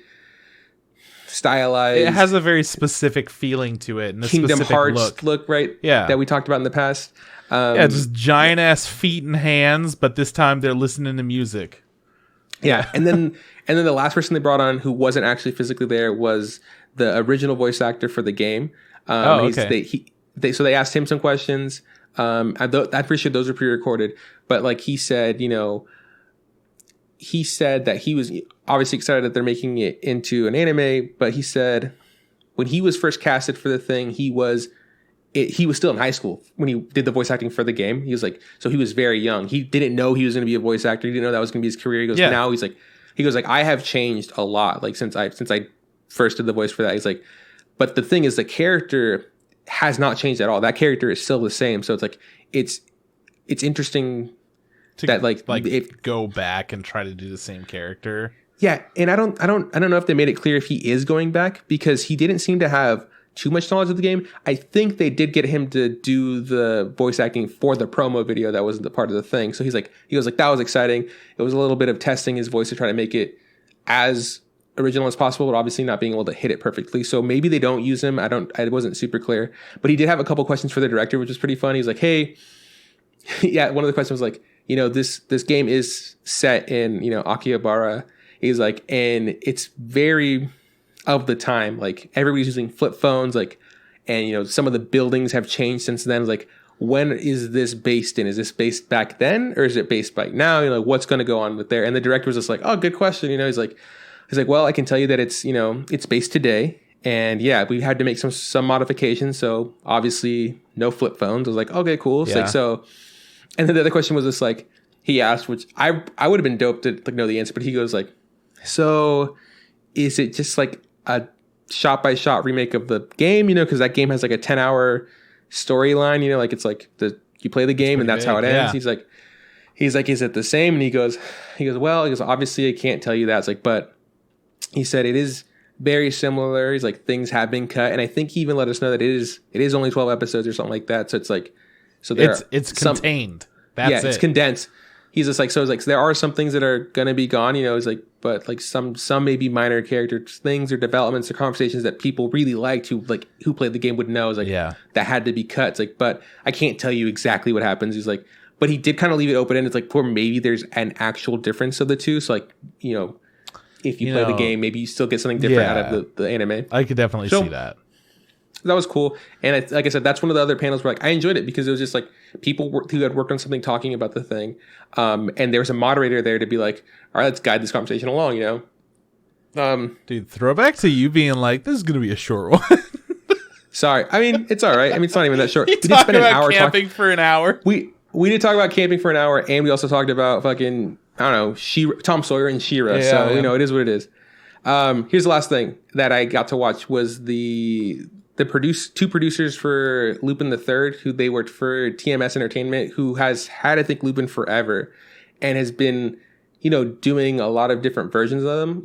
stylized. It has a very specific feeling to it, and a Kingdom specific Hearts look, right? Yeah, that we talked about in the past. Just giant ass feet and hands, but this time they're listening to music. Yeah, and then the last person they brought on who wasn't actually physically there was the original voice actor for the game. Okay. So they asked him some questions. I'm pretty sure those are pre-recorded, but like he said that he was obviously excited that they're making it into an anime, but he said when he was first casted for the thing, he was still in high school when he did the voice acting for the game. He was like, so he was very young. He didn't know he was going to be a voice actor. He didn't know that was going to be his career. He goes, now he goes like, I have changed a lot. Like since I first did the voice for that, he's like, but the thing is the character has not changed at all. That character is still the same. So it's like, it's interesting to go back and try to do the same character. Yeah. And I don't know if they made it clear if he is going back, because he didn't seem to have too much knowledge of the game. I think they did get him to do the voice acting for the promo video that was the part of the thing. So he goes like, that was exciting. It was a little bit of testing his voice to try to make it as original as possible, but obviously not being able to hit it perfectly. So maybe they don't use him. I wasn't super clear, but he did have a couple questions for the director, which was pretty fun. He's like, hey, yeah. One of the questions was like, this game is set in, Akihabara. He's like, and it's very of the time. Like everybody's using flip phones, like, and some of the buildings have changed since then. Like, when is this based in? Is this based back then, or is it based back now? What's going to go on with there? And the director was just like, oh, good question. He's like, well, I can tell you that it's it's based today, and yeah, we had to make some modifications. So obviously, no flip phones. I was like, okay, cool. Yeah. So, and then the other question was just like he asked, which I would have been dope to know the answer, but he goes like, so is it just like a shot by shot remake of the game? Because that game has like a 10-hour storyline. Like it's like you play the game and that's how it ends. Yeah. He's like, is it the same? And he goes, well, obviously I can't tell you that. It's like, but he said it is very similar. He's like, things have been cut, and I think he even let us know that it is only 12 episodes or something like that. So it's like, so it's contained. That's it's condensed. He's just like, so it's like, so there are some things that are gonna be gone. It's like, but like some maybe minor character things or developments or conversations that people really liked who played the game would know. Is like, that had to be cut. It's like, but I can't tell you exactly what happens. He's like, but he did kind of leave it open, and it's like, for maybe there's an actual difference of the two. So like, if you play the game, maybe you still get something different out of the anime. I could definitely see that. That was cool. And like I said, that's one of the other panels where like I enjoyed it because it was just like people who had worked on something talking about the thing. And there was a moderator there to be like, all right, let's guide this conversation along, Dude, throwback to you being like, this is going to be a short one. Sorry. I mean, it's all right. I mean, it's not even that short. We did spend an hour camping for an hour. We did talk about camping for an hour, and we also talked about fucking, I don't know, Tom Sawyer and She-Ra. It is what it is. Here's the last thing that I got to watch was the two producers for Lupin the Third, who they worked for TMS Entertainment, who has had, I think, Lupin forever, and has been, doing a lot of different versions of them,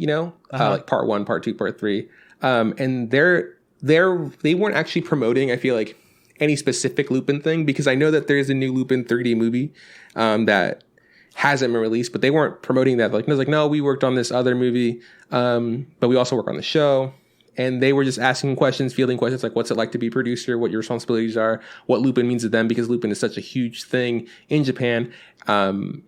like part 1, part 2, part 3. And they weren't actually promoting, I feel like, any specific Lupin thing, because I know that there's a new Lupin 3D movie that hasn't been released, but they weren't promoting that. Like, it was like, no, we worked on this other movie, but we also work on the show. And they were just asking questions, fielding questions like, what's it like to be a producer? What your responsibilities are? What Lupin means to them? Because Lupin is such a huge thing in Japan. And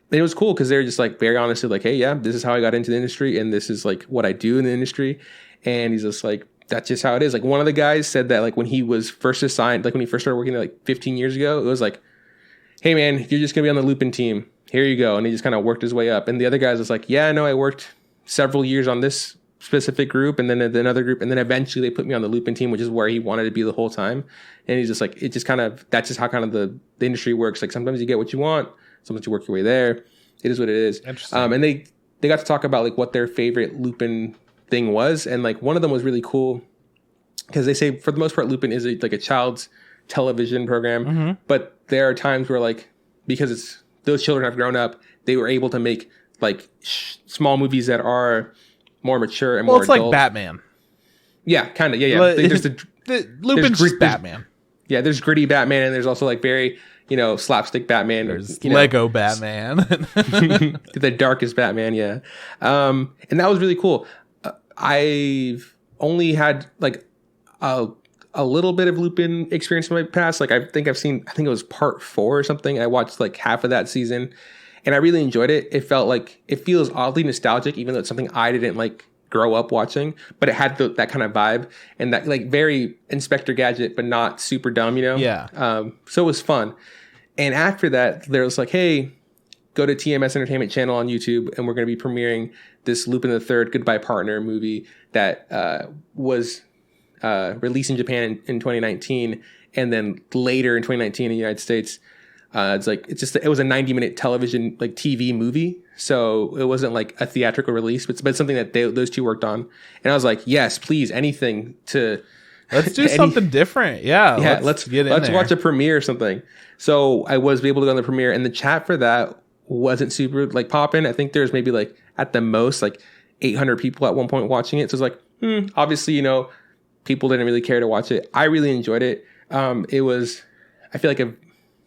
it was cool because they were just like very honestly like, hey, yeah, this is how I got into the industry, and this is like what I do in the industry. And he's just like, that's just how it is. Like, one of the guys said that like when he was first assigned, like when he first started working there like 15 years ago, it was like, hey man, you're just gonna be on the Lupin team. Here you go. And he just kind of worked his way up. And the other guys was like, yeah, no, I worked several years on this specific group, and then another group, and then eventually they put me on the Lupin team, which is where he wanted to be the whole time. And he's just like, it just kind of, that's just how kind of the industry works. Like, sometimes you get what you want, sometimes you work your way there. It is what it is. Interesting. And they got to talk about like what their favorite Lupin thing was, and like one of them was really cool because they say for the most part Lupin is like a child's television program, but there are times where like, because those children have grown up, they were able to make like small movies that are more mature and more adult. Like Batman. Yeah, kind of. Yeah. There's Lupin's Batman. There's gritty Batman, and there's also like very, slapstick Batman. There's Lego Batman. The darkest Batman, yeah. And that was really cool. I've only had like a little bit of Lupin experience in my past. Like I think it was part 4 or something. I watched like half of that season, and I really enjoyed it. It felt like, it feels oddly nostalgic, even though it's something I didn't like grow up watching, but it had that kind of vibe, and that like very Inspector Gadget, but not super dumb, Yeah. So it was fun. And after that, there was like, hey, go to TMS Entertainment channel on YouTube, and we're going to be premiering this Lupin the Third Goodbye Partner movie that was released in Japan in 2019, and then later in 2019 in the United States. It was a 90-minute television like TV movie, so it wasn't like a theatrical release, but it's something that those two worked on. And I was like, yes, please, anything to let's do something different. Yeah, let's watch a premiere or something. So I was able to go on the premiere, and the chat for that wasn't super like popping. I think there's maybe like at the most like 800 people at one point watching it. So it's like, obviously, people didn't really care to watch it. I really enjoyed it. It was, I feel like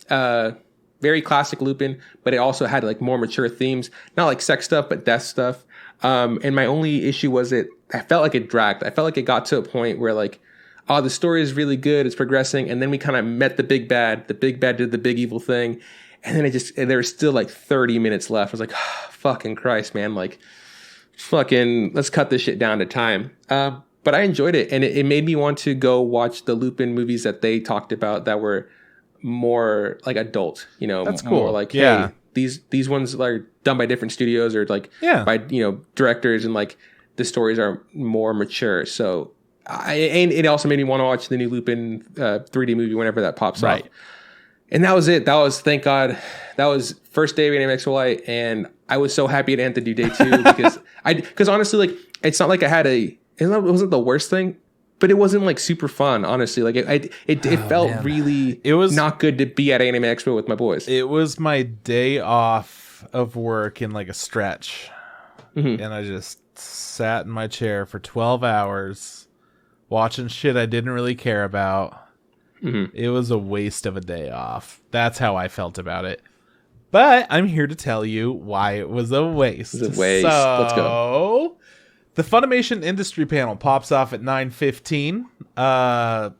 a very classic Lupin, but it also had like more mature themes, not like sex stuff, but death stuff. And my only issue was I felt like it dragged. I felt like it got to a point where like, the story is really good, it's progressing, and then we kind of met the big bad. The big bad did the big evil thing, And then there was still like 30 minutes left. I was like, oh, fucking Christ, man. Like, fucking, let's cut this shit down to time. But I enjoyed it. And it made me want to go watch the Lupin movies that they talked about that were more like adult, you know. That's cool. More like, hey, these ones are done by different studios or like by, you know, directors, and like the stories are more mature. So and it also made me want to watch the new Lupin 3D movie whenever that pops up. And that was it. That was, thank God, that was first day of Expo Lite, and I was so happy it ended to do day 2 because honestly, like, it's not like I had it wasn't the worst thing, but it wasn't like super fun. Honestly, like it felt really, it was not good to be at Anime Expo with my boys. It was my day off of work in like a stretch, and I just sat in my chair for 12 hours watching shit I didn't really care about. It was a waste of a day off. That's how I felt about it. But I'm here to tell you why it was a waste. It was a waste. So, let's go. The Funimation industry panel pops off at 9:15.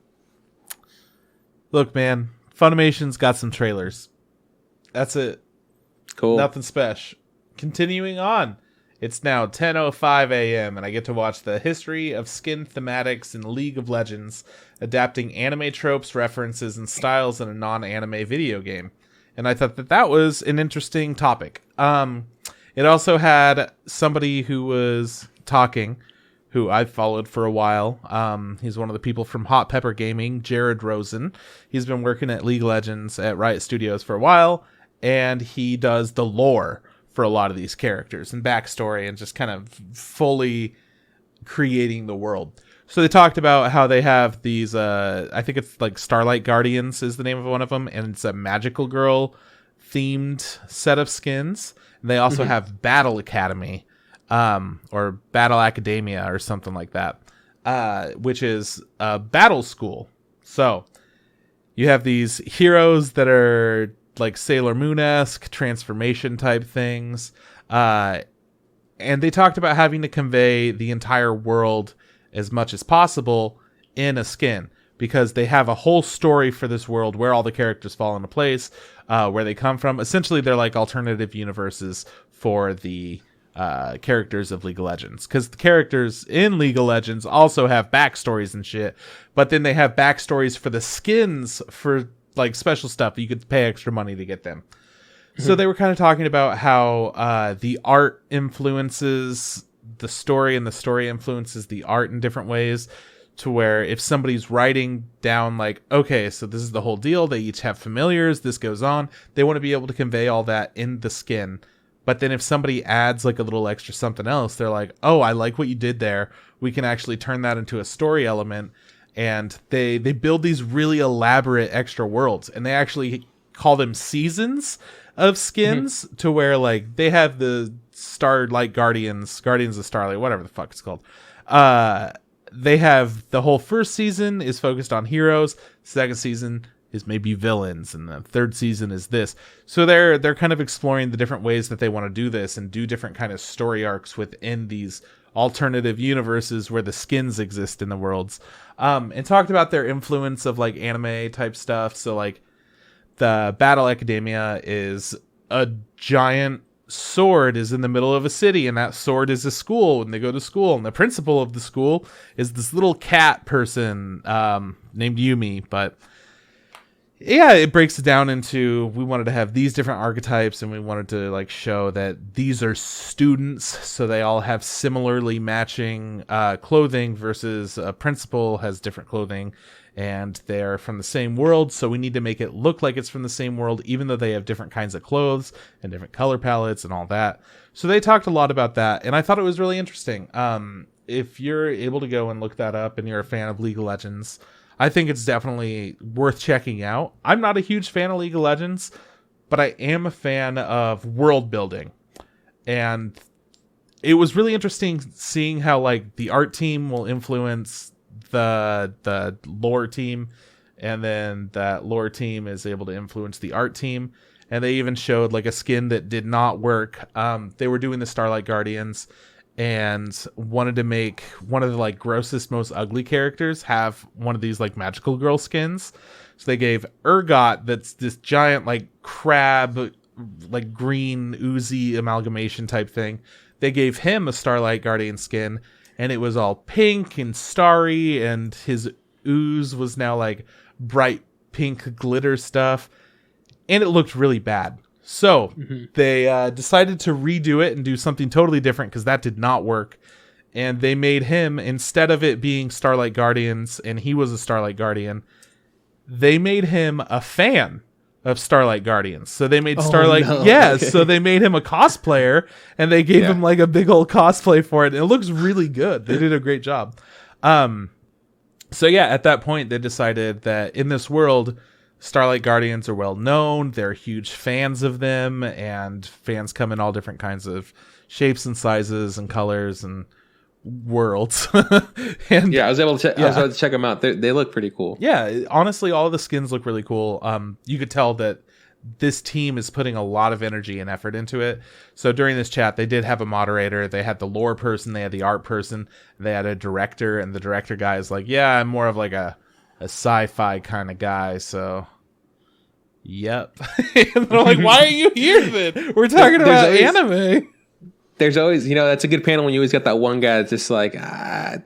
Look, man, Funimation's got some trailers. That's it. Cool. Nothing special. Continuing on. It's now 10:05 a.m. and I get to watch the history of skin thematics in League of Legends, adapting anime tropes, references, and styles in a non-anime video game. And I thought that was an interesting topic. It also had somebody who was talking, who I've followed for a while. He's one of the people from Hot Pepper Gaming, Jared Rosen. He's been working at League of Legends at Riot Studios for a while, and he does the lore for a lot of these characters and backstory and just kind of fully creating the world. So they talked about how they have these, I think it's like Starlight Guardians is the name of one of them, and it's a magical girl themed set of skins. And they also have Battle Academy, or Battle Academia or something like that, which is a battle school. So you have these heroes that are like Sailor Moon-esque transformation type things. And they talked about having to convey the entire world as much as possible in a skin, because they have a whole story for this world where all the characters fall into place, where they come from. Essentially, they're like alternative universes for the characters of League of Legends, because the characters in League of Legends also have backstories and shit, but then they have backstories for the skins for like special stuff. You could pay extra money to get them. So they were kind of talking about how the art influences the story and the story influences the art in different ways, to where if somebody's writing down like, okay, so this is the whole deal, they each have familiars, this goes on, they want to be able to convey all that in the skin. But then if somebody adds like a little extra something else, they're like, oh, I like what you did there, we can actually turn that into a story element. And they build these really elaborate extra worlds, and they actually call them seasons of skins, to where like they have the Starlight Guardians of Starlight, whatever the fuck it's called. They have the whole first season is focused on heroes, second season is maybe villains, and the third season is this. So they're kind of exploring the different ways that they want to do this and do different kind of story arcs within these alternative universes where the skins exist in the worlds. And talked about their influence of like anime type stuff. So like the Battle Academia is a giant sword is in the middle of a city, and that sword is a school, and they go to school, and the principal of the school is this little cat person named Yumi. But yeah, it breaks it down into, we wanted to have these different archetypes, and we wanted to like show that these are students, so they all have similarly matching clothing, versus a principal has different clothing, and they're from the same world, so we need to make it look like it's from the same world, even though they have different kinds of clothes and different color palettes and all that. So they talked a lot about that, and I thought it was really interesting. If you're able to go and look that up and you're a fan of League of Legends, I think it's definitely worth checking out. I'm not a huge fan of League of Legends, but I am a fan of world building. And it was really interesting seeing how like the art team will influence the lore team, and then that lore team is able to influence the art team. And they even showed like a skin that did not work. They were doing the Starlight Guardians and wanted to make one of the like grossest, most ugly characters have one of these like magical girl skins. So they gave Urgot, that's this giant like crab, like green oozy amalgamation type thing. They gave him a Starlight Guardian skin, and it was all pink and starry, and his ooze was now like bright pink glitter stuff, and it looked really bad. So they decided to redo it and do something totally different because that did not work. And they made him, instead of it being Starlight Guardians, and he was a Starlight Guardian, they made him a fan of Starlight Guardians. So they made so they made him a cosplayer, and they gave him like a big old cosplay for it. And it looks really good. They did a great job. So yeah, at that point, they decided that in this world, Starlight Guardians are well known. They're huge fans of them, and fans come in all different kinds of shapes and sizes and colors and worlds. And I was able to check them out. They look pretty cool. Yeah, honestly, all of the skins look really cool. You could tell that this team is putting a lot of energy and effort into it. So during this chat, they did have a moderator. They had the lore person, they had the art person, they had a director, and the director guy is like, yeah, I'm more of like a sci-fi kind of guy, so yep. And they're like, why are you here then? We're talking about anime. There's always, that's a good panel when you always got that one guy that's just like,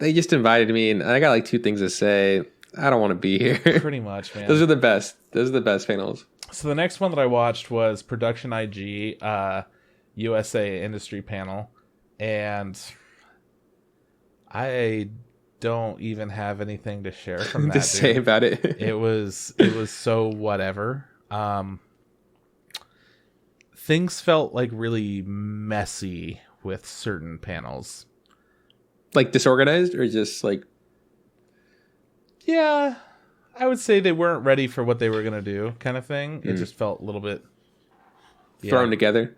they just invited me and I got like 2 things to say. I don't want to be here. Pretty much, man. Those are the best. Those are the best panels. So the next one that I watched was Production IG USA Industry Panel, and I don't even have anything to share from that. To say about it. It was so whatever. Things felt like really messy with certain panels. Like disorganized or just like... Yeah, I would say they weren't ready for what they were going to do kind of thing. It just felt a little bit... thrown together.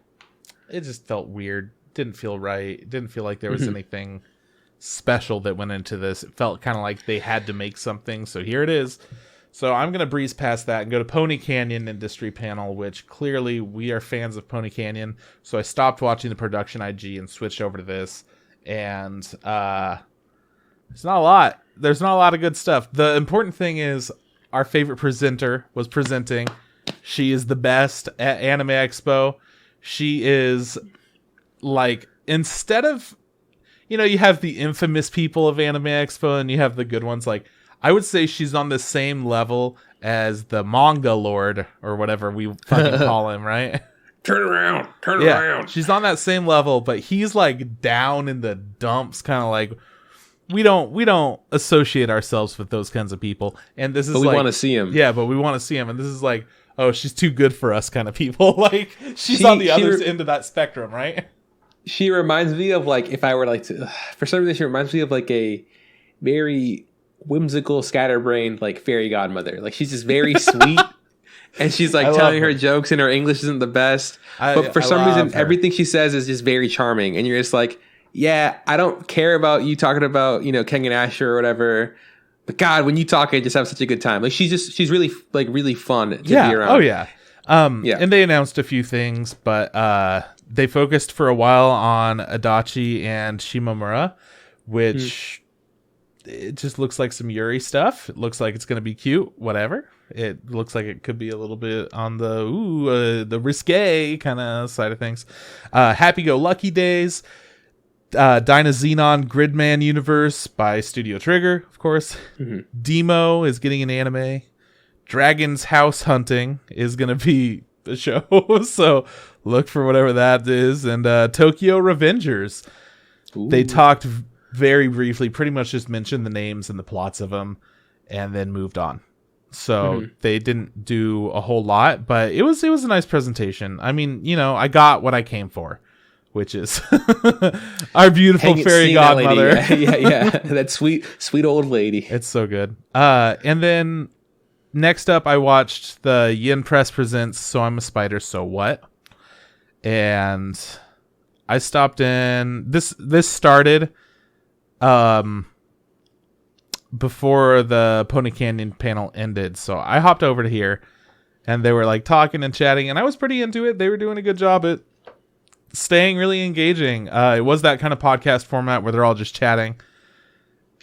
It just felt weird. Didn't feel right. Didn't feel like there was anything special that went into this. It felt kind of like they had to make something, so here it is. So I'm going to breeze past that and go to Pony Canyon Industry Panel, which clearly we are fans of Pony Canyon. So I stopped watching the Production IG and switched over to this. And it's not a lot. There's not a lot of good stuff. The important thing is our favorite presenter was presenting. She is the best at Anime Expo. She is like, instead of, you have the infamous people of Anime Expo and you have the good ones, like, I would say she's on the same level as the manga lord or whatever we fucking call him, right? Turn around. She's on that same level, but he's like down in the dumps, kind of like we don't associate ourselves with those kinds of people. And this is we want to see him. Yeah, but we want to see him. And this is like, oh, she's too good for us kind of people. Like she's on the other end of that spectrum, right? She reminds me of like, if I were like to, for some reason, she reminds me of like a very whimsical, scatterbrained, like fairy godmother. Like she's just very sweet, and she's like telling her jokes, and her English isn't the best. But for some reason, everything she says is just very charming, and you're just like, yeah, I don't care about you talking about Ken and Asher or whatever. But God, when you talk, I just have such a good time. Like she's really like really fun to be around. Oh yeah. And they announced a few things, but they focused for a while on Adachi and Shimomura, which it just looks like some Yuri stuff. It looks like it's going to be cute, whatever. It looks like it could be a little bit on the risque kind of side of things. Happy Go Lucky Days, Dynazenon Gridman Universe by Studio Trigger, of course. Demo is getting an anime. Dragon's House Hunting is going to be a show, so look for whatever that is. And Tokyo Revengers. Ooh. They talked very briefly, pretty much just mentioned the names and the plots of them, and then moved on. So they didn't do a whole lot, but it was a nice presentation. I mean, I got what I came for, which is our beautiful fairy godmother. Yeah. That sweet old lady. It's so good. And then next up, I watched the Yin Press presents So I'm a Spider, So What? And I stopped in. This started before the Pony Canyon panel ended, so I hopped over to here, and they were like talking and chatting, and I was pretty into it. They were doing a good job at staying really engaging. It was that kind of podcast format where they're all just chatting,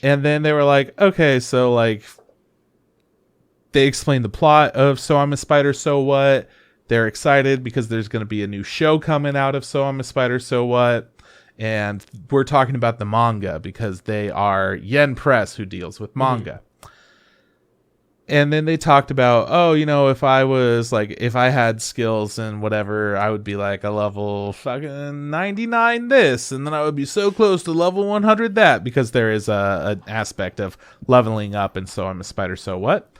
and then they were like, okay, so like they explain the plot of So I'm a Spider, So What. They're excited because there's going to be a new show coming out of So I'm a Spider, So What. And we're talking about the manga because they are Yen Press, who deals with manga. And then they talked about, oh, you know, if I had skills and whatever, I would be like a level fucking 99 this, and then I would be so close to level 100 that, because there is an aspect of leveling up, and So I'm a Spider, So What?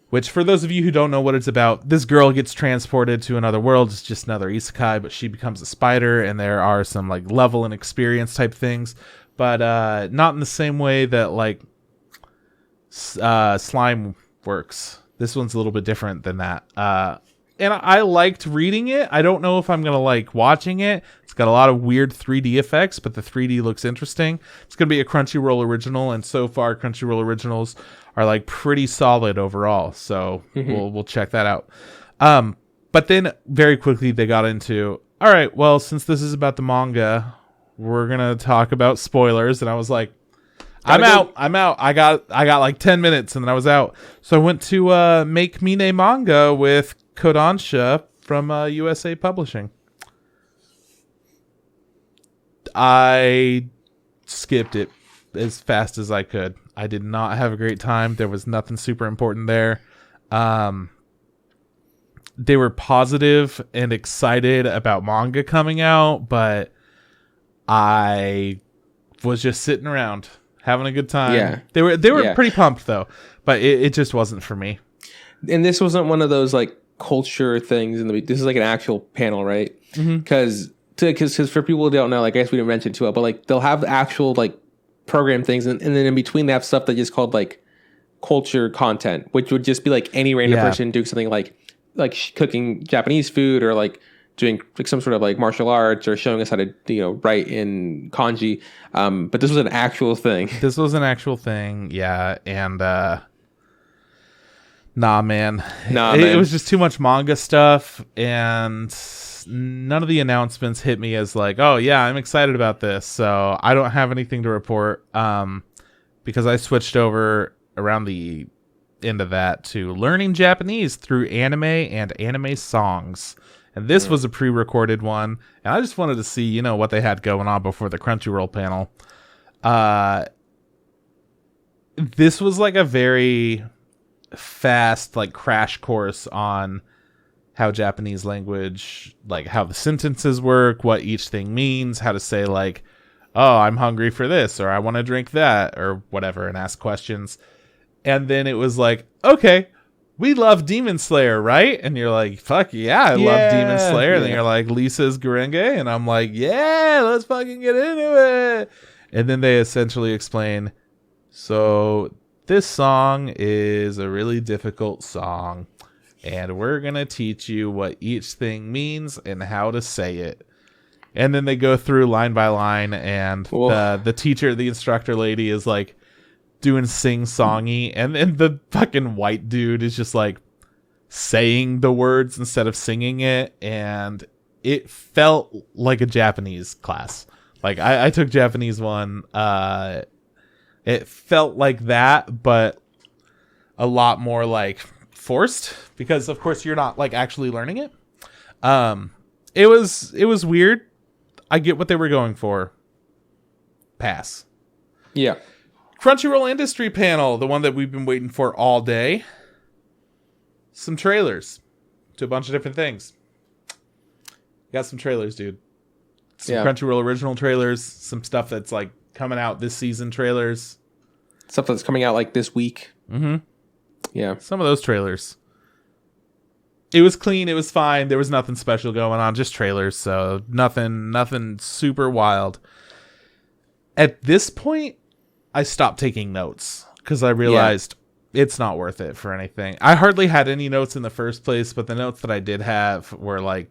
Which, for those of you who don't know what it's about, this girl gets transported to another world. It's just another isekai, but she becomes a spider, and there are some like level and experience type things, but not in the same way that like slime works. This one's a little bit different than that. And I liked reading it. I don't know if I'm gonna like watching it. It's got a lot of weird 3D effects, but the 3D looks interesting. It's gonna be a Crunchyroll original, and so far Crunchyroll originals are like pretty solid overall. So we'll check that out. But then very quickly they got into, all right, well, since this is about the manga, we're gonna talk about spoilers, and I was like, I'm out. I got like 10 minutes and then I was out. So I went to Make Mine Manga with Kodansha from USA Publishing. I skipped it as fast as I could. I did not have a great time. There was nothing super important there. They were positive and excited about manga coming out, but I was just sitting around having a good time. Yeah. They were pretty pumped though, but it just wasn't for me. And this wasn't one of those like culture things. This is like an actual panel, right? Because for people who don't know, like I guess we didn't mention it too well, but like they'll have actual like program things, and then in between they have stuff that is called like culture content, which would just be like any random person doing something like cooking Japanese food, or like doing like some sort of like martial arts, or showing us how to write in kanji. But this was an actual thing. Yeah. And nah, man. It was just too much manga stuff, and none of the announcements hit me as like, oh yeah, I'm excited about this. So I don't have anything to report, because I switched over around the end of that to learning Japanese through anime and anime songs. And this was a pre-recorded one, and I just wanted to see, what they had going on before the Crunchyroll panel. This was like a very fast, like, crash course on how Japanese language, like how the sentences work, what each thing means, how to say like, oh, I'm hungry for this, or I want to drink that, or whatever, and ask questions. And then it was like, okay, we love Demon Slayer, right? And you're like, fuck yeah, I love Demon Slayer. And then you're like, Lisa's Gurenge. And I'm like, yeah, let's fucking get into it. And then they essentially explain, so this song is a really difficult song, and we're going to teach you what each thing means and how to say it. And then they go through line by line, and the teacher, the instructor lady, is like doing sing-songy, and then the fucking white dude is just like saying the words instead of singing it, and it felt like a Japanese class. Like I took Japanese one. It felt like that, but a lot more like forced, because of course you're not like actually learning it. It was weird. I get what they were going for. Pass. Yeah. Crunchyroll Industry Panel, the one that we've been waiting for all day. Some trailers to a bunch of different things. Got some trailers, dude. Some Crunchyroll original trailers, some stuff that's like coming out this season trailers. Stuff that's coming out like this week. Yeah. Some of those trailers. It was clean, it was fine. There was nothing special going on, just trailers, so nothing super wild. At this point, I stopped taking notes because I realized it's not worth it for anything. I hardly had any notes in the first place, but the notes that I did have were like,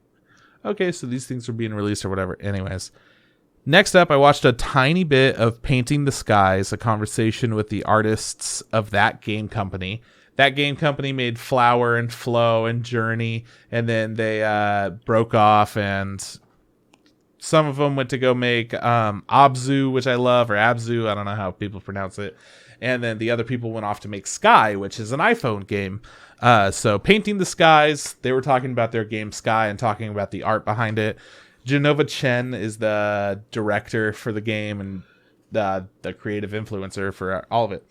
okay, so these things are being released or whatever. Anyways, next up, I watched a tiny bit of Painting the Skies, a conversation with the artists of that game company. That game company made Flower and Flow and Journey, and then they broke off and Some of them went to go make Abzu, which I love, or Abzu. I don't know how people pronounce it. And then the other people went off to make Sky, which is an iPhone game. So Painting the Skies, they were talking about their game Sky and talking about the art behind it. Genova Chen is the director for the game and the creative influencer for all of it.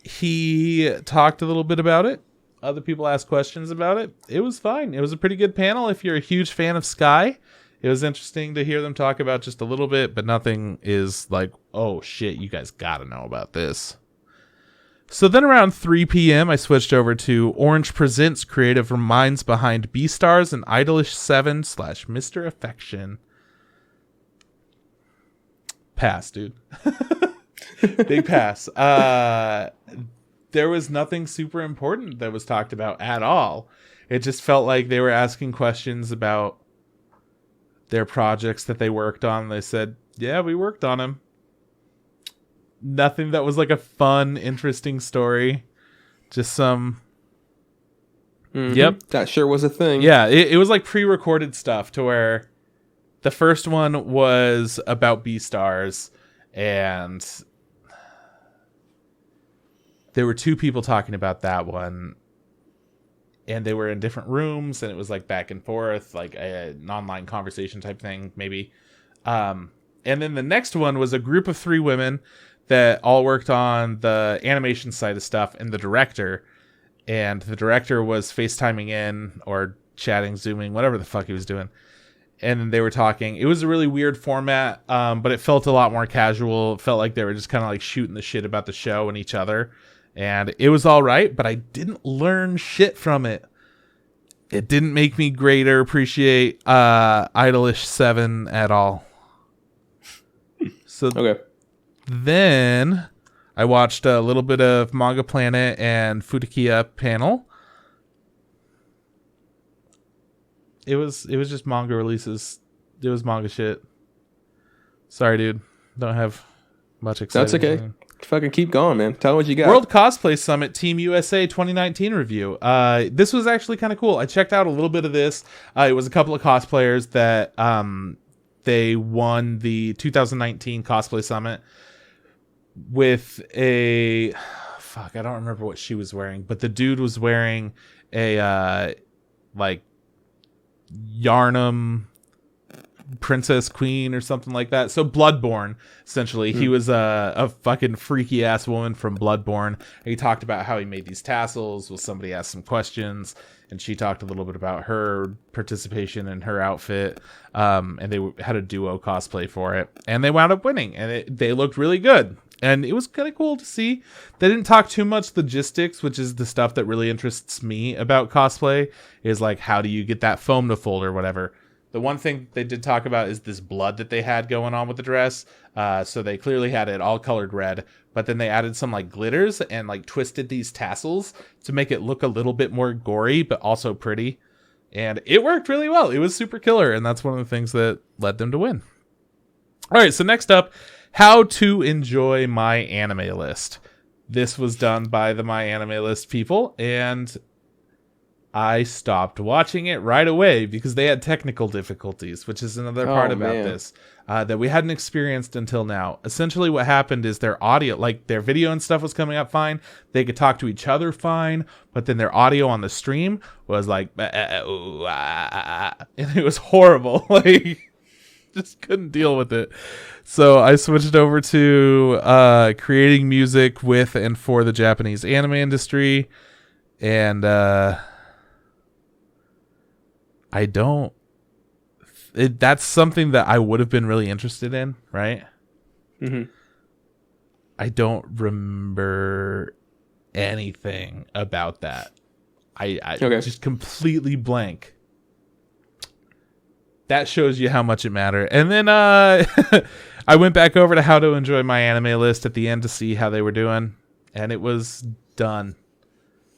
He talked a little bit about it. Other people asked questions about it. It was fine. It was a pretty good panel if you're a huge fan of Sky. It was interesting to hear them talk about just a little bit, but nothing is like, oh shit, you guys gotta know about this. So then around 3 p.m., I switched over to Orange Presents creative minds behind Beastars and Idolish 7 / Mr. Affection. Pass, dude. Big pass. There was nothing super important that was talked about at all. It just felt like they were asking questions about their projects that they worked on. They said, yeah, we worked on them. Nothing that was like a fun, interesting story. Just some... Yep. That sure was a thing. Yeah, it was like pre-recorded stuff to where the first one was about Beastars and there were 2 people talking about that one. And they were in different rooms, and it was like back and forth, like an online conversation type thing, maybe. And then the next one was a group of 3 women that all worked on the animation side of stuff, and the director. And the director was FaceTiming in or chatting, Zooming, whatever the fuck he was doing. And they were talking. It was a really weird format, but it felt a lot more casual. It felt like they were just kind of like shooting the shit about the show and each other. And it was all right, but I didn't learn shit from it. It didn't make me greater appreciate Idolish 7 at all. So okay. Then I watched a little bit of Manga Planet and Fudakiya panel. It was just manga releases. It was manga shit. Sorry, dude. Don't have much excitement. That's okay. Fucking keep going, man. Tell them what you got. World Cosplay Summit Team USA 2019 review. This was actually kind of cool. I checked out a little bit of this. It was a couple of cosplayers that they won the 2019 Cosplay Summit with a... Fuck, I don't remember what she was wearing, but the dude was wearing a like Yarnum princess queen or something like that. So Bloodborne, essentially. He was a fucking freaky ass woman from Bloodborne. And he talked about how he made these tassels. Well, somebody asked some questions and she talked a little bit about her participation in her outfit. And they had a duo cosplay for it, and they wound up winning, and they looked really good. And it was kind of cool to see. They didn't talk too much logistics, which is the stuff that really interests me about cosplay, is like, how do you get that foam to fold or whatever. The one thing they did talk about is this blood that they had going on with the dress. So they clearly had it all colored red, but then they added some like glitters and like twisted these tassels to make it look a little bit more gory, but also pretty. And it worked really well. It was super killer. And that's one of the things that led them to win. All right. So next up, how to enjoy my anime list. This was done by the My Anime List people, and I stopped watching it right away because they had technical difficulties, which is another part about this that we hadn't experienced until now. Essentially what happened is their audio, like their video and stuff was coming up fine. They could talk to each other fine, but then their audio on the stream was like, and it was horrible. Like, just couldn't deal with it. So I switched over to creating music with and for the Japanese anime industry. And that's something that I would have been really interested in, right? Mm-hmm. I don't remember anything about that. I okay. Just completely blank. That shows you how much it mattered. And then I went back over to how to enjoy my anime list at the end to see how they were doing, and it was done.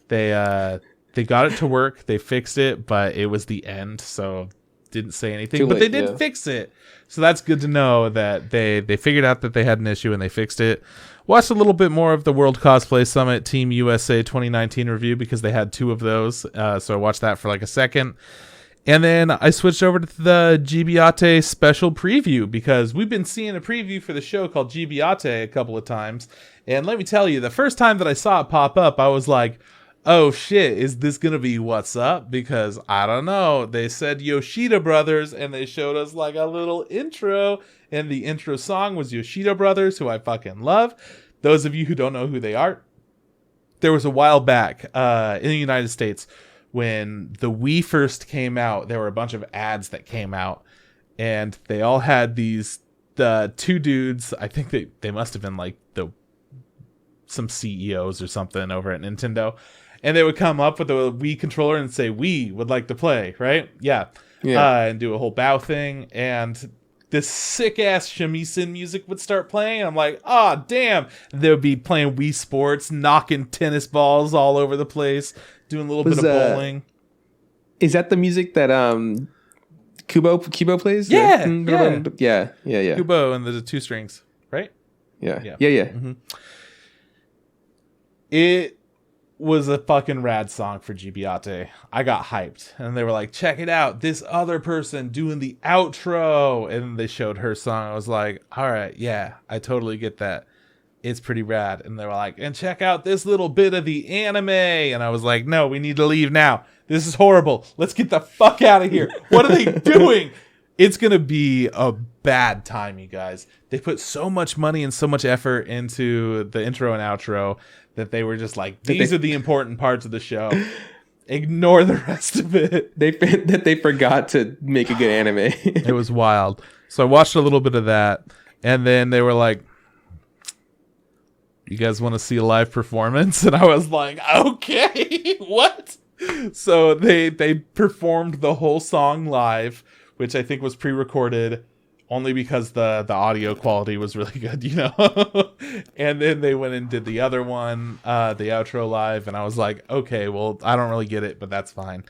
They got it to work. They fixed it, but it was the end, so didn't say anything. But they did fix it, so that's good to know that they figured out that they had an issue and they fixed it. Watched a little bit more of the World Cosplay Summit Team USA 2019 review because they had 2 of those, so I watched that for like a second. And then I switched over to the Gibiate special preview because we've been seeing a preview for the show called Gibiate a couple of times. And let me tell you, the first time that I saw it pop up, I was like, oh shit, is this going to be What's Up? Because I don't know. They said Yoshida Brothers and they showed us like a little intro. And the intro song was Yoshida Brothers, who I fucking love. Those of you who don't know who they are, there was a while back in the United States when the Wii first came out, there were a bunch of ads that came out, and they all had the two dudes. I think they must have been like some CEOs or something over at Nintendo, and they would come up with a Wii controller and say, "We would like to play," right? Yeah. And do a whole bow thing, and this sick ass shamisen music would start playing. I'm like, oh damn! They would be playing Wii Sports, knocking tennis balls all over the place. Doing a little bit of bowling. Is that the music that Kubo plays? Yeah. Yeah. Kubo and the two strings, right? Yeah. Mm-hmm. It was a fucking rad song for Gibiate. I got hyped. And they were like, check it out. This other person doing the outro. And they showed her song. I was like, all right, yeah, I totally get that. It's pretty rad. And they were like, and check out this little bit of the anime. And I was like, no, we need to leave now. This is horrible. Let's get the fuck out of here. What are they doing? It's going to be a bad time, you guys. They put so much money and so much effort into the intro and outro that they were just like, these are the important parts of the show. Ignore the rest of it. They forgot to make a good anime. It was wild. So I watched a little bit of that. And then they were like, you guys want to see a live performance? And I was like, okay, what? So they performed the whole song live, which I think was pre-recorded only because the audio quality was really good, you know? And then they went and did the other one, the outro live, and I was like, okay, well, I don't really get it, but that's fine.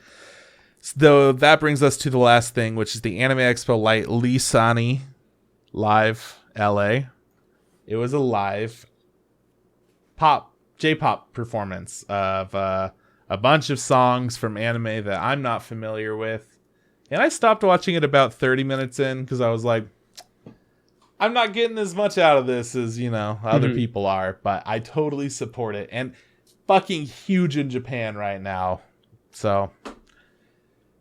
So that brings us to the last thing, which is the Anime Expo Lite Lisani Live LA. It was a live J-pop performance of a bunch of songs from anime that I'm not familiar with. And I stopped watching it about 30 minutes in because I was like, I'm not getting as much out of this as, other people are, but I totally support it. And fucking huge in Japan right now. So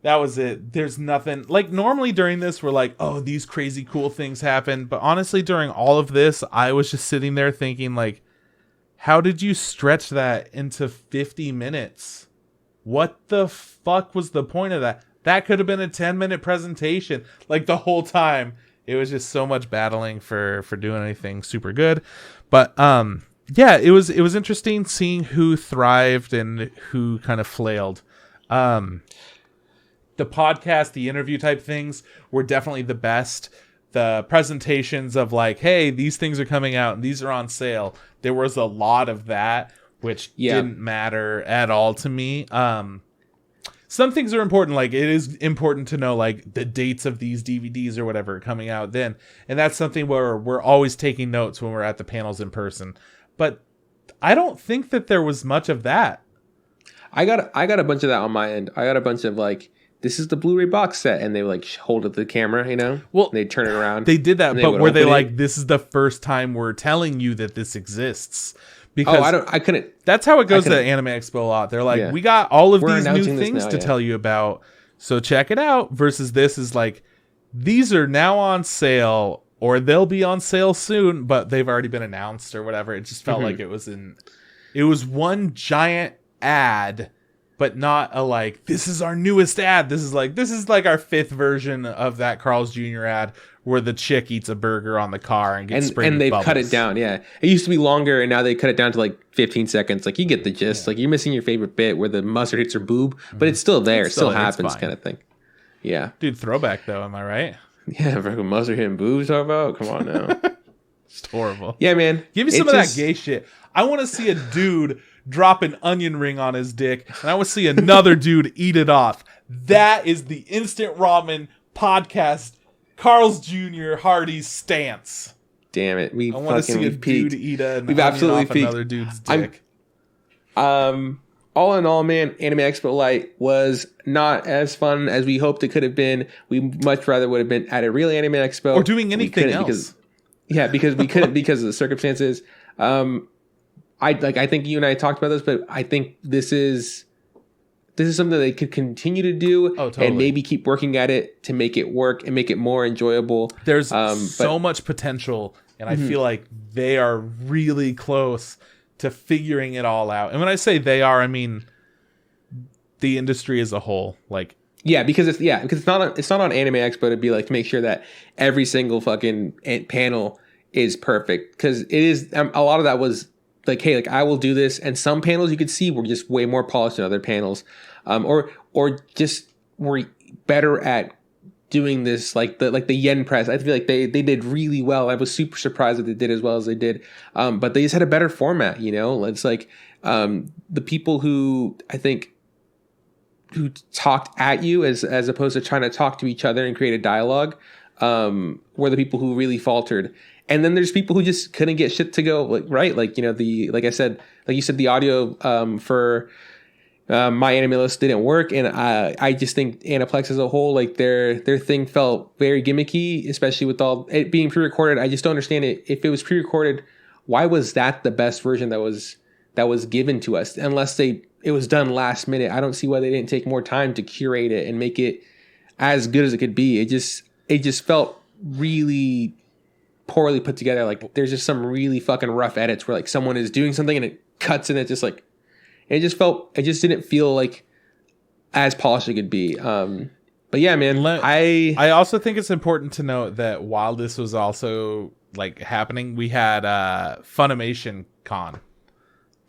that was it. There's nothing like normally during this we're like, oh, these crazy cool things happen. But honestly, during all of this, I was just sitting there thinking like, how did you stretch that into 50 minutes? What the fuck was the point of that? That could have been a 10-minute presentation. Like the whole time, it was just so much battling for doing anything super good. But yeah, it was interesting seeing who thrived and who kind of flailed. The podcast, the interview type things were definitely the best. The presentations of like, hey, these things are coming out and these are on sale. There was a lot of that, which didn't matter at all to me. Some things are important. Like it is important to know like the dates of these DVDs or whatever coming out then. And that's something where we're always taking notes when we're at the panels in person. But I don't think that there was much of that. I got a bunch of that on my end. I got a bunch of like, this is the Blu-ray box set, and they like hold up the camera, Well, they turn it around. They did that, but were they like, this is the first time we're telling you that this exists? Because I couldn't. That's how it goes to Anime Expo a lot. They're like, we got all of these new things to tell you about, so check it out. Versus this is like, these are now on sale, or they'll be on sale soon, but they've already been announced or whatever. It just felt like it was one giant ad. But not a like, this is our newest ad. This is like our fifth version of that Carl's Jr. ad where the chick eats a burger on the car and gets sprayed with bubbles. Cut it down, yeah. It used to be longer, and now they cut it down to like 15 seconds. Like, you get the gist. Yeah. Like, you're missing your favorite bit where the mustard hits her boob, but it's still there. It still happens kind of thing. Yeah. Dude, throwback, though. Am I right? Yeah, mustard hitting boobs, talk about? Come on now. It's horrible. Yeah, man. Give me some of that gay shit. I want to see a dude drop an onion ring on his dick, and I want to see another dude eat it off. That is the Instant Ramen podcast, Carl's Jr. Hardy's stance. Damn it. I want to see a dude eat an onion off another dude's dick. all in all, man, Anime Expo Lite was not as fun as we hoped it could have been. We much rather would have been at a real Anime Expo or doing anything else. Because we couldn't because of the circumstances. I think you and I talked about this, but I think this is something that they could continue to do and maybe keep working at it to make it work and make it more enjoyable. There's so much potential, and I feel like they are really close to figuring it all out. And when I say they are, I mean the industry as a whole. Like, because it's not on Anime Expo to be like to make sure that every single fucking panel is perfect, because it is a lot of that was like, hey, like I will do this, and some panels you could see were just way more polished than other panels, or just were better at doing this, like the yen press. I feel like they did really well. I was super surprised that they did as well as they did, but they just had a better format. It's like the people who I think who talked at you as opposed to trying to talk to each other and create a dialogue were the people who really faltered. And then there's people who just couldn't get shit to go right. Like, like you said, the audio for My Anime List didn't work. And I just think Aniplex as a whole, like their thing felt very gimmicky, especially with all it being pre-recorded. I just don't understand it. If it was pre-recorded, why was that the best version that was given to us? Unless it was done last minute. I don't see why they didn't take more time to curate it and make it as good as it could be. It just felt really poorly put together. Like there's just some really fucking rough edits where like someone is doing something and it cuts and it just like it just didn't feel like as polished as it could be. But yeah, man, I also think it's important to note that while this was also like happening, we had Funimation Con.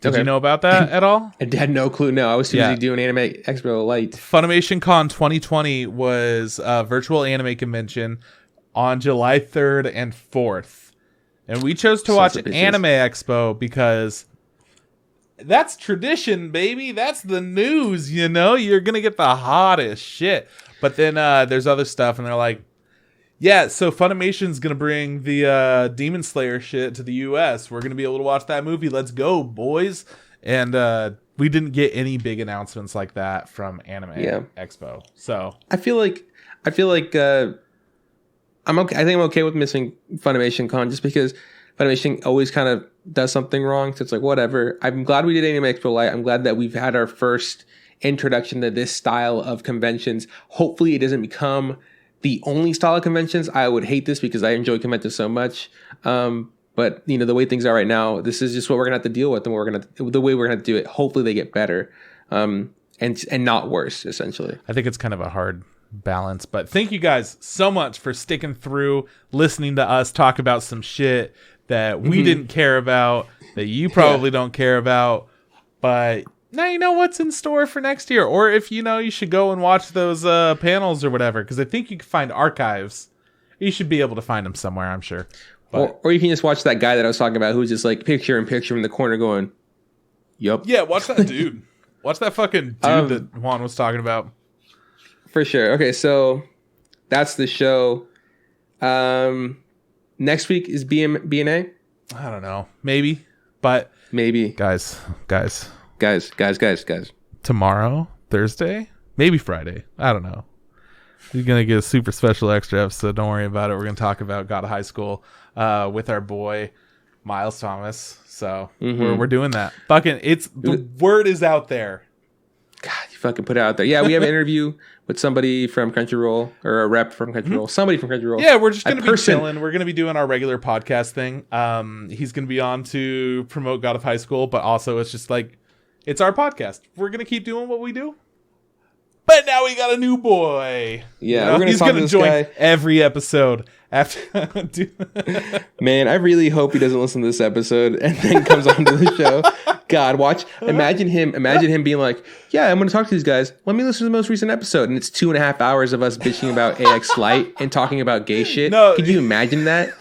Did you know about that at all? I had no clue. No, I was too busy doing Anime Expo Lite. Funimation Con 2020 was a virtual anime convention on July 3rd and 4th. And we chose to watch Anime Expo because that's tradition, baby. That's the news, You're going to get the hottest shit. But then there's other stuff, and they're like, yeah, so Funimation's going to bring the Demon Slayer shit to the U.S. We're going to be able to watch that movie. Let's go, boys. And we didn't get any big announcements like that from Anime Expo. So I feel like I'm okay. I think I'm okay with missing Funimation Con just because Funimation always kind of does something wrong. So it's like, whatever. I'm glad we did Anime Expo Lite. I'm glad that we've had our first introduction to this style of conventions. Hopefully it doesn't become the only style of conventions. I would hate this because I enjoy conventions so much. But the way things are right now, this is just what we're gonna have to deal with, and the way we're gonna have to do it. Hopefully they get better, and not worse. Essentially, I think it's kind of a hard balance, but thank you guys so much for sticking through, listening to us talk about some shit that we didn't care about, that you probably don't care about, but now you know what's in store for next year. Or if you should go and watch those panels or whatever, because I think you can find archives. You should be able to find them somewhere, I'm sure. Or you can just watch that guy that I was talking about who's just like picture in picture in the corner going, yup. Yeah, watch that dude. Watch that fucking dude that Juan was talking about. For sure. Okay, so that's the show. Next week is BNA? I don't know. Maybe. But maybe. Guys. Tomorrow, Thursday, maybe Friday. I don't know. You're going to get a super special extra episode. Don't worry about it. We're going to talk about God of High School with our boy Miles Thomas. So we're doing that. Fucking the word is out there. God, you fucking put it out there. Yeah, we have an interview with somebody from Crunchyroll, or a rep from Crunchyroll. Somebody from Crunchyroll. Yeah, we're just going to be chilling. We're going to be doing our regular podcast thing. He's going to be on to promote God of High School, but also it's just like, it's our podcast. We're going to keep doing what we do. But now we got a new boy. Yeah, we're going to talk to this join guy every episode. Man, I really hope he doesn't listen to this episode and then comes onto the show. God, imagine him being like, yeah, I'm going to talk to these guys. Let me listen to the most recent episode. And it's 2.5 hours of us bitching about AX Lite and talking about gay shit. No, could you imagine that?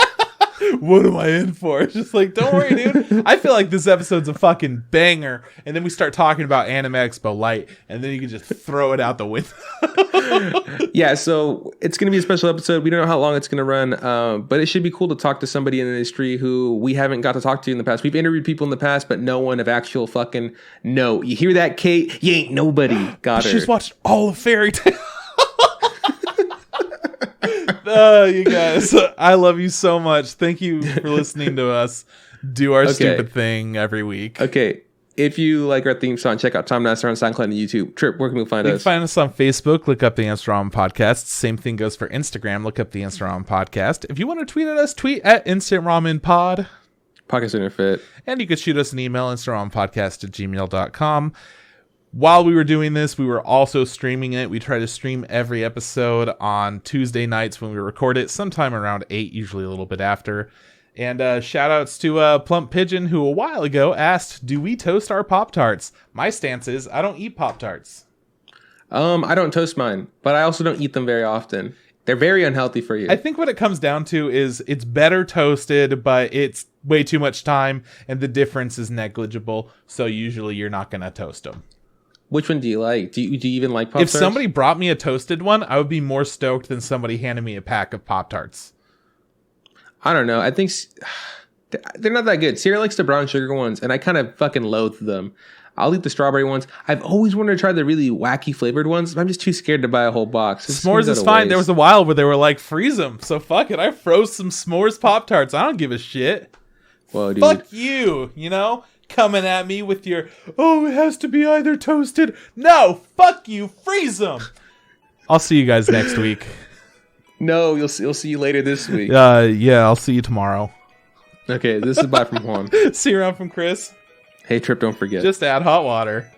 What am I in for? It's just like, don't worry, dude. I feel like this episode's a fucking banger. And then we start talking about Anime Expo Lite, and then you can just throw it out the window. Yeah, so it's going to be a special episode. We don't know how long it's going to run, but it should be cool to talk to somebody in the industry who we haven't got to talk to in the past. We've interviewed people in the past, but no one of actual fucking no. You hear that, Kate? You ain't nobody. Got her. She's watched all of Fairy Tail. You guys, I love you so much. Thank you for listening to us do our stupid thing every week. Okay. If you like our theme song, check out Tom Nasser on SoundCloud and YouTube. Trip, where can we find us? You can find us on Facebook. Look up the Answer On Podcast. Same thing goes for Instagram. Look up the Answer On Podcast. If you want to tweet at us, tweet at Instant Ramen Pod. Podcast Interfit. And you could shoot us an email, instagrampodcast@gmail.com. While we were doing this, we were also streaming it. We try to stream every episode on Tuesday nights when we record it, sometime around 8, usually a little bit after. And shout outs to Plump Pigeon, who a while ago asked, do we toast our Pop-Tarts? My stance is, I don't eat Pop-Tarts. I don't toast mine, but I also don't eat them very often. They're very unhealthy for you. I think what it comes down to is it's better toasted, but it's way too much time, and the difference is negligible, so usually you're not going to toast them. Which one do you like? Do you even like Pop-Tarts? If somebody brought me a toasted one, I would be more stoked than somebody handing me a pack of Pop-Tarts. I don't know. I think they're not that good. Sierra likes the brown sugar ones, and I kind of fucking loathe them. I'll eat the strawberry ones. I've always wanted to try the really wacky flavored ones, but I'm just too scared to buy a whole box. S'mores is fine. There was a while where they were like, freeze them. So fuck it. I froze some s'mores Pop-Tarts. I don't give a shit. Whoa, dude. Fuck you, you know? Coming at me with your, oh, it has to be either toasted. No, fuck you. Freeze them. I'll see you guys next week. No, you'll see you later this week. Yeah, I'll see you tomorrow. Okay, this is bye from Juan. See you around from Chris. Hey, Trip, don't forget. Just add hot water.